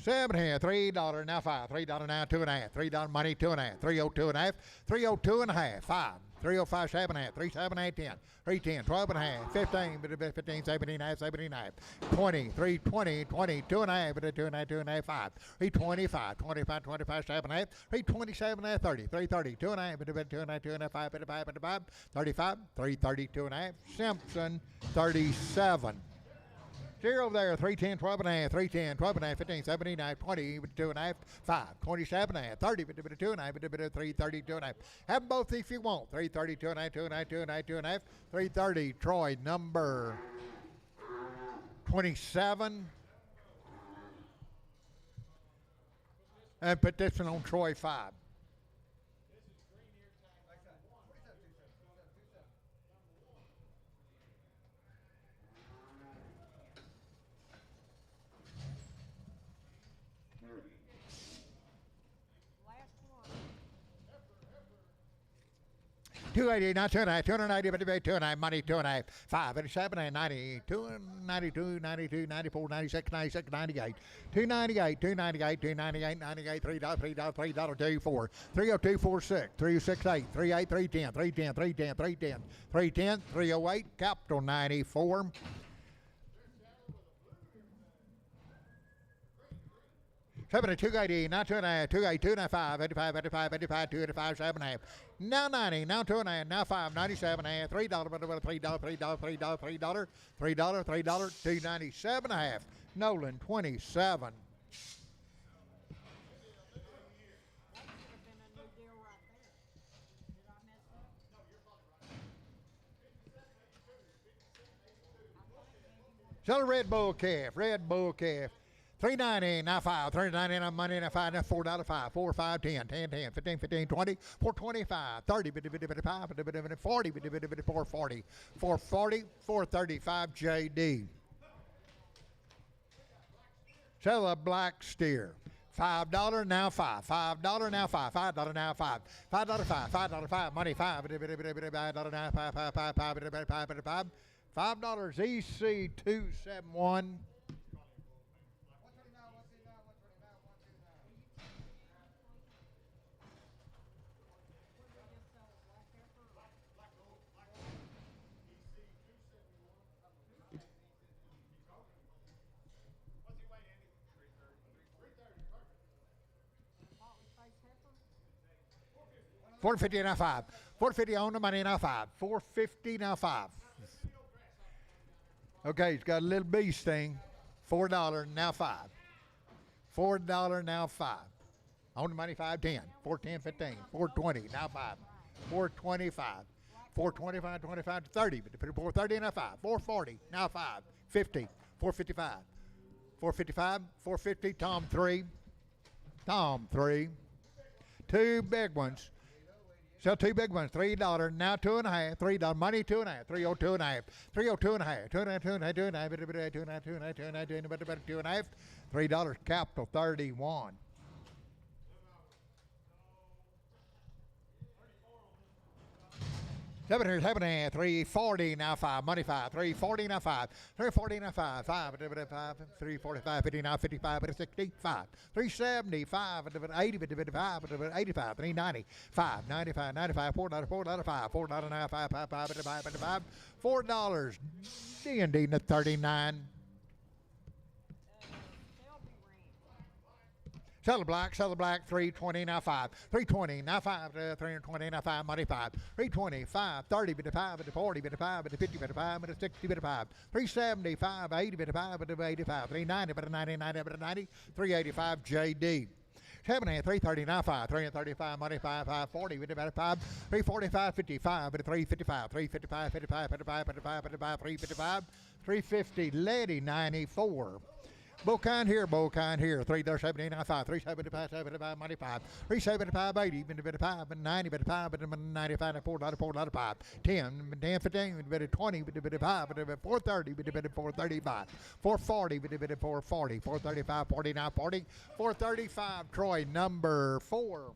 7 here, $3 now 5, $3 now 2.5, $3 money 2.5, 302.5, 302.5, 5, 305, 7.5, 37.5, 10, 310, 12.5, 15, 15, 79, 79, 20, 320, 20, 2.5, 2.5, 2.5, 5, 325, 25, 25, 7.5, 327, 30, 330, 2.5, 2.5, 2.5, 5, 55, 35, 330, 2.5, Simpson 37. Zero over there, 310, 12.5, 310, 12.5, 15, 79, 20, 2.5, 5, 27.5, 30, 2.5, 330, 2.5. Have both if you want. 330, 2.5, 2.5, 2.5, 2.5, 330, Troy, number 27. And put this one on Troy 5. $280, not 2.5, 290, 2.5, money 2.5, 5, 87, 90, 292, 92, 94, 96, 96, 98, 298, 298, 298, 98, $3, $3, 24, 302, 46, 368, 38, 310, 310, 310, 310, 310, 308, capital 94. 70, 280, now 2.5, 280, 2.95, 85, 85, 85, 285, 7.5. Now 90, now 2.5, now 5, 97.5, $3, $3, $3, $3, $3, $3, $297.5. Nolan, 27. That should have been a new deal right there. Did I mess up? I think maybe Sell a Red Bull calf, Red Bull calf. 390, now 5, 390, now money, now 5, now $4, 5, 4, 5, 10, 10, 10, 15, 15, 20, 425, 30, 5, 40, 440, 440, 435 JD. Sell a black steer. $5 now 5, $5 now 5, $5 now 5, $5 5, $5 5, money 5, $5 now 5, 5, 5, 5, $5 EC 271. Motley Face heifer. 450 now 5. 450 on the money now 5. 450 now 5. Okay, he's got a little bee sting. $4 now 5. $4 now 5. On the money 510. 410 15. 420 now 5. 425. 425 25 to 30. 430 now 5. 440 now 5. 50. 455. 455. 450. Tom 3. Tom 3. Two big ones. Sell two big ones. $3. Now 2.5. $3. Money 2.5. 302.5. 302.5. 2.5. 2.5. $3. Capital 31. Seven here, 7.5, 340 now 5, money 5, 340 now 5, 340 now 5, 5, 345, 50 now 55, 65, 375, 80, 85, 85, 390, 5, 95, 95, $4, $4, 5, $4 now 5, 5, 5, 5, $4, D&D to 39. Shelby Ranch. Sell the black, 320 now 5, 320 now 5, 320 now 5, money 5, 325, 30, 5, 40, 5, 50, 5, 60, 5, 375, 80, 5, 85, 390, 90, 90, 385 JD. 330 now 5, 335, money 5, 540, 5, 345, 55, 355, 355, 55, 55, 55, 355, 350, Lady 94. Bokine here, $3.70 now 5, 375, 75, money 5, 375, 80, 55, 90, 55, 95, $4, 5, 10, 15, 20, 55, 430, 435, 440, 440, 435, 49, 40, 435, Troy number 4.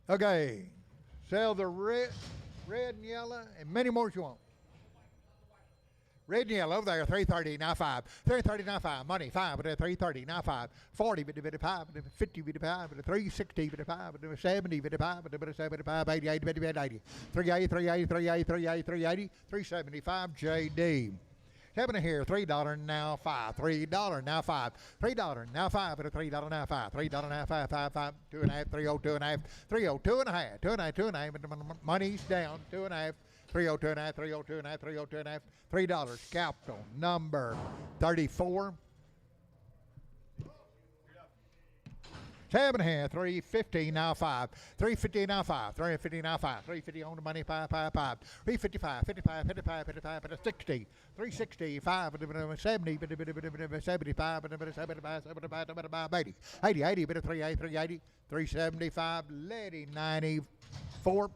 Okay, sell the red and yellow, and many more as you want. Red and yellow over there, 330 now 5, 330 now 5, money 5, 330 now 5, 40, 55, 50, 55, 360, 55, 70, 55, 75, 80, 80, 80, 380, 380, 380, 380, 380, 375 JD. 7 here, $3 now 5, $3 now 5, $3 now 5, $3 now 5, $3 now 5, 5, 5, 2.5, 302.5, 302.5, 2.5, money's down, 2.5, 302.5, 302.5, 302.5, $3, capital number 34. 7 here, 350 now 5, 350 now 5, 350 now 5, 350 on the money 5, 5, 5, 355, 55, 55, 55, 60, 365, 70, 75, 75, 75, 80, 80, 80, 380, 380, 375, Lady 94.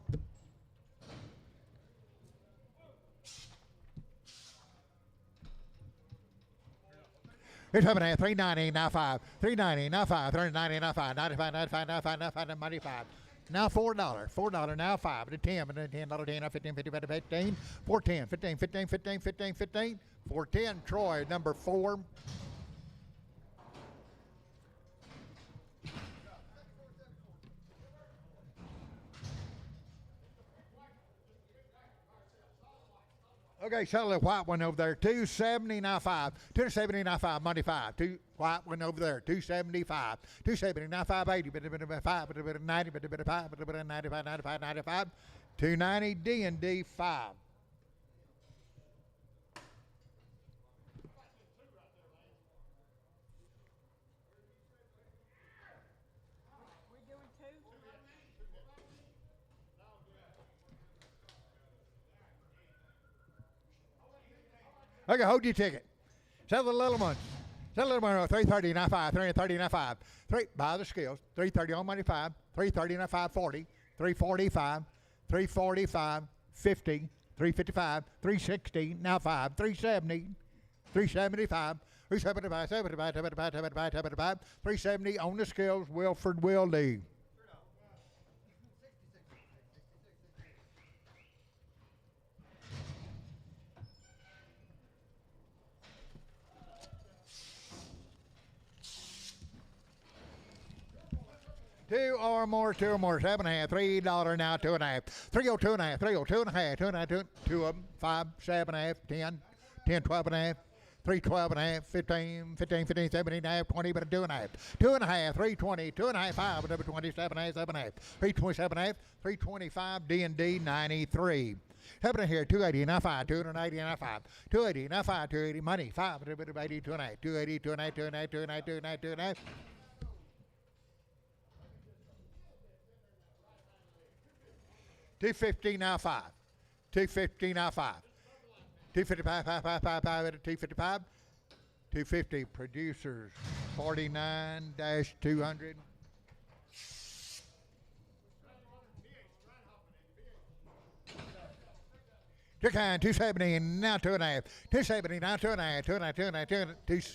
Here's 7.5, 390 now 5, 390 now 5, 390 now 5, 95, 95, 95, 95, 95. Now $4, $4 now 5, $10, $10, 10, 15, 15, 15, 410, 15, 15, 15, 15, 15, 410, Troy number 4. Okay, sell the white one over there. 270 now 5. 270 now 5. Money 5. Two white one over there. 275. 270 now 5. 80. Bit of 5. Bit of 90. Bit of 5. Bit of 95. 95. 95. 290 D and D 5. We're doing two. Okay, hold your ticket. Sell the little one. Sell the little one. 330 now 5. 330 now 5. Buy the scales. 330 on money 5. 330 now 540. 345. 345. 50. 355. 360 now 5. 370. 375. 375. 75. 75. 75. 75. 370 on the scales. Wilford will leave. Two or more, 7.5, $3 now, 2.5, 302.5, 302.5, 2.5, two of them, 5, 7.5, 10, 10, 12.5, 3, 12.5, 15, 15, 15, 17.5, 20, but 2.5, 2.5, 320, 2.5, 5, but 27.5, 7.5, 327.5, 325, D and D 93. Happening here, 280, now 5, 280, now 5, 280, now 5, 280, money, 5, but 80, 2.5, 280, 2.5, 2.5, 2.5, 2.5, 2.5. 250 now 5. 250 now 5. 255, 5, 5, 5, 5, 255. 250 producers 49-200. Chicken 270 now 2.5. 270 now 2.5. 2.5, 2.5, 2.5.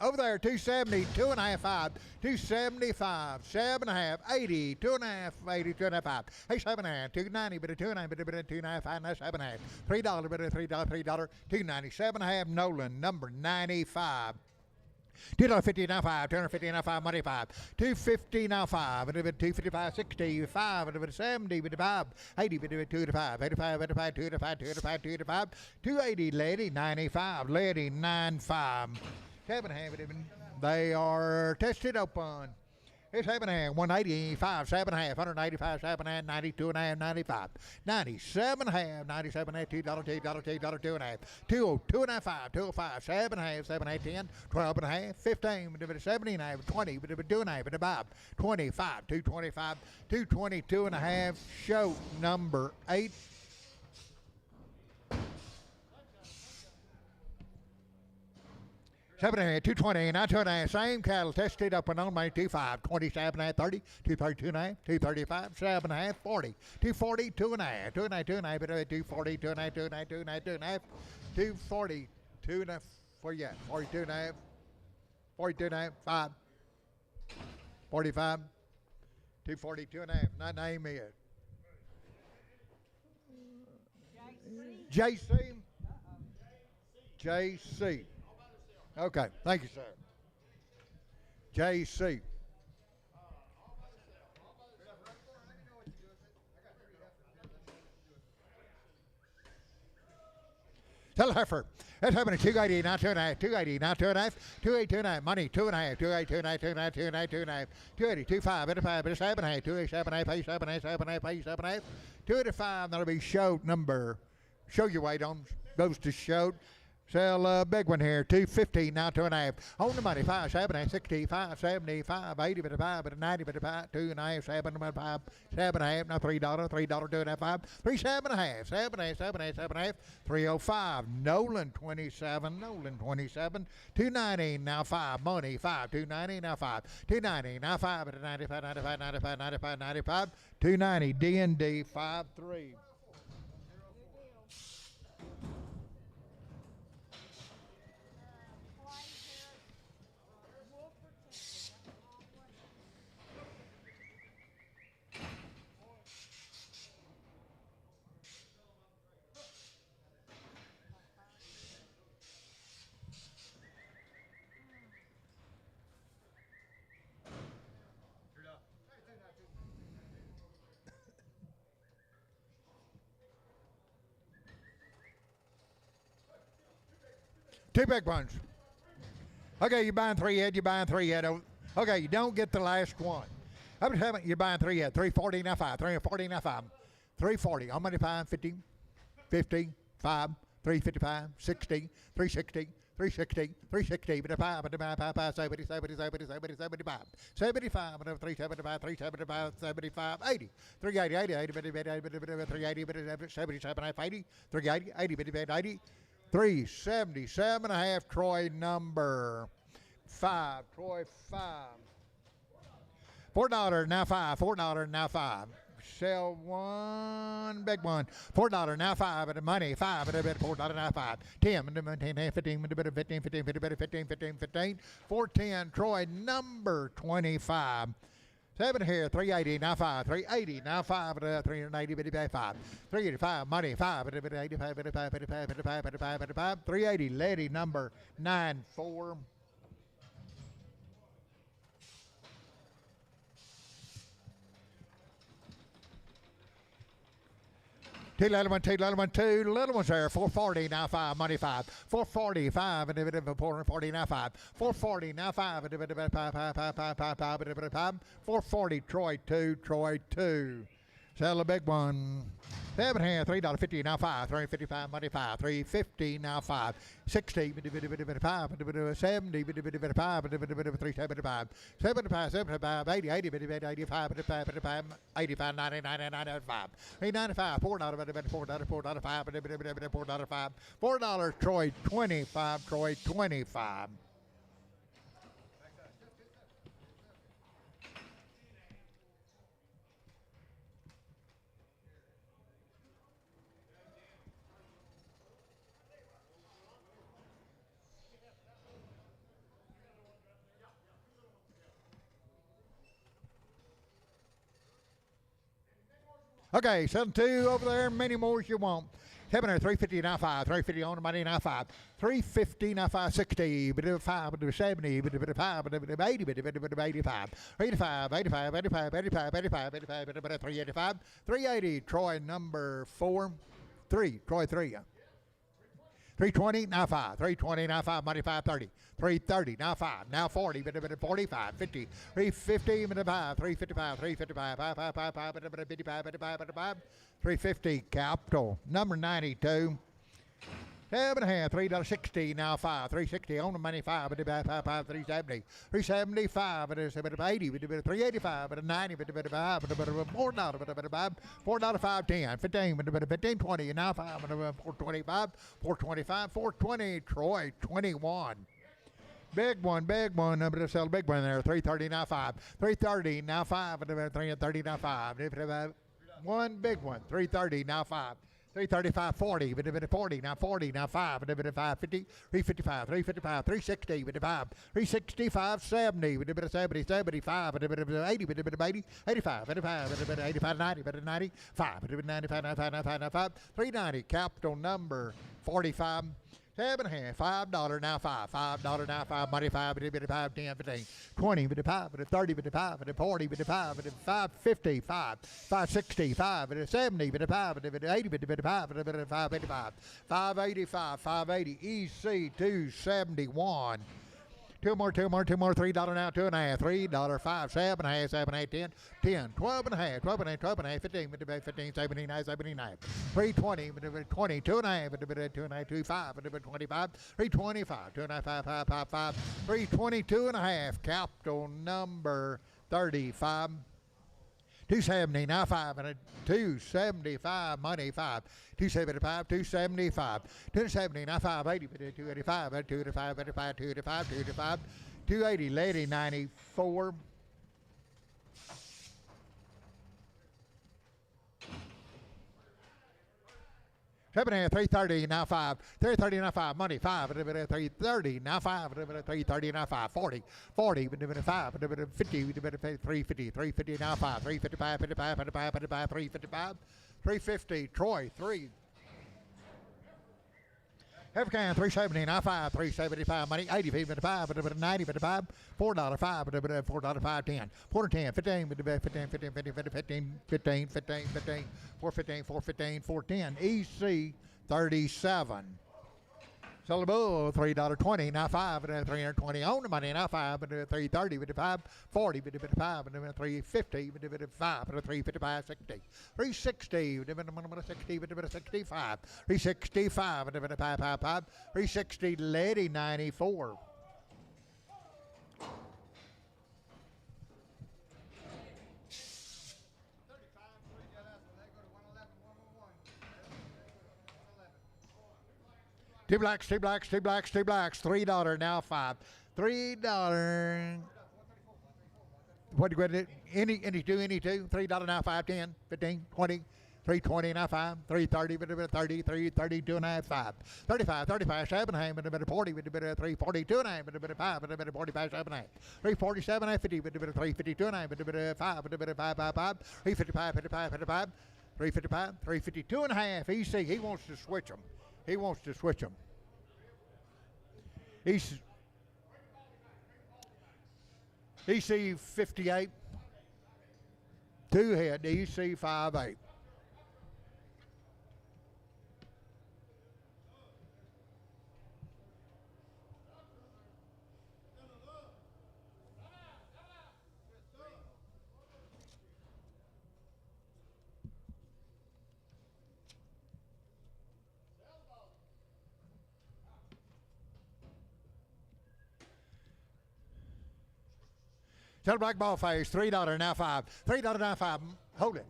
Over there, 270, 2.5, 5, 275, 7.5, 80, 2.5, 80, 2.5, 5, 7.5, 290, bit of 290, bit of 295, now 7.5, $3, bit of $3, $3, 290, 7.5, Nolan, number 95. $250 now 5, $250 now 5, money 5, $250 now 5, a bit 255, 65, a bit 70, bit 5, 80, bit 2 to 5, 85, 85, 2 to 5, 2 to 5, 2 to 5, 280, lady 95, lady 95. 7.5. They are tested open. It's 7.5, 185, 7.5, 185, 7.5, 92.5, 95, 97.5, 97.5, $2, $2, $2, 2.5, 2.5, 205, 7.5, 7.5, 10, 12.5, 15, 79, 20, 2.5, 5, 25, 225, 222.5. Show number 8. 7.5, 220, now 2.5, same cattle, tested up and on by 25, 27.5, 30, 232.5, 235, 7.5, 40, 240, 2.5, 2.5, 2.5, 240, 2.5, 2.5, 2.5, 2.5, 240, 2.5, for yeah, 42.5, 42.5, 5, 45, 242.5, not name it. JC? JC. Okay, thank you, sir. JC. Tell heifer. That's happening. 280, now 2.5, 280, now 2.5, 280, 2.5, money, 2.5, 280, 2.5, 2.5, 2.5, 2.5, 280, 25, 85, 7.5, 287.5, 87.5, 7.5, 87.5, 285, that'll be show number. Show your weight on, goes to show. Sell a big one here, 250, now 2.5. On the money, 5, 7, 65, 75, 80, 5, 90, 5, 2.5, 7.5, 7.5, now $3, $3, 2.5, 3, 7.5, 7.5, 7.5, 7.5, 305. Nolan 27, Nolan 27, 290, now 5, money 5, 290, now 5, 290, now 5, 95, 95, 95, 95, 95, 290, D and D 5-3. Two big ones. Okay, you're buying three head. You're buying three head. Okay, you don't get the last one. Up to seven, you're buying three head. 340 now five. 340 now five. 340. How many? 5, 50, 50, 5, 355, 60, 360. 360, 360, but 5, but 5, 70, 70, 70, 70, 75, 75, 375, 375, 75, 80, 380, 80, 380, 77, 80, 380, 80, 80, 377 and a half, Troy number 5, Troy 5. $4 now 5, $4 now 5. Sell one big one. $4 now 5 at the money. 5 at the bit. $4 now 5. 10 15 15 15 15 15 15 15 410. Troy number 25. 7 here. 380 now 5. 380 now 5 at 380 bitty 5. 385 money. 5 at the bit. 85 85 85 85 85 85. 380 lady number 94. Two little one, two little ones there. 440 now 5, money 5. 445 and a bit of 440 now 5. 440 now 5 and a bit of 5, 5, 5, 5, 5, 5, and a bit of 5. 440 Troy 2, Troy 2. Sell the big one. 7 here, $3.50 now 5. 355 money 5. 350 now 5. 60 5, 70 5, 375. 75, 75, 80, 80, 85, 85, 85, 90, 90, 95. 395, $4, $5, $4, Troy 25, Troy 25. Okay, selling 2 over there, many more as you want. 7 there, 350 now 5, 350 on the money now 5, 350 now 5, 60, but 5, but 70, but 5, but 80, but 85, 85, 85, 85, 85, 85, 85, but 385, 380, Troy number 4, 3, Troy 3. 320 now 5, 320 now 5, money 530, 330 now 5, now 40, but 45, 50, 350, but 5, 355, 355, 5, 5, 5, 5, but 55, 55, 55, 350, capital number 92. 7.5, $3.60 now 5, 360 on the money 5, but 5, 5, 370, 375, but 80, but 385, but 90, but 5, but $4, but 5, $4, 510, 15, but 15, 20, now 5, but 425, 425, 420, Troy 21. Big one, I'm going to sell a big one there, 330 now 5, 330 now 5, but 330 now 5, one big one, 330 now 5. 335, 40, but 40, now 40, now 5, but 5, 50, 355, 355, 360, but 5, 365, 70, but 70, 75, but 80, but 80, 85, 85, but 85, 90, but 90, 5, but 95, 95, 95, 95, 390, capital number 45. 7.5, $5 now 5, $5 now 5, money 5, but 5, 10, 15, 20, but 5, but 30, but 5, but 40, but 5, but 5, 50, 5, 5, 60, 5, but 70, but 5, but 80, but 5, but 5, 85, 585, 580, EC 271. Two more, $3 now, 2.5, $3, 5, 7.5, 7, 8, 10, 10, 12.5, 12.5, 15, 15, 79, 79, 320, 20, 2.5, 2.5, 25, 25, 325, 2.5, 5, 5, 5, 322.5, capital number 35. 270 now 5 and a 275 money 5 275 275 270 now 580 285 285 285 285 280 lady 94. Seven and 330 now 5, 330 now 5, money 5, 330 now 5, 330 now 5, 40, 40, 5, 50, 350, 350 now 5, 355, 55, 55, 55, 355, 350, Troy 3. Evercan 370 now 5, 375 money 80 55 90 55 $4 5 $4 5 10 410 15 15 15 15 15 15 15 415 415 410 EC 37. Sell the bull, $3.20, now 5, and then 320 on the money, now 5, and then 330, with the 540, with the 5, and then 350, with the 5, and then 355, 60, 360, with the 60, with the 65, 365, and then 555, 360, lady 94. Two blacks, $3 now 5. $3. What do you get? Any two, $3 now 5, 10, 15, 20, 320 now 5, 330 with a bit of 30, 332 and a half 5, 35, 7 half with a bit of 40 with a bit of 342 and a half with a bit of 5 with a bit of 45, 7 half, 347 half 50 with a bit of 352 and a half with a bit of 5 with a bit of 5, 355, 355, 352 and a half. EC, he wants to switch them. He's EC 58, 2 head, EC 58. Tell black ball face, $3 now 5. $3 now 5. Hold it.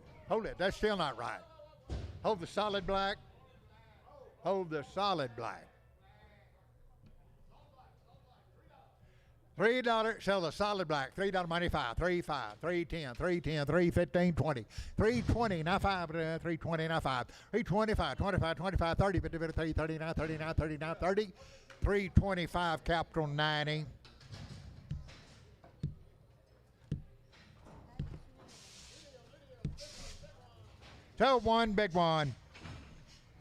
That's still not right. Hold the solid black. $3, sell the solid black. $3 money 5. 3.5, 3.10, 3.10, 3.15, 20. 3.20 now 5. 3.20 now 5. 3.25, 25, 25, 30. 30, 39, 39, 39, 30. 3.25 capital 90. Tell one, big one.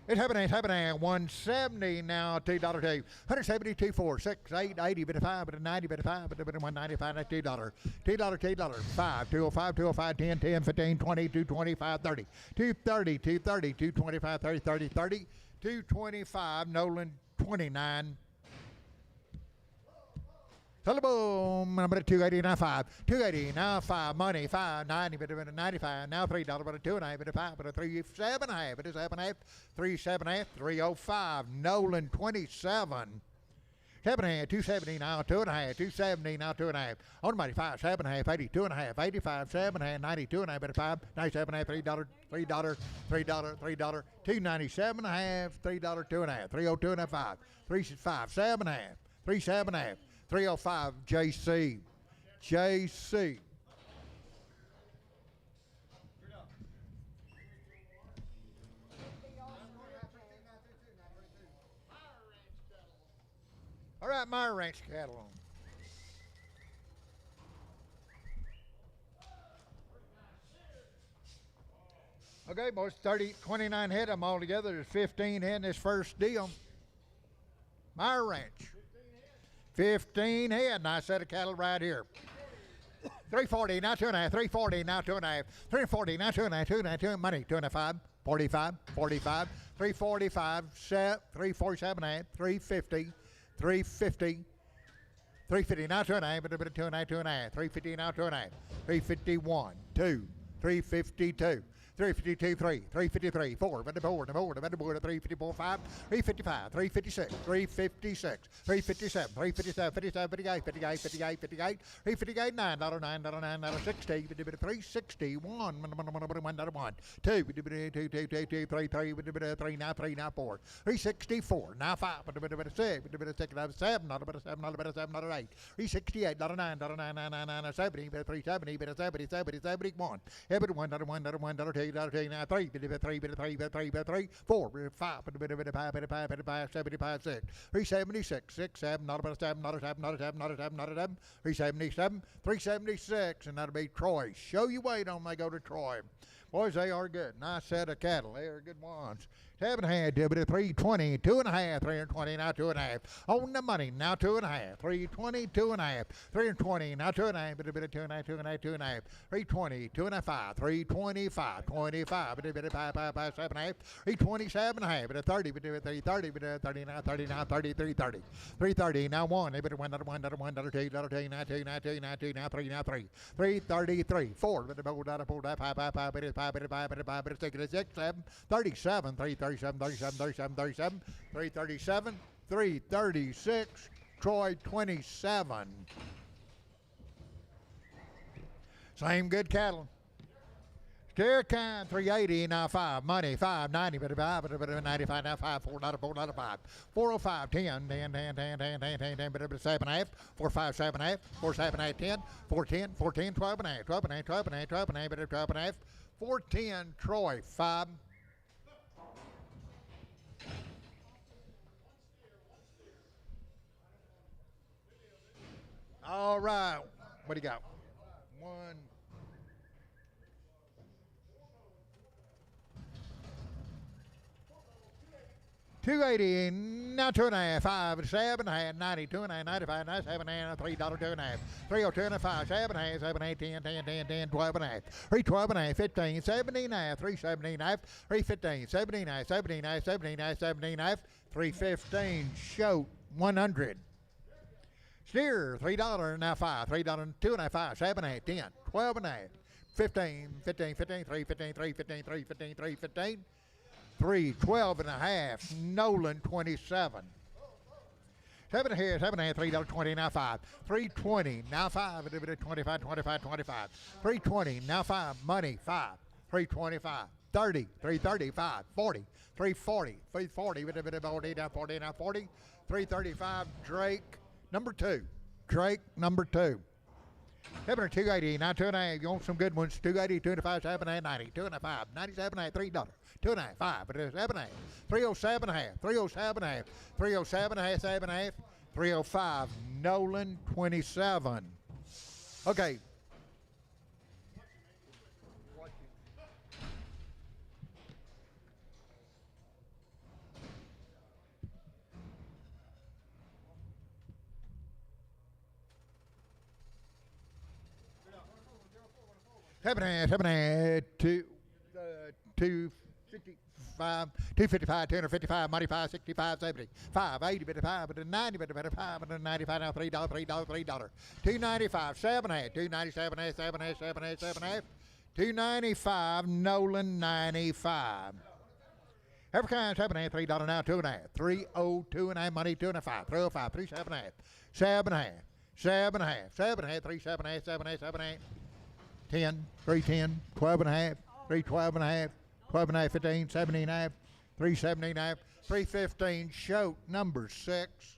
It's happening. 170 now, $2 2. 172, 4, 6, 8, 80, bit of 5, bit of 90, bit of 5, bit of 195, that's $2. $2, 5, 205, 205, 10, 10, 15, 20, 225, 30. 230, 230, 225, 30, 30, 30. 225, Nolan 29. Boom, number 280 now 5. 280 now 5. Money 5. 90, bit of 95. Now $3, but a 2.5, bit of 5, but a 3, 7.5, bit of 7.5. 3, 7.5, 305. Nolan 27. 7.5, 270 now 2.5. 270 now 2.5. On the money 5, 7.5, 82.5, 85, 7.5, 92.5, bit of 5. 97.5, $3, $3. 297.5, $3, 2.5. 302 and a 5. 365, 7.5. 3.5. 305, JC. All right, Meyer Ranch cattle on. Okay, boys, 29 head of them all together. There's 15 head in this first deal. Meyer Ranch. 15 head. Nice set of cattle right here. 340, now 2.5. 340, now 2.5. 340, now 2.5. 2.5, money. 2.5. 45, 45. 345, 347.5. 350, 350. 350, now 2.5. 2.5, 2.5. 350, now 2.5. 351, 2. 352. 352, 3, 353, 4, 354, 5, 355, 356, 356, 357, 357, 57, 58, 58, 58, 58, 358, $9, $9, 60, 361, 1, 2, 2, 3, now 3, now 4, 364, now 5, 6, 7, 7, 8, 368, $9, 9, 70, 370, 70, 71, $1, $2, now 3, 3, 4, 5, 75, 6, 376, 6, 7, not about 7, not a 7, not a 7, not a 7, not a 7, 377, 376, and that'll be Troy. Show you weight on they go to Troy. Boys, they are good. Nice set of cattle. They are good ones. 7.5, 320, 2.5, 320, now 2.5. On the money, now 2.5, 320, 2.5, 320, now 2.5, bit of 2.5, 2.5, 2.5, 320, 2.5, 325, 25, bit of 5, 7.5, 327.5, bit of 30, bit of 330, bit of 39, 39, 30, 330, 330, now 1, bit of 1, $1, $1, $2, $2, now 2, now 2, now 2, now 3, now 3, 333, 4, bit of 4, 5, 5, 5, bit of 5, bit of 5, bit of 5, bit of 6, 6, 7, 37, 337, 37, 37, 37, 337, 336, Troy 27. Same good cattle. Steer kind 380, now 5. Money 590, but 95, now 5, 4, not a 4, not a 5. 405, 10, 10, 10, 10, 10, 10, 10, 10, but 7.5, 4, 5, 7.5, 4, 7.5, 10, 4, 10, 4, 10, 12.5, 12.5, 12.5, 12.5, but 12.5, 410, Troy 5. All right. What do you got? 1. 280, now 2.5, 5, 7.5, 90, 2.5, 95, 97, and $3, 2.5, 302 and a 5, 7.5, 7, 8, 10, 10, 10, 10, 12 and a half, 312 and a half, 15, 79, 379, 315, 79, 79, 79, 79, 315, shoot 100. Steer, $3, now 5, $3, 2.5, 7, 8, 10, 12 and a half, 15, 15, 15, 3, 15, 3, 15, 3, 15, 3, 15, 3, 12 and a half, Nolan 27. 7 here, 7.5, $3, 20, now 5. 320, now 5, 25, 25, 25. 320, now 5, money 5. 325, 30, 335, 40, 340, 340, 40, now 40, now 40. 335, Drake, number 2. Drake, number 2. 7 or 280, now 2.5. You want some good ones? 280, 2.5, 7.5, 90, 2.5, 97.5, $3, 2.5, 5, but it's 7.5, 307.5, 307.5, 307.5, 7.5, 305, Nolan 27. Okay. Seven and a half, 255, 255, 255, money 5, 65, 70, 5, 80, 55, 90, 55, 95, now $3, $3, $3, 295, 7 half, 297, 7 half, 7 half, 7 half, 295, Nolan 95. Every kind, 7 half, $3 now, 2.5, 302 and a half, money 2.5, 305, 37 half, 7 half, 7 half, 7 half, 37 half, 7 half, 7 half. 10, 310, 12 and a half, 312 and a half, 12 and a half, 15, 17 and a half, 317 and a half, 315, shoot, number 6.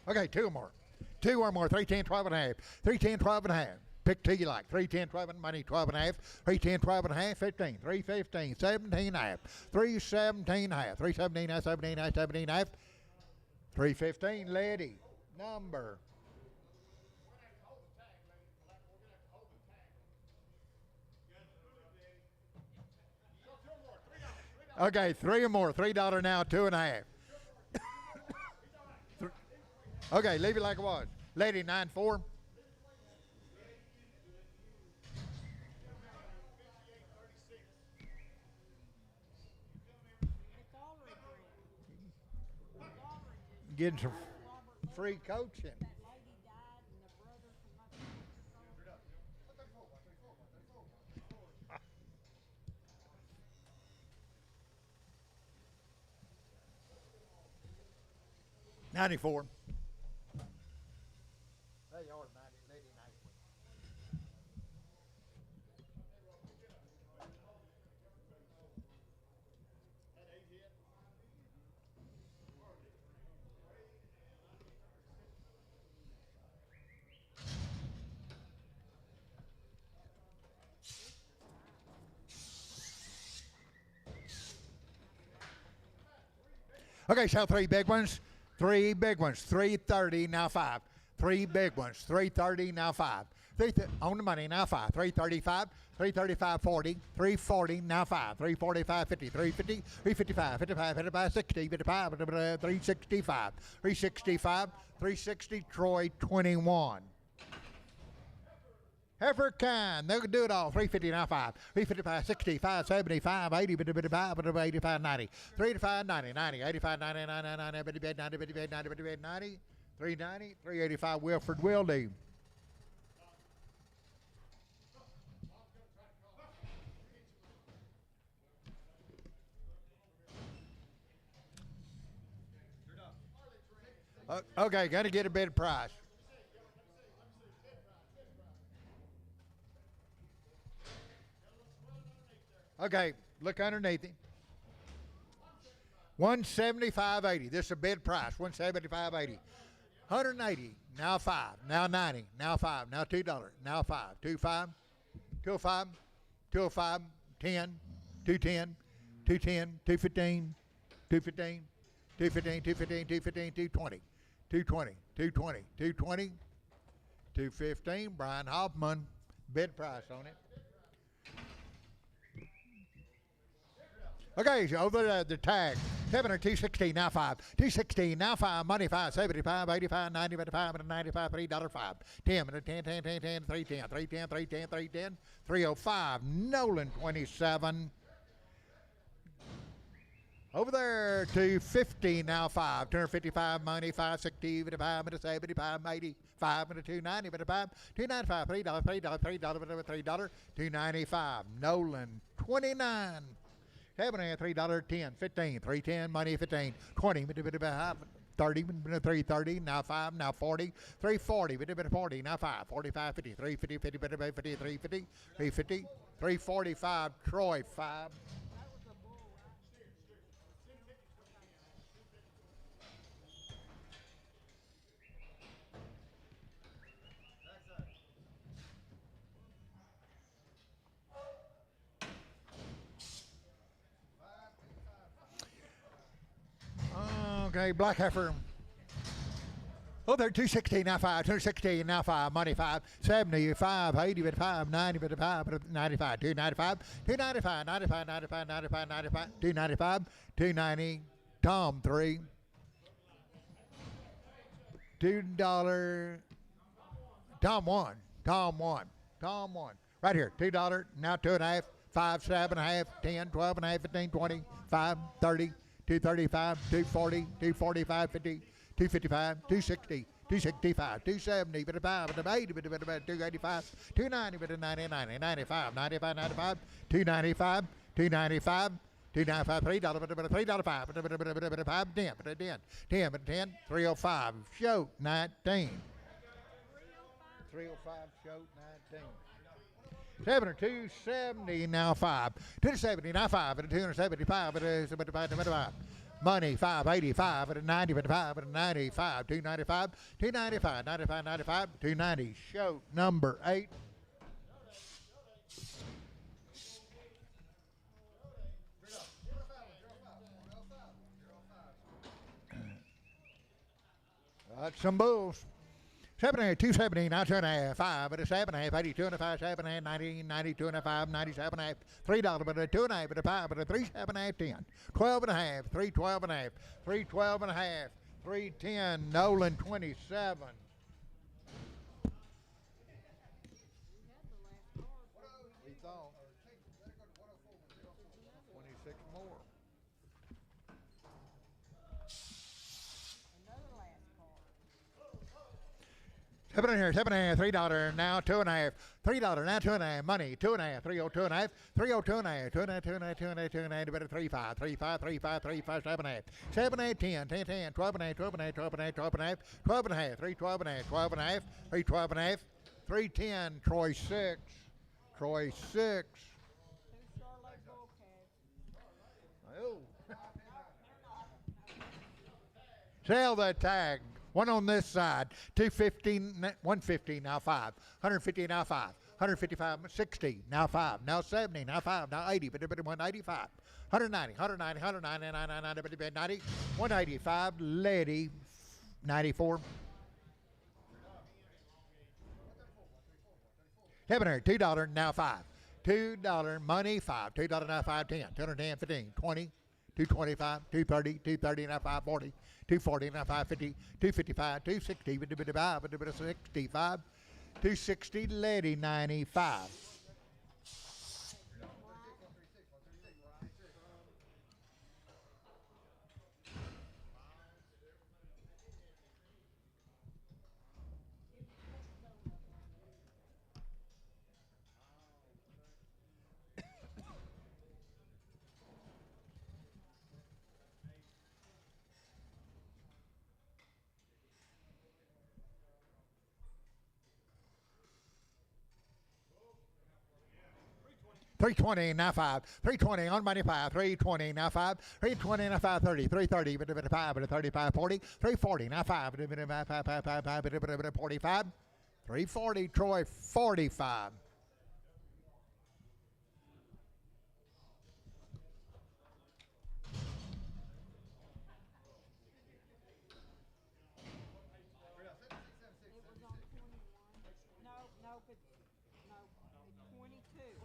Okay, 2 more. 2 or more, 310, 12 and a half, 310, 12 and a half. Pick two you like. 310, 12 and money, 12 and a half. 310, 12 and a half, 15. 315, 17 and a half. 317 and a half. 317 and a half, 17 and a half, 17 and a half. 315, lady. Number. Okay, 3 or more. $3 now, 2.5. Okay, leave it like it was. Lady, 9-4. Getting some free coaching. 94. They are 90, lady 94. Okay, sell three big ones. Three big ones. 330, now five. Three big ones. 330, now five. On the money, now five. 335, 335, 40, 340, now five. 345, 50, 350, 355, 55, 55, 60, 55, 365, 365, 360, Troy 21. Heifer kind, they can do it all. 350 now 5, 355, 65, 75, 80, 85, 85, 90, 385, 90, 90, 85, 90, 90, 90, 90, 90, 90, 90, 390, 385, Wilford Wildy. Okay, got to get a bid price. Okay, look underneath him. 175.80. This is a bid price. 175.80. 180. Now 5. Now 90. Now 5. Now $2. Now 5. 25. 205. 205. 10. 210. 210. 215. 215. 215. 215. 215. 220. 220. 220. 220. 215. Brian Hoffman. Bid price on it. Okay, so over the tag. 7 or 216, now 5. 216, now 5. Money 5. 75, 85, 90, 95, 95, $3, 5. 10, 10, 10, 10, 10, 310, 310, 310, 310, 305. Nolan 27. Over there, 250, now 5. 255, money 5, 60, 55, 75, 85, 290, 55, 295, $3, $3, $3, $295. Nolan 29. 7 and $3, 10, 15, 310, money 15, 20, 30, 330, now 5, now 40, 340, 40, now 5, 45, 50, 350, 50, 50, 350, 350, 345, Troy 5. Okay, black heifer. Oh, they're 216, now 5, 216, now 5, money 5, 75, 80, 5, 90, 5, 95, 295, 295, 95, 95, 95, 95, 295, 290, Tom 3, $2, Tom 1, Tom 1, Tom 1, right here, $2, now 2.5, 5, 7.5, 10, 12.5, 15, 20, 5, 30, 235, 240, 245, 50, 255, 260, 265, 270, 55, 80, 285, 290, 90, 90, 95, 95, 95, 295, 295, 295, $3, $5, 5, 10, 10, 10, 305, show 19. 305, show 19. 7 or 270, now 5. 270, now 5. 275, 75. Money 585 at 90, 5 at 95, 295, 295, 95, 95, 290. Show number 8. That's some bulls. 7.5, 270, now 2.5, 5, at a 7.5, 82 and a 5, 7.5, 90, 92 and a 5, 97.5, $3, but a 2.5, but a 5, but a 3, 7.5, 10, 12 and a half, 3, 12 and a half, 3, 12 and a half, 310, Nolan 27. We thought 26 more. Seven here, 7.5, $3, now 2.5, $3, now 2.5, money, 2.5, 302.5, 302.5, 2.5, 2.5, 2.5, better 3.5, 3.5, 3.5, 3.5, 7.5, 7.5, 10, 10, 10, 12.5, 12.5, 12.5, 12.5, 12.5, 3, 12.5, 12.5, 3, 12.5, 310, Troy 6, Troy 6. Oh. Sell that tag. One on this side, 250, 150 now 5, 150 now 5, 155, 60, now 5, now 70, now 5, now 80, 185, 190, 190, 190, 90, 185, lady, 94. $7, $2, now 5. $2 money, 5. $2 now 5, 10. 210, 15, 20, 225, 230, 230 now 540, 240 now 550, 255, 260, 65, 260, lady, 95. $320 now 5. $320 on money 5. $320 now 5. $320 now 530. $330 5 35 40. $340 now 5. $45. $340 Troy 45. It was on 21. No, no, but no, it's 22.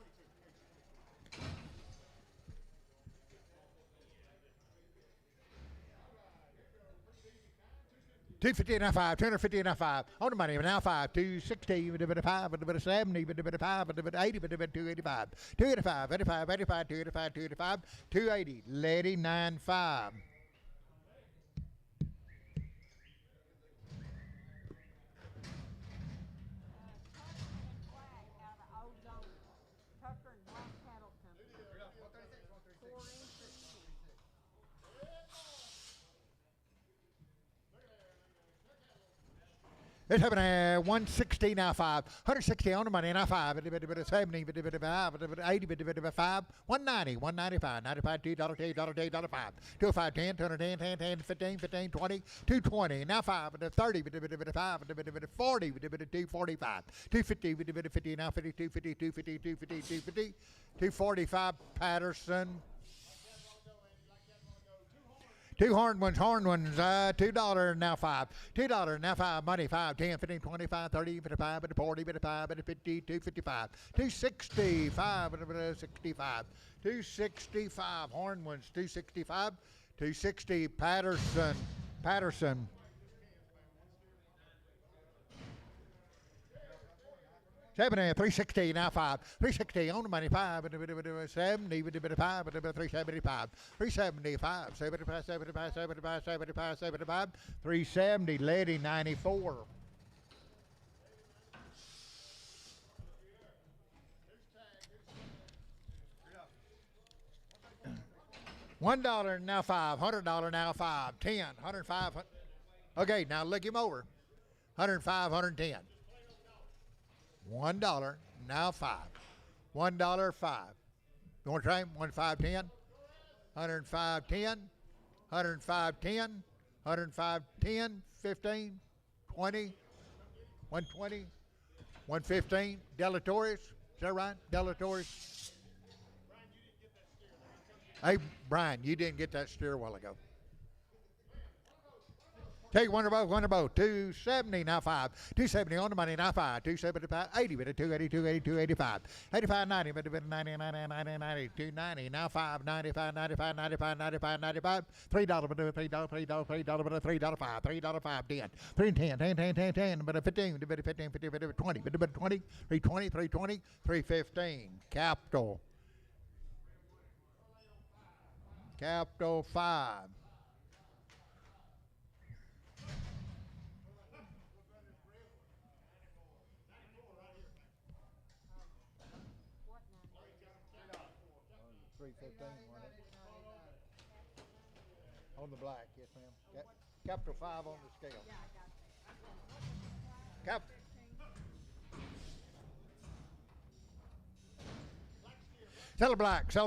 250 now 5, 250 now 5. On the money now 5, 260, 5, 70, 5, 80, 285, 285, 85, 85, 285, 285, 280, lady 95. Tucker and Black Cattle Company. 4 inches. It's happening at 160 now 5. 160 on the money now 5. 70, 5, 80, 5, 190, 195, 95, $2, $2, $5. 205, 10, 210, 10, 10, 15, 15, 20, 220, now 5, 30, 5, 40, 245, 250, 50, now 50, 250, 250, 250, 250, 245, Patterson. 2 horned ones, $2 now 5. $2 now 5, money 5, 10, 15, 25, 30, 55, 40, 55, 50, 255, 265, 65, 265, horned ones, 265, 260, Patterson. Seven 360 now 5. 360 on the money 5. 70 5. 375. 375. 75 75 75 75 75. 370 lady 94. $1 now 5. $100 now 5. 10. 105. Okay, now look him over. 105. 110. $1 now 5. $1 5. You want to try him? 105 10. 105 10. 105 10. 105 10. 15. 20. 120. 115. Delatoris. Is that right? Delatoris. Hey, Brian, you didn't get that steer a while ago. Take one of both. 270 now 5. 270 on the money now 5. 275, 80, 280, 280, 285. 85, 90, 90, 90, 90, 90, 290 now 5. 95, 95, 95, 95, 95. $3, $3, $3, $3, $3, 5. $3, 5, 10. 3 10, 10, 10, 10, 10, 15, 15, 15, 20, 20, 320, 320, 315. Capital 5. What now? 315 on the black, yes ma'am. Capital 5 on the scale. Yeah, I got it. Cap. Sell the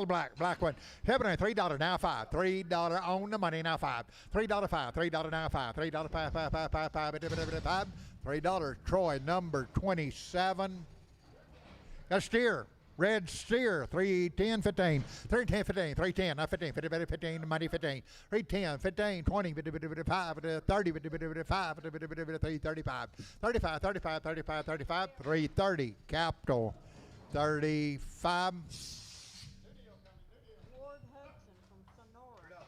black one. $3 now 5. $3 on the money now 5. $3 5. $3 now 5. $3 5 5 5 5 5 $3. $3 Troy number 27. Got a steer. Red steer, 310, 15, 310, 15, 310, not 15, 50, 15, money 15, 310, 15, 20, 5, 30, 5, 335, 35, 35, 35, 35, 330, capital, 35. Ward Hudson from Sonora.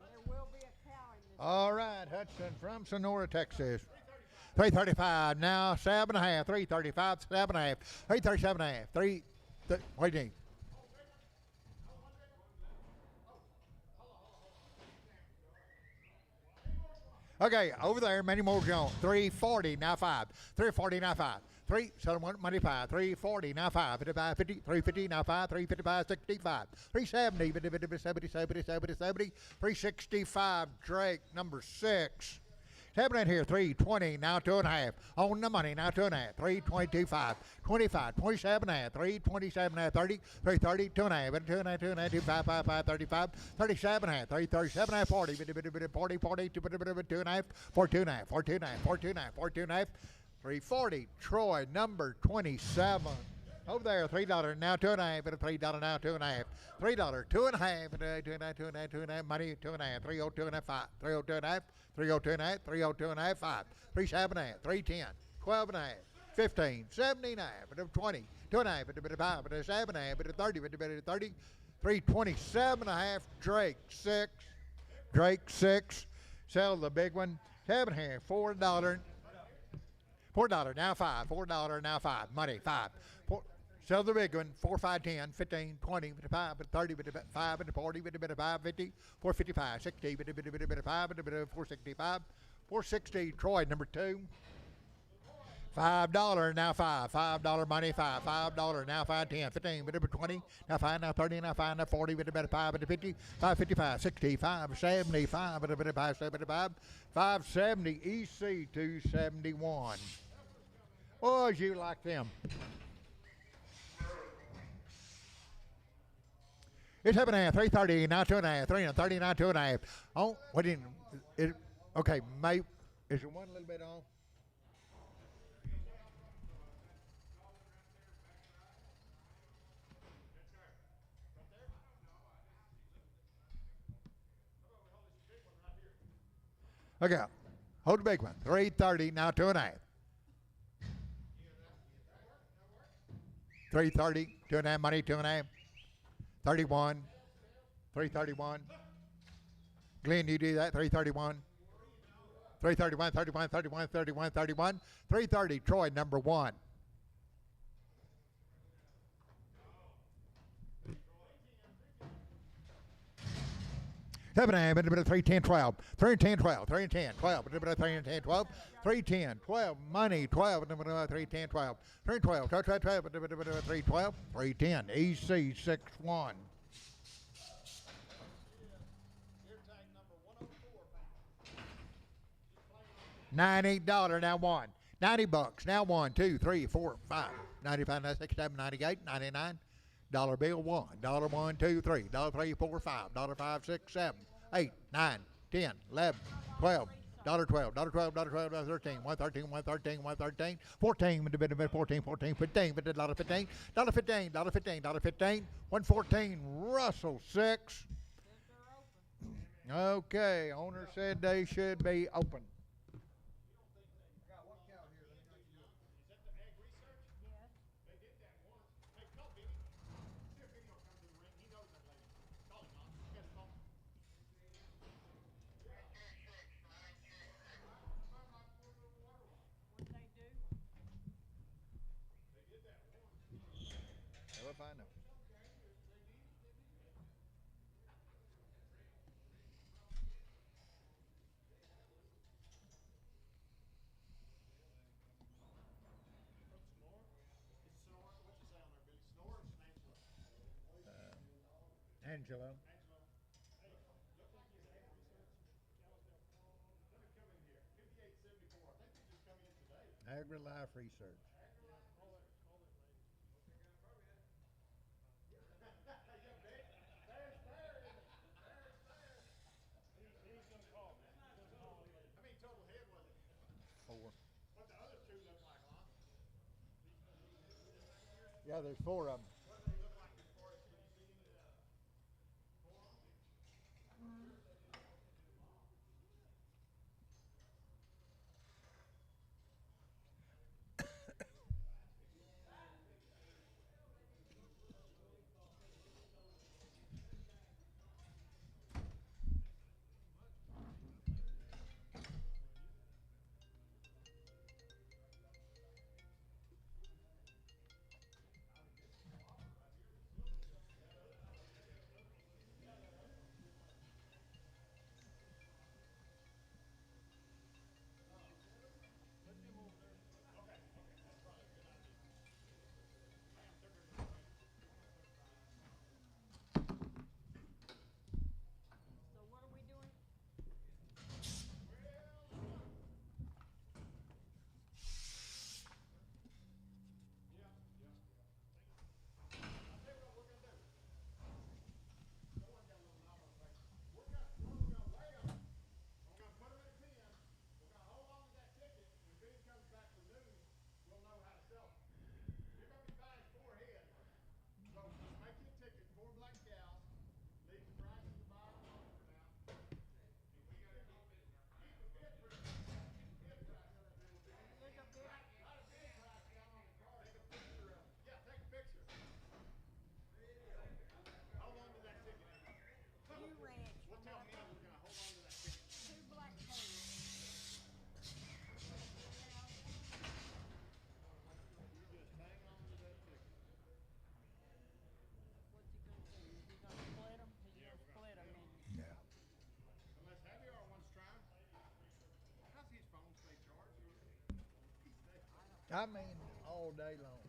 And there will be a cow in this. All right, Hudson from Sonora, Texas. 335 now, 7.5, 335, 7.5, 337.5, waiting. Okay, over there, many more going. 340 now 5, 340 now 5. 371 money 5, 340 now 5, 55, 50, 350 now 5, 355, 65, 370, 70, 70, 70, 70, 365, Drake, number 6. Happening right here, 320, now 2.5. On the money, now 2.5. 322, 5, 25, 27.5, 327.5, 30, 330, 2.5, 2.5, 2.5, 25, 5, 5, 35, 37.5, 337.5, 40, 40, 40, 2.5, 42.5, 42.5, 42.5, 42.5, 340. Troy, number 27. Over there, $3 now, 2.5, and $3 now, 2.5. $3, 2.5, and 2.5, 2.5, 2.5, money, 2.5, 302.5, 5, 302.5, 302.5, 302.5, 5, 3.7.5, 310, 12.5, 15, 79, and 20, 2.5, and 5, and 7.5, and 30, and 30, 327.5, Drake, 6. Drake, 6. Sell the big one. 7.5, $4. $4 now 5, $4 now 5, money 5. Sell the big one, 4, 5, 10, 15, 20, 25, 30, 5, 40, 5, 50, 455, 60, 5, 465, 460, Troy, number 2. $5 now 5, $5 money 5, $5 now 5, 10, 15, 20, now 5, now 30, now 5, now 40, 5, 50, 555, 60, 575, 575, 570, EC 271. Oh, you like them. It's 7.5, 330, now 2.5, 330, now 2.5. Oh, what didn't it? Okay, mate, is it one a little bit off? Okay, hold the big one. 330, now 2.5. 330, 2.5, money, 2.5. 31, 331. Glenn, you do that, 331. 331, 31, 31, 31, 31. 330, Troy, number 1. Seven, 310, 12, 310, 12, 310, 12, 310, 12, 310, 12, money, 12, 310, 12, 312, 312, 310, EC 61. $90 now 1. $90 now 1, 2, 3, 4, 5. 95, 96, 97, 98, 99. Dollar bill 1. Dollar 1, 2, 3. Dollar 3, 4, 5. Dollar 5, 6, 7, 8, 9, 10, 11, 12. Dollar 12, dollar 12, dollar 12, dollar 13, 113, 113, 113, 14, 14, 14, 15, dollar 15, dollar 15, dollar 15, dollar 15, 114, Russell 6. Okay, owner said they should be open. If I know. Angelo. Agri Life Research. Four. What the other two look like, huh? Yeah, there's 4 of them. So what are we doing? There's a bid. New ranch. Two black pants. What's he gonna do? Is he gonna split them? He's gonna split them, and Yeah. I mean, all day long.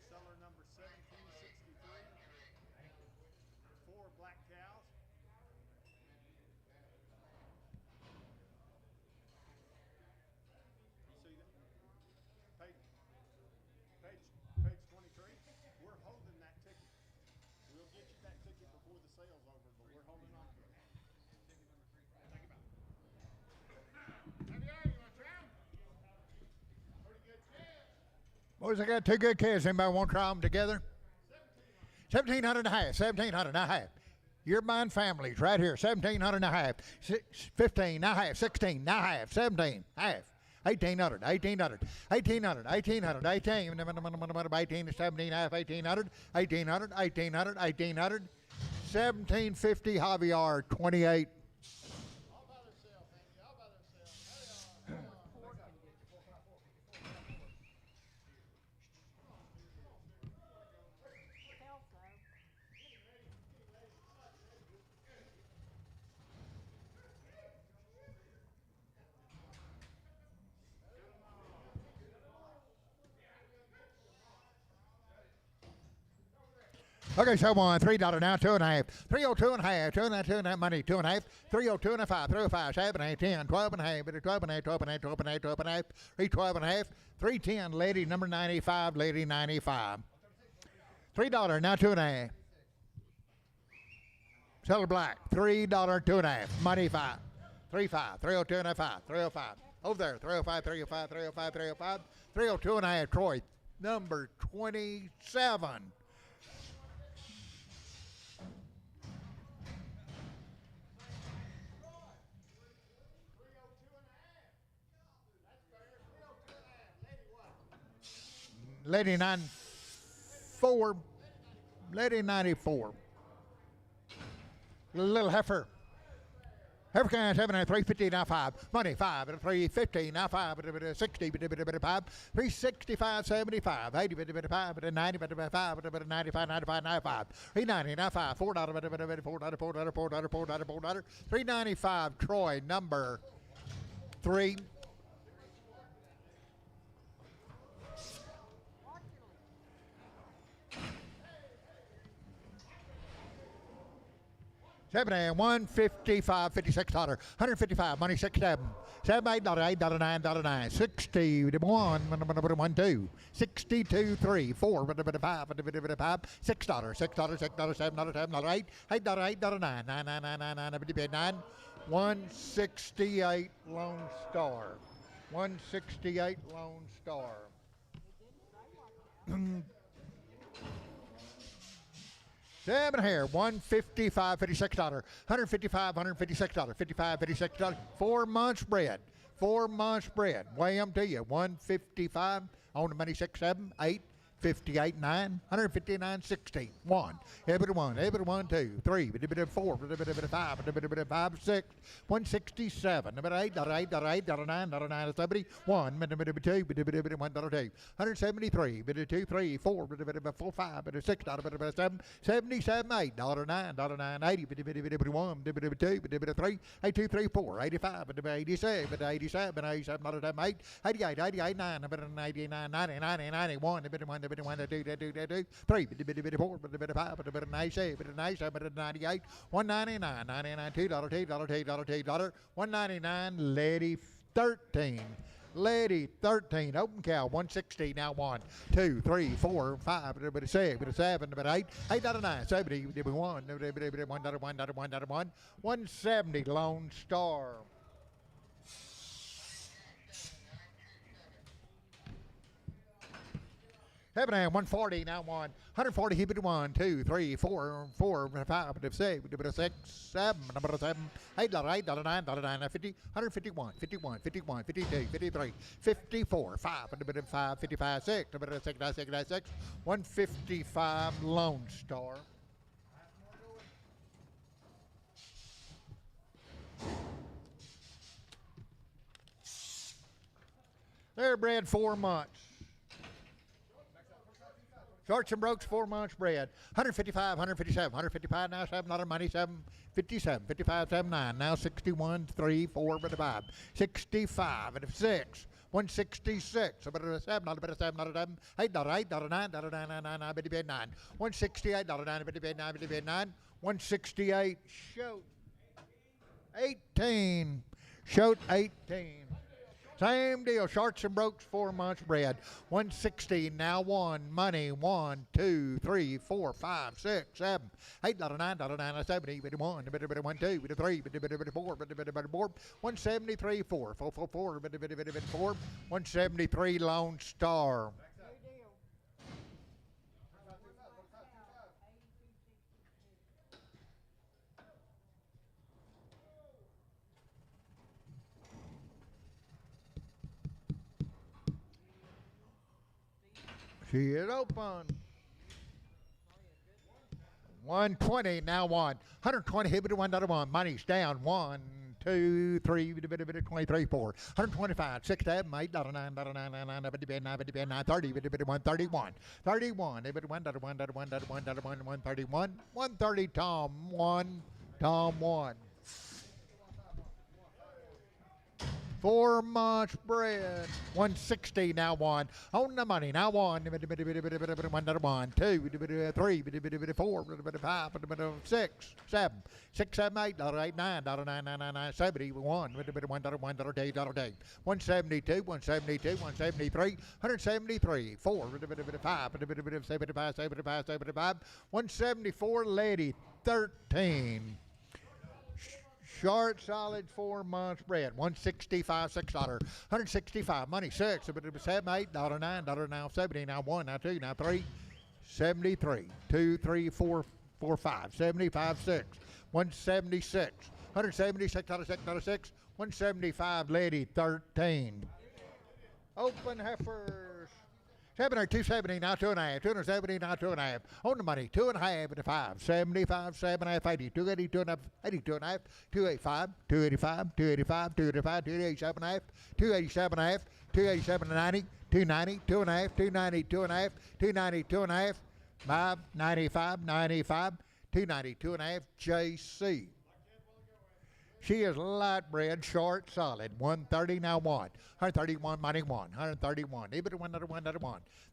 Seller number 1763. 4 black cows. You see that? Page 23. We're holding that ticket. We'll get you that ticket before the sale's over, but we're holding on to it. Think about it. Have you want to try 'em? Pretty good chance. Boys, I got 2 good kids. Anybody want to try them together? 1,700 and a half. 1,700 and a half. You're buying families right here. 1,700 and a half. 15 and a half. 16 and a half. 17 half. 1,800. 1,800. 1,800. 1,800. 18. 18 to 17 half. 1,800. 1,800. 1,800. 1,800. 1,750 Javier. 28. All by themselves, Andy. All by themselves. There they are. pork and Kelso. Okay, so on $3 now, 2.5, 302 and a half, 2.5 money, 2.5, 302 and a 5, 305, 7, 8, 10, 12 and a half, 12 and a half, 12 and a half, 12 and a half, 12 and a half, 312 and a half, 310, lady number 95, lady 95. $3 now, 2.5. Seller black, $3, 2.5, money 5, 3.5, 302 and a 5, 305. Over there, 305, 305, 305, 305, 302 and a half, Troy, number 27. Lady 94. Lady 94. Little heifer. Heifer can 7 and 350 now 5. Money 5 and 350 now 5. 60 5. 365 75. 80 5. 90 5. 95 95 95. 390 now 5. $4 $4 395 Troy number 3. 7 and 155, $56, 155, money 6, 7, 7, $8, $8, $9, $9, 61, 1, 2, 62, 3, 4, 5, $6, $6, $7, $7, 8, $8, $8, 9, 9, 9, 9, 9, 9, 9, 168 Lone Star. 168 Lone Star. Seven here, 155, $56, 155, $156, 55, $56, 4 months bread. 4 months bread. Weigh them to you. 155 on the money, 6, 7, 8, 58, 9, 159, 60, 1. Every 1, every 1, 2, 3, 4, 5, 6, 167, $8, $8, $8, $9, $9, 70, 1, 2, 1, 2, 173, 2, 3, 4, 4, 5, 6, 7, 77, $8, $9, $9, 80, 1, 2, 3, 8, 2, 3, 4, 85, 87, 87, 87, 8, 88, 88, 9, 89, 90, 90, 91, 1, 2, 3, 4, 5, 97, 98, 199, 99, $2, $199, lady 13. Lady 13, open cow, 160, now 1, 2, 3, 4, 5, 6, 7, 8, 8, 9, 70, 1, 170, Lone Star. Seven and 140, now 140, keep it 1, 2, 3, 4, 5, 6, 7, 8, $8, $9, $9, 50, 151, 51, 51, 52, 53, 54, 5, 55, 6, 6, 155, Lone Star. They're bred 4 months. Shorts and Brokes, 4 months bred. 155, 157, 155, now $7 money, 757, 55, 79, now 61, 3, 4, 5, 65, 6, 166, $7, $7, $8, $8, $9, $9, 9, 168, $9, 9, 168, shoot, 18, shoot 18. Same deal, Shorts and Brokes, 4 months bred. 160, now 1, money, 1, 2, 3, 4, 5, 6, 7, $8, $9, $9, 70, 1, 2, 3, 4, 173, 4, 4, 4, 4, 173, Lone Star. She is open. 120, now 1. 120, hit it, $1, money's down. 1, 2, 3, 23, 4. 125, 6, 7, $8, $9, $9, 9, 30, 131. 31, $1, 131. 130, Tom 1, Tom 1. 4 months bred. 160, now 1. On the money, now 1. 1, 2, 3, 4, 5, 6, 7, 6, 7, $8, $8, $9, $9, 70, 1, $1, 172, 173, 173, 4, 5, 75, 174, lady 13. Short, solid, 4 months bred. 165, $6, 165, money 6, 7, $8, $9, now 70, now 1, now 2, now 3, 73, 2, 3, 4, 5, 75, 6, 176, 176, $6, 175, lady 13. Open heifers. 270, now 2.5, 270, now 2.5. On the money, 2.5 to 5, 75, 7.5, 80, 280, 2.5, 82.5, 285, 285, 285, 285, 287.5, 287.5, 287 to 90, 290, 2.5, 290, 2.5, 290, 2.5, 5, 95, 95, 290, 2.5, JC. She is light bred, short, solid. 130, now 1. 131, money 1. 131, even 1,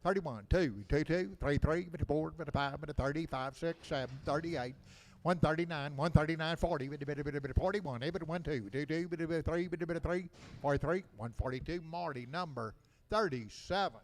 31, 2, 2, 3, 3, 4, 5, 30, 5, 6, 7, 38, 139, 139, 40, 41, 1, 2, 2, 3, 3, 43, 142. Marty, number 37.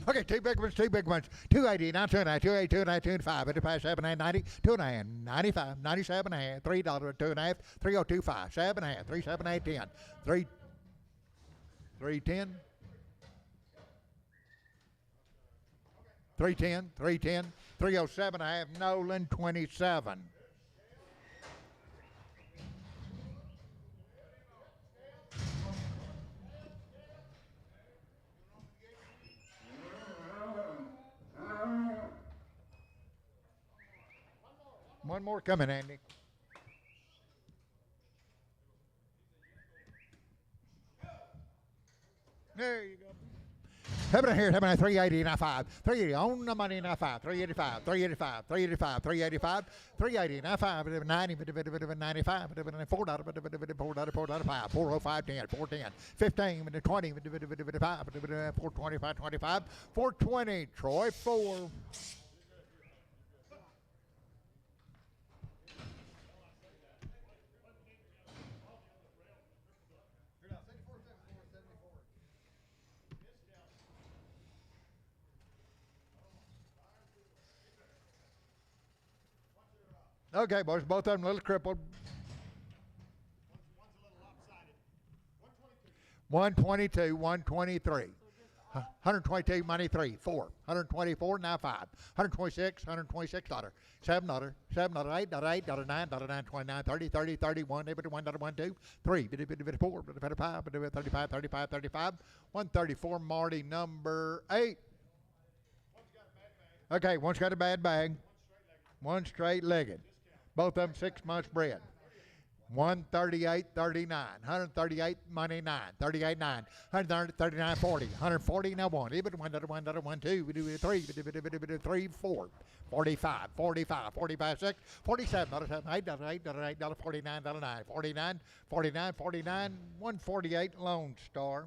Okay, two big ones, two big ones. 280, now 209, 280, 209, 205, 85, 7, 8, 90, 209, 95, 97 and a half, $3, 2.5, 3025, 7 and a half, 3, 7, 8, 10, 3, 310, 310, 310, 307 and a half, Nolan 27. One more coming, Andy. There you go. Having here, having a 380 now 5. 380 on the money now 5. 385, 385, 385, 385, 380 now 5. 90, 95, $4, $4, $5, 405, 10, 410, 15, 20, 5, 425, 25, 420. Troy 4. Okay, boys, both of them a little crippled. One's a little lopsided. 122, 122. 123. 122, money 3, 4. 124, now 5. 126, $126. $7, $7, $8, $8, $9, $9, 29, 30, 30, 31, 1, 1, 2, 3, 4, 5, 35, 35, 35, 134, Marty, number 8. Okay, one's got a bad bag. One straight-legged. Both of them 6 months bred. 138.39, 138 money 9, 38 9, 139 40, 140 now 1, even 1, 2, 3, 3, 4, 45, 45, 45 6, 47, $8, $8, $49, $9, 49, 49, 49, 148 Lone Star.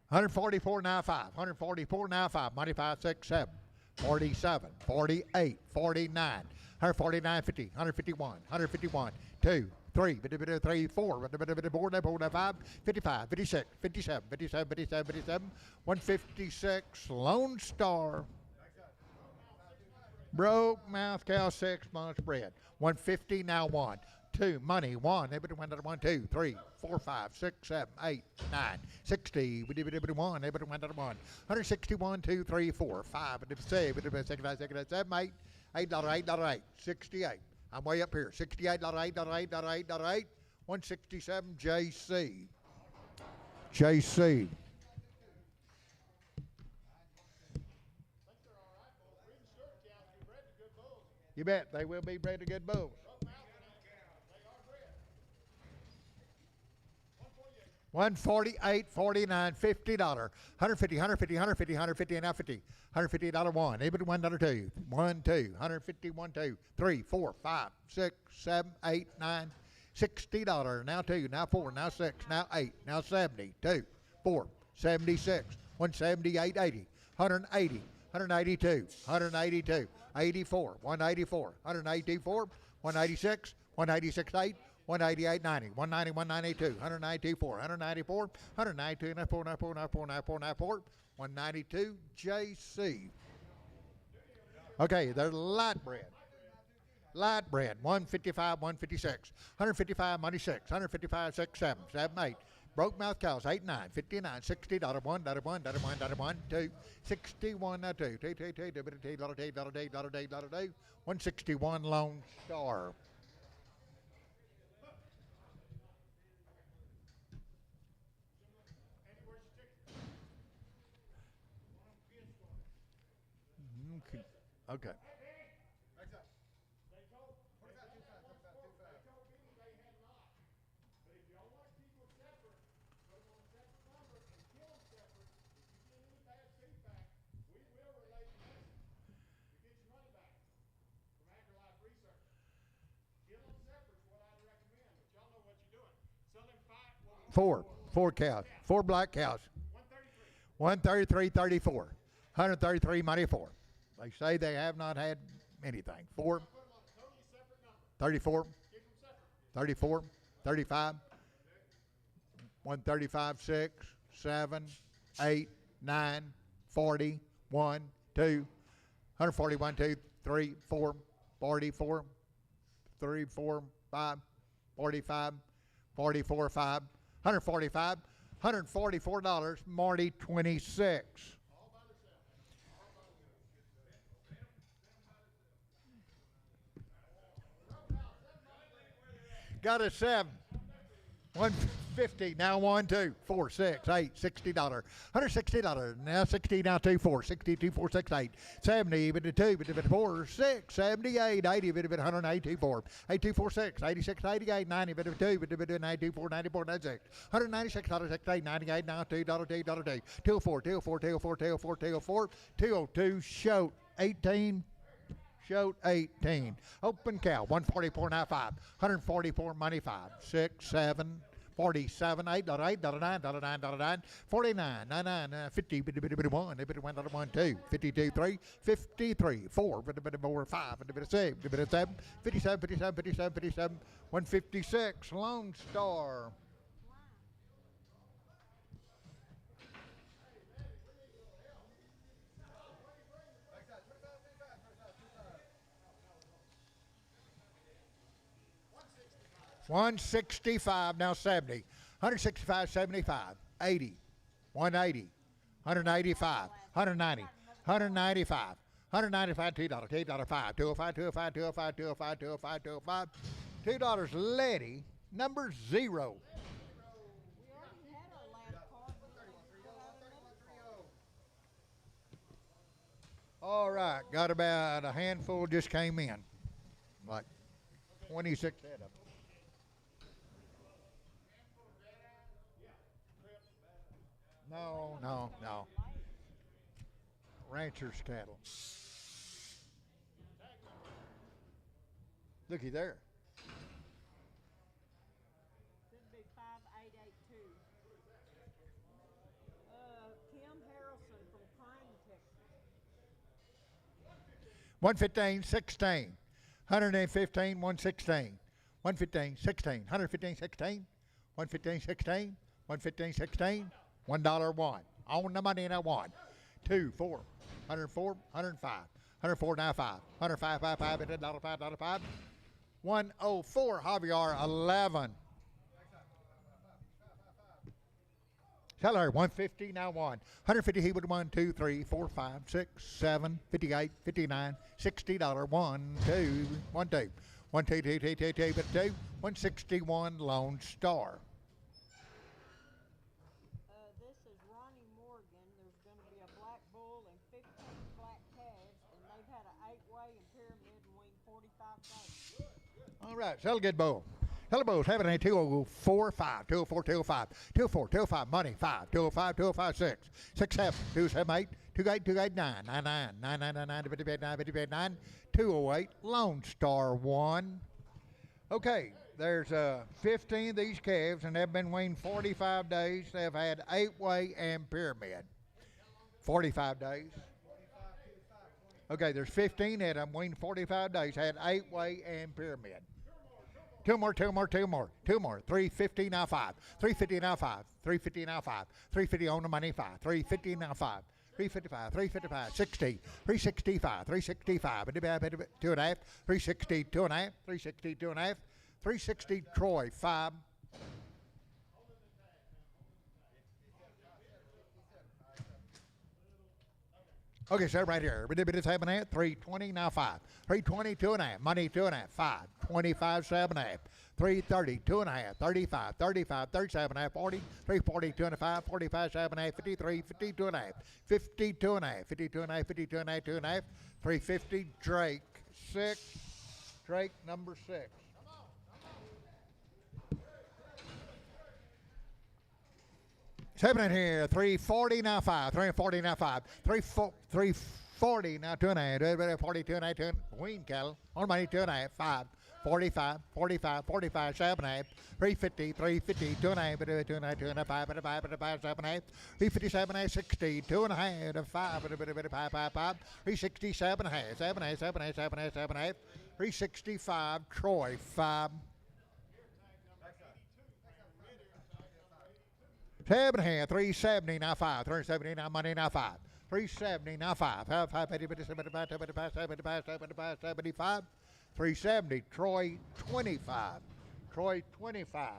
144 now 5, 144 now 5, money 5, 6, 7. 47, 48, 49, 149, 50, 151, 151, 2, 3, 3, 4, 5, 55, 56, 57, 57, 57, 57, 156, Lone Star. Broke mouth cow 6 months bred. 150 now 1. 2, money 1, 1, 2, 3, 4, 5, 6, 7, 8, 9, 60, 1, 161, 2, 3, 4, 5, 6, 7, 8, $8, 68. I'm way up here. $68, $8, 167 JC. JC. You bet they will be bred to good bulls. 148, 49, $50, 150, 150, 150, 150, and now 50, $150 one, even $1 two, 1, 2, 150, 1, 2, 3, 4, 5, 6, 7, 8, 9, $60, now 2, now 4, now 6, now 8, now 70, 2, 4, 76, 178, 80, 180, 182, 182, 84, 184, 184, 186, 186, 8, 188, 90, 190, 192, 192, 4, 194, 192, 94, 94, 94, 94, 94, 192, JC. Okay, they're light bread. Light bread, 155, 156, 155, money 6, 155, 6, 7, 7, 8, Broke mouth cows, 8, 9, 59, $60, $1, $1, $1, $1, $1, 2, 61, 2, 2, 2, 2, $1, 161 Lone Star. Okay. Four cows, four black cows. 133.34, 133 money four. They say they have not had anything. 4, 34, 34, 35, 135, 6, 7, 8, 9, 40, 1, 2, 141, 2, 3, 4, 44, 3, 4, 5, 45, 44, 5, 145, $144, Marty 26. Got a 7. 150, now 1, 2, 4, 6, 8, $60. $160, now 60, now 2, 4, 62, 4, 6, 8, 70, bit 2, bit 4, 6, 78, 80, bit 182, 4, 82, 4, 6, 86, 88, 90, bit 2, bit 92, 4, 94, 96, $196, 68, 98, now $2, $2, $2, 204, 204, 204, 204, 204, 202, show 18. Showed 18. Open cow, 144.95, 144 money 5, 6, 7, 47, $8, $8, $9, $9, $9, 49, 99, 50, 1, 1, 2, 52, 3, 53, 4, 4, 5, 6, 7, 57, 57, 57, 57, 156, Lone Star. $165, now 70, $165, 75, 80, 180, 185, 190, 195, $195, $2, $5, 205, 205, 205, 205, 205, 205, $2, Letty, number 0. We already had our last card. All right, got about a handful just came in, like 26 head of them. No. Rancher's cattle. Looky there. Should be 5882. Kim Harrelson from Pine, Texas. 115, 16, 115, 116, 115, 16, 115, 16, 115, 16, 115, 16, $1 1. On the money and I won. 2, 4, 104, 105, 104, 95, 105, 5, 5, $5, $5, 104, Javier 11. Seller 150, now 1. 150, he would 1, 2, 3, 4, 5, 6, 7, 58, 59, $60, 1, 2, 1, 2, 1, 2, 2, 2, 2, 2, but 2, 161 Lone Star. This is Ronnie Morgan. There's going to be a black bull and 15 black calves, and they've had an 8-way and pyramid and weighed 45 days. All right, sell a good bull. Hello, bulls. Having a 204, 5, 204, 205, 204, 205, money, 5, 205, 205, 6, 6, 7, 278, 28, 28, 9, 99, 999, 58, 9, 58, 9, 208, Lone Star 1. Okay, there's 15 of these calves, and they've been weaned 45 days. They've had 8-way and pyramid. 45 days. Okay, there's 15 of them weaned 45 days, had 8-way and pyramid. Two more. 350 now 5. 350 now 5. 350 now 5. 350 on the money 5. 350 now 5. 355, 355, 60, 365, 365, 2.5, 360, 2.5, 360, 2.5, 360 Troy 5. Okay, so right here. It's 7.5. 320, now 5. 320, 2.5. Money, 2.5. 5. 25, 7.5. 330, 2.5. 35, 35, 37.5. 40. 340, 2.5. 45, 7.5. 53, 52.5. 52.5. 52.5. 52.5. 2.5. 350. Drake, 6. Drake, number 6. Seven in here, 340 now 5, 340 now 5, 340 now 2.5, 42 and a half, Queen cattle, on money 2.5, 5, 45, 45, 45, 7.5, 350, 350, 2.5, 2.5, 2.5, 5, 5, 7.5, 357, 60, 2.5, 5, 5, 5, 367, 7.5, 7.5, 7.5, 7.5, 365, Troy 5. 7.5, 370 now 5, 370 now money now 5, 370 now 5, 75, 75, 370, Troy 25, Troy 25.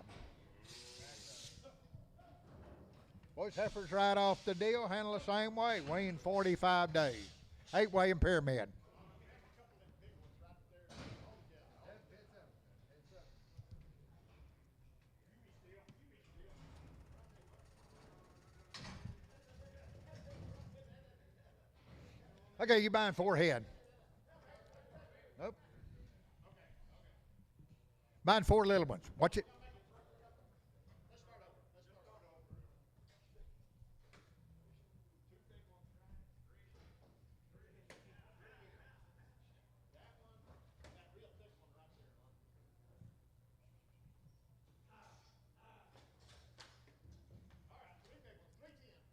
Boys, heifers right off the deal, handle the same way, weighing 45 days, 8-way and pyramid. Okay, you buying 4 head. Nope. Buying 4 little ones. Watch it.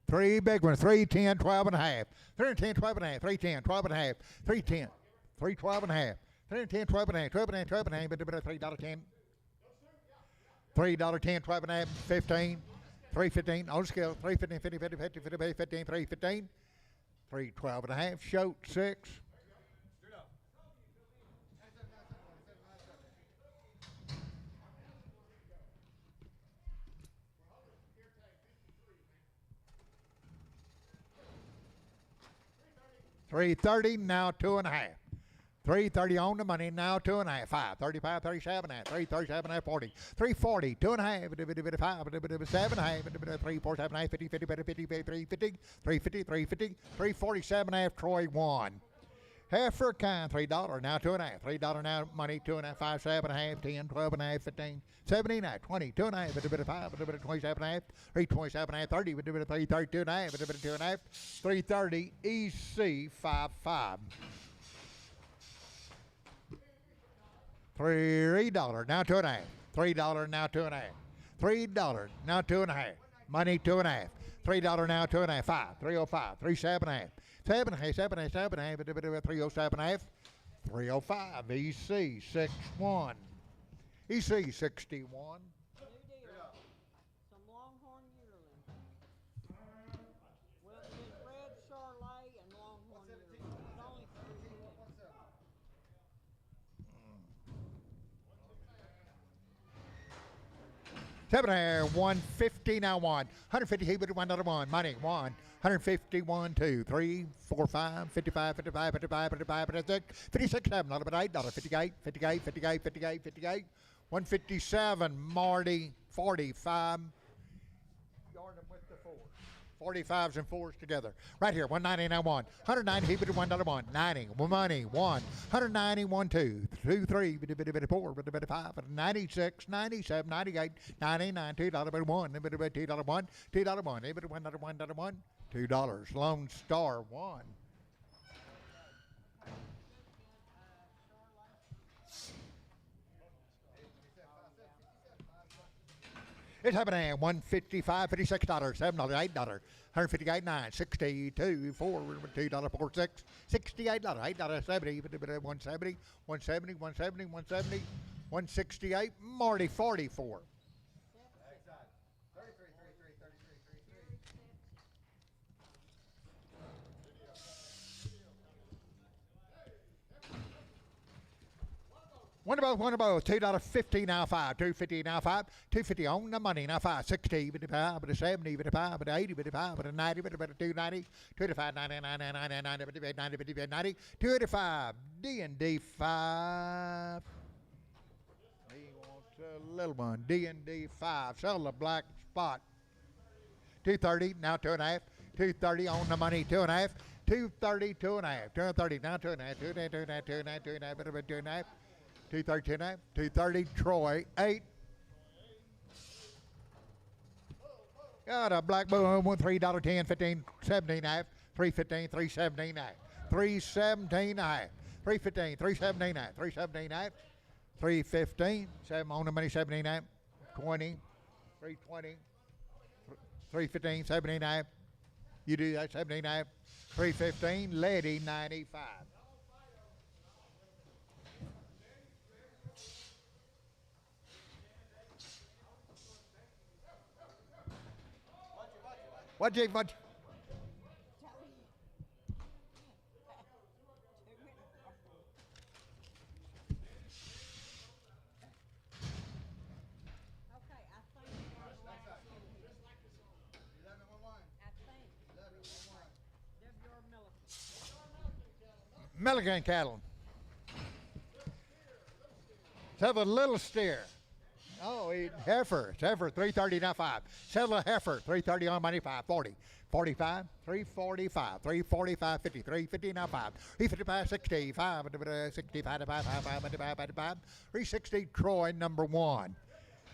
Three big ones, 310, 12 and a half. 310, 12 and a half, 310, 12 and a half, 310, 312 and a half, 310, 12 and a half, 12 and a half, 12 and a half, $3.10. $3.10, 12 and a half, 15, 315, on scale, 315, 50, 50, 50, 50, 50, 15, 315, 312 and a half, shoat 6. $330, now 2.5. 330 on the money, now 2.5. 5, 35, 37, 337, 40, 340, 2.5, 5, 7.5, 3, 4, 7, 50, 50, 50, 50, 350, 350, 350, 347, Troy 1. Heifer kind, $3, now 2.5. $3 now money, 2.5, 5, 7.5, 10, 12.5, 15, 17, 20, 2.5, 5, 27.5, 327, 30, 332, 2.5, 330 EC 55. $3 now 2.5. $3 now 2.5. $3 now 2.5. Money 2.5. $3 now 2.5. 5, 305, 37.5. 7.5, 7.5, 307.5. 305 EC 61. EC 61. New deal. Some Longhorn yearlings. Well, there's red Charolais and Longhorn yearlings. It's only 3 head. Seven hair, 150 now 150 he would $1 money 151 2 3 4 5 55 55 55 55 56 56 $7 $8 58 58 58 58 58 157 Marty 45 yarn them with the 4s 45s and 4s together right here 190 now 190 he would $1 90 money 190 1 2 2 3 4 5 96 97 98 99 $2 1 $2 1 $2 1 $1 $2 Lone Star 1. It's happening. $155, $56, $7, $8, $158, $9, $62, $4, $2, $4, $6, $68, $8, $70, $170, $170, $170, $170, $168, Marty 44. One above, $2.50 now 5, $2.50 now 5, $2.50 on the money now 5, 60, but a 70, but a 80, but a 90, but a 290, 285, 99, 99, 90, 90, 285, D&D 5. He wants a little one, D&D 5, sell the black spot. 230, now 2.5, 230 on the money, 2.5, 230, 2.5, 230, now 2.5, 2.5, 2.5, 2.5, 2.5, 230, 2.5, 230, Troy, 8. Got a black bull, $3.10, 15, 17.5, 315, 317.5, 317.5, 315, 317.5, 317.5, 315, 7 on the money, 17.5, 20, 320, 315, 17.5. You do that, 17.5, 315, Lady 95. What, Jake? What? Okay, I think you're the last in here. I think. They're your Milliken. Milligan cattle. Sell the little steer. Oh, heifer. It's heifer, 330 now 5. Sell the heifer, 330 on money 5, 40. 45, 345, 345, 50, 350 now 5. 355, 65, 65, 5, 360, Troy, number 1.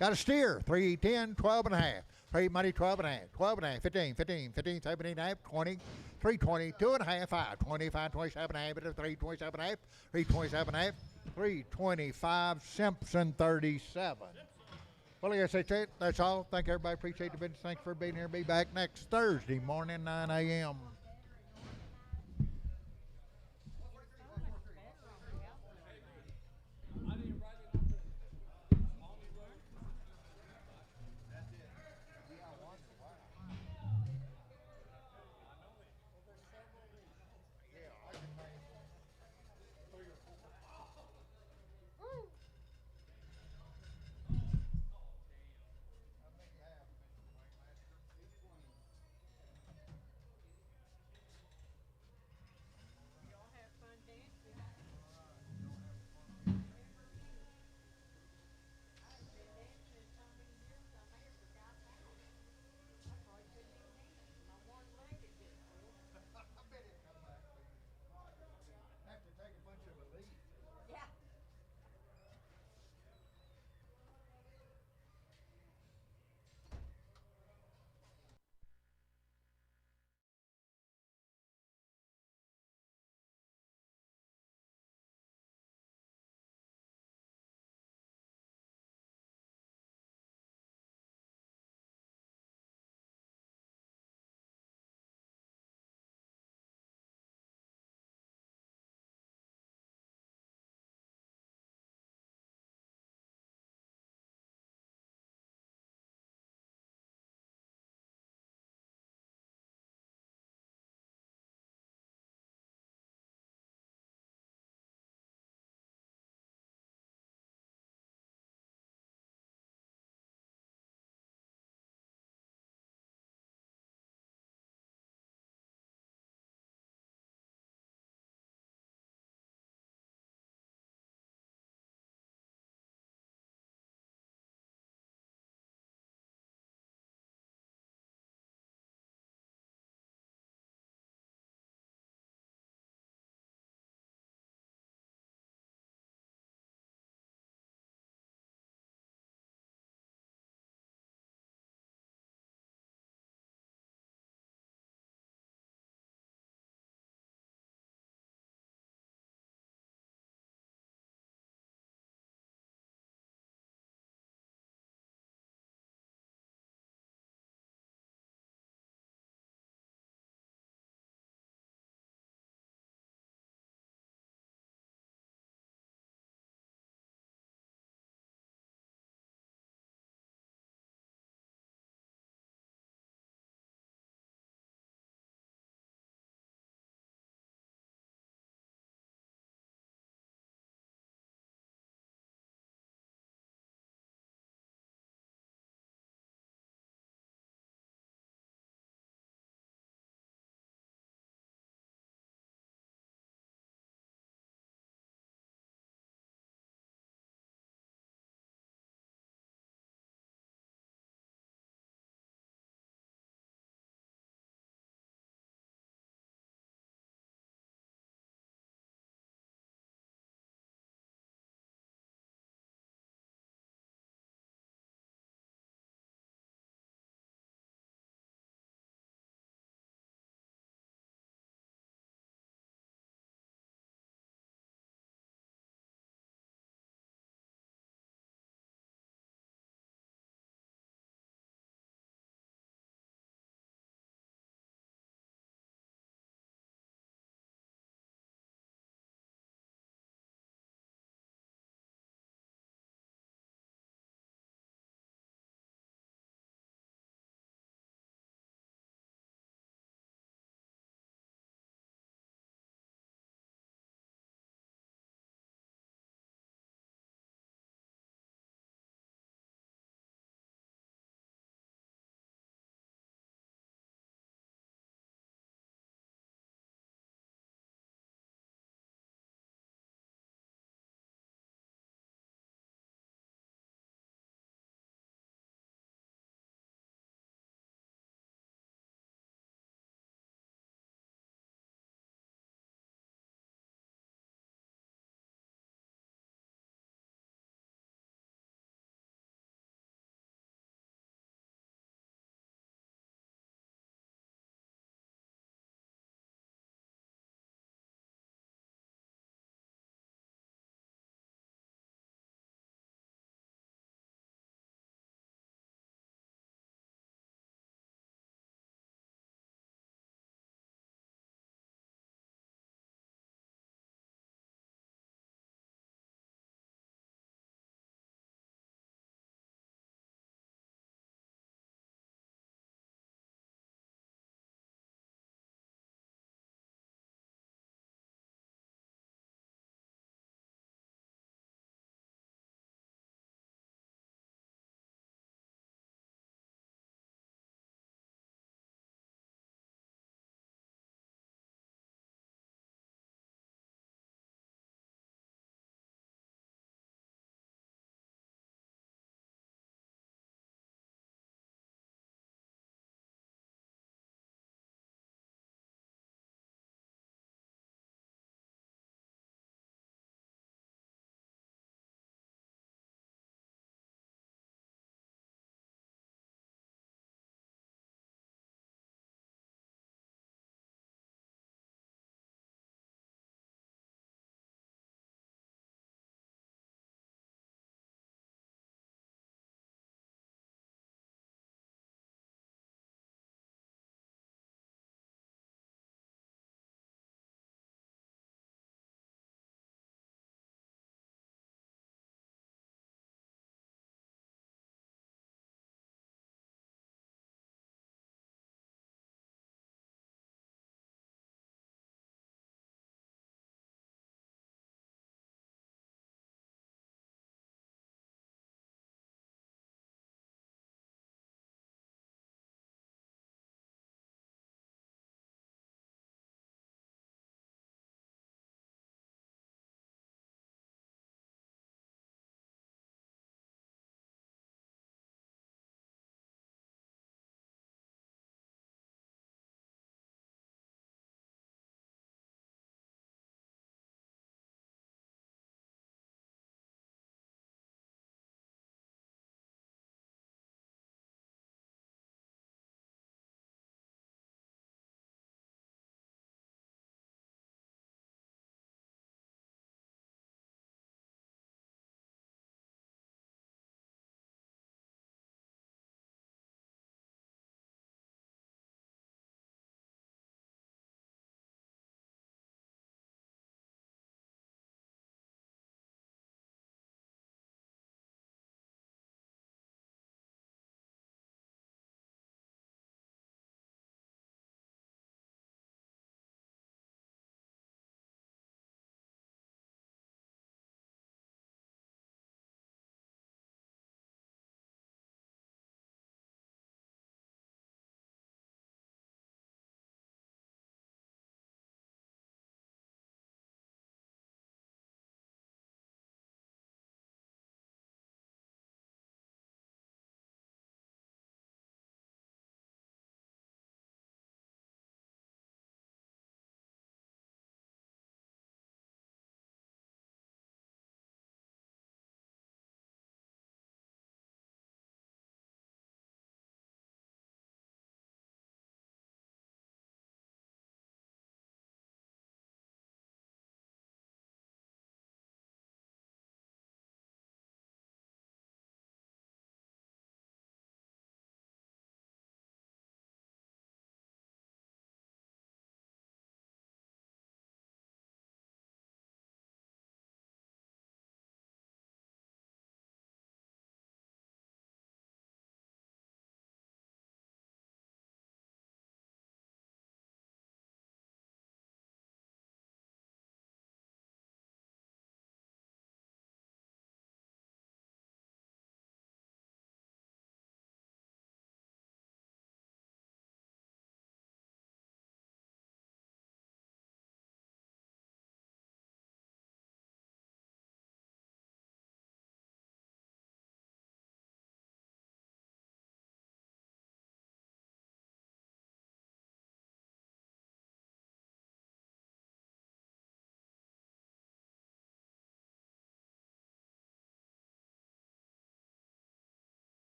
Got a steer, 310, 12 and a half. 3 money, 12 and a half, 12 and a half, 15, 15, 15, 17 and a half, 20, 320, 2 and a half, 5, 25, 27 and a half, 327 and a half, 327 and a half, 325, Simpson, 37. Well, I guess that's all. Thank everybody. Appreciate the business. Thanks for being here. Be back next Thursday morning, 9 a.m.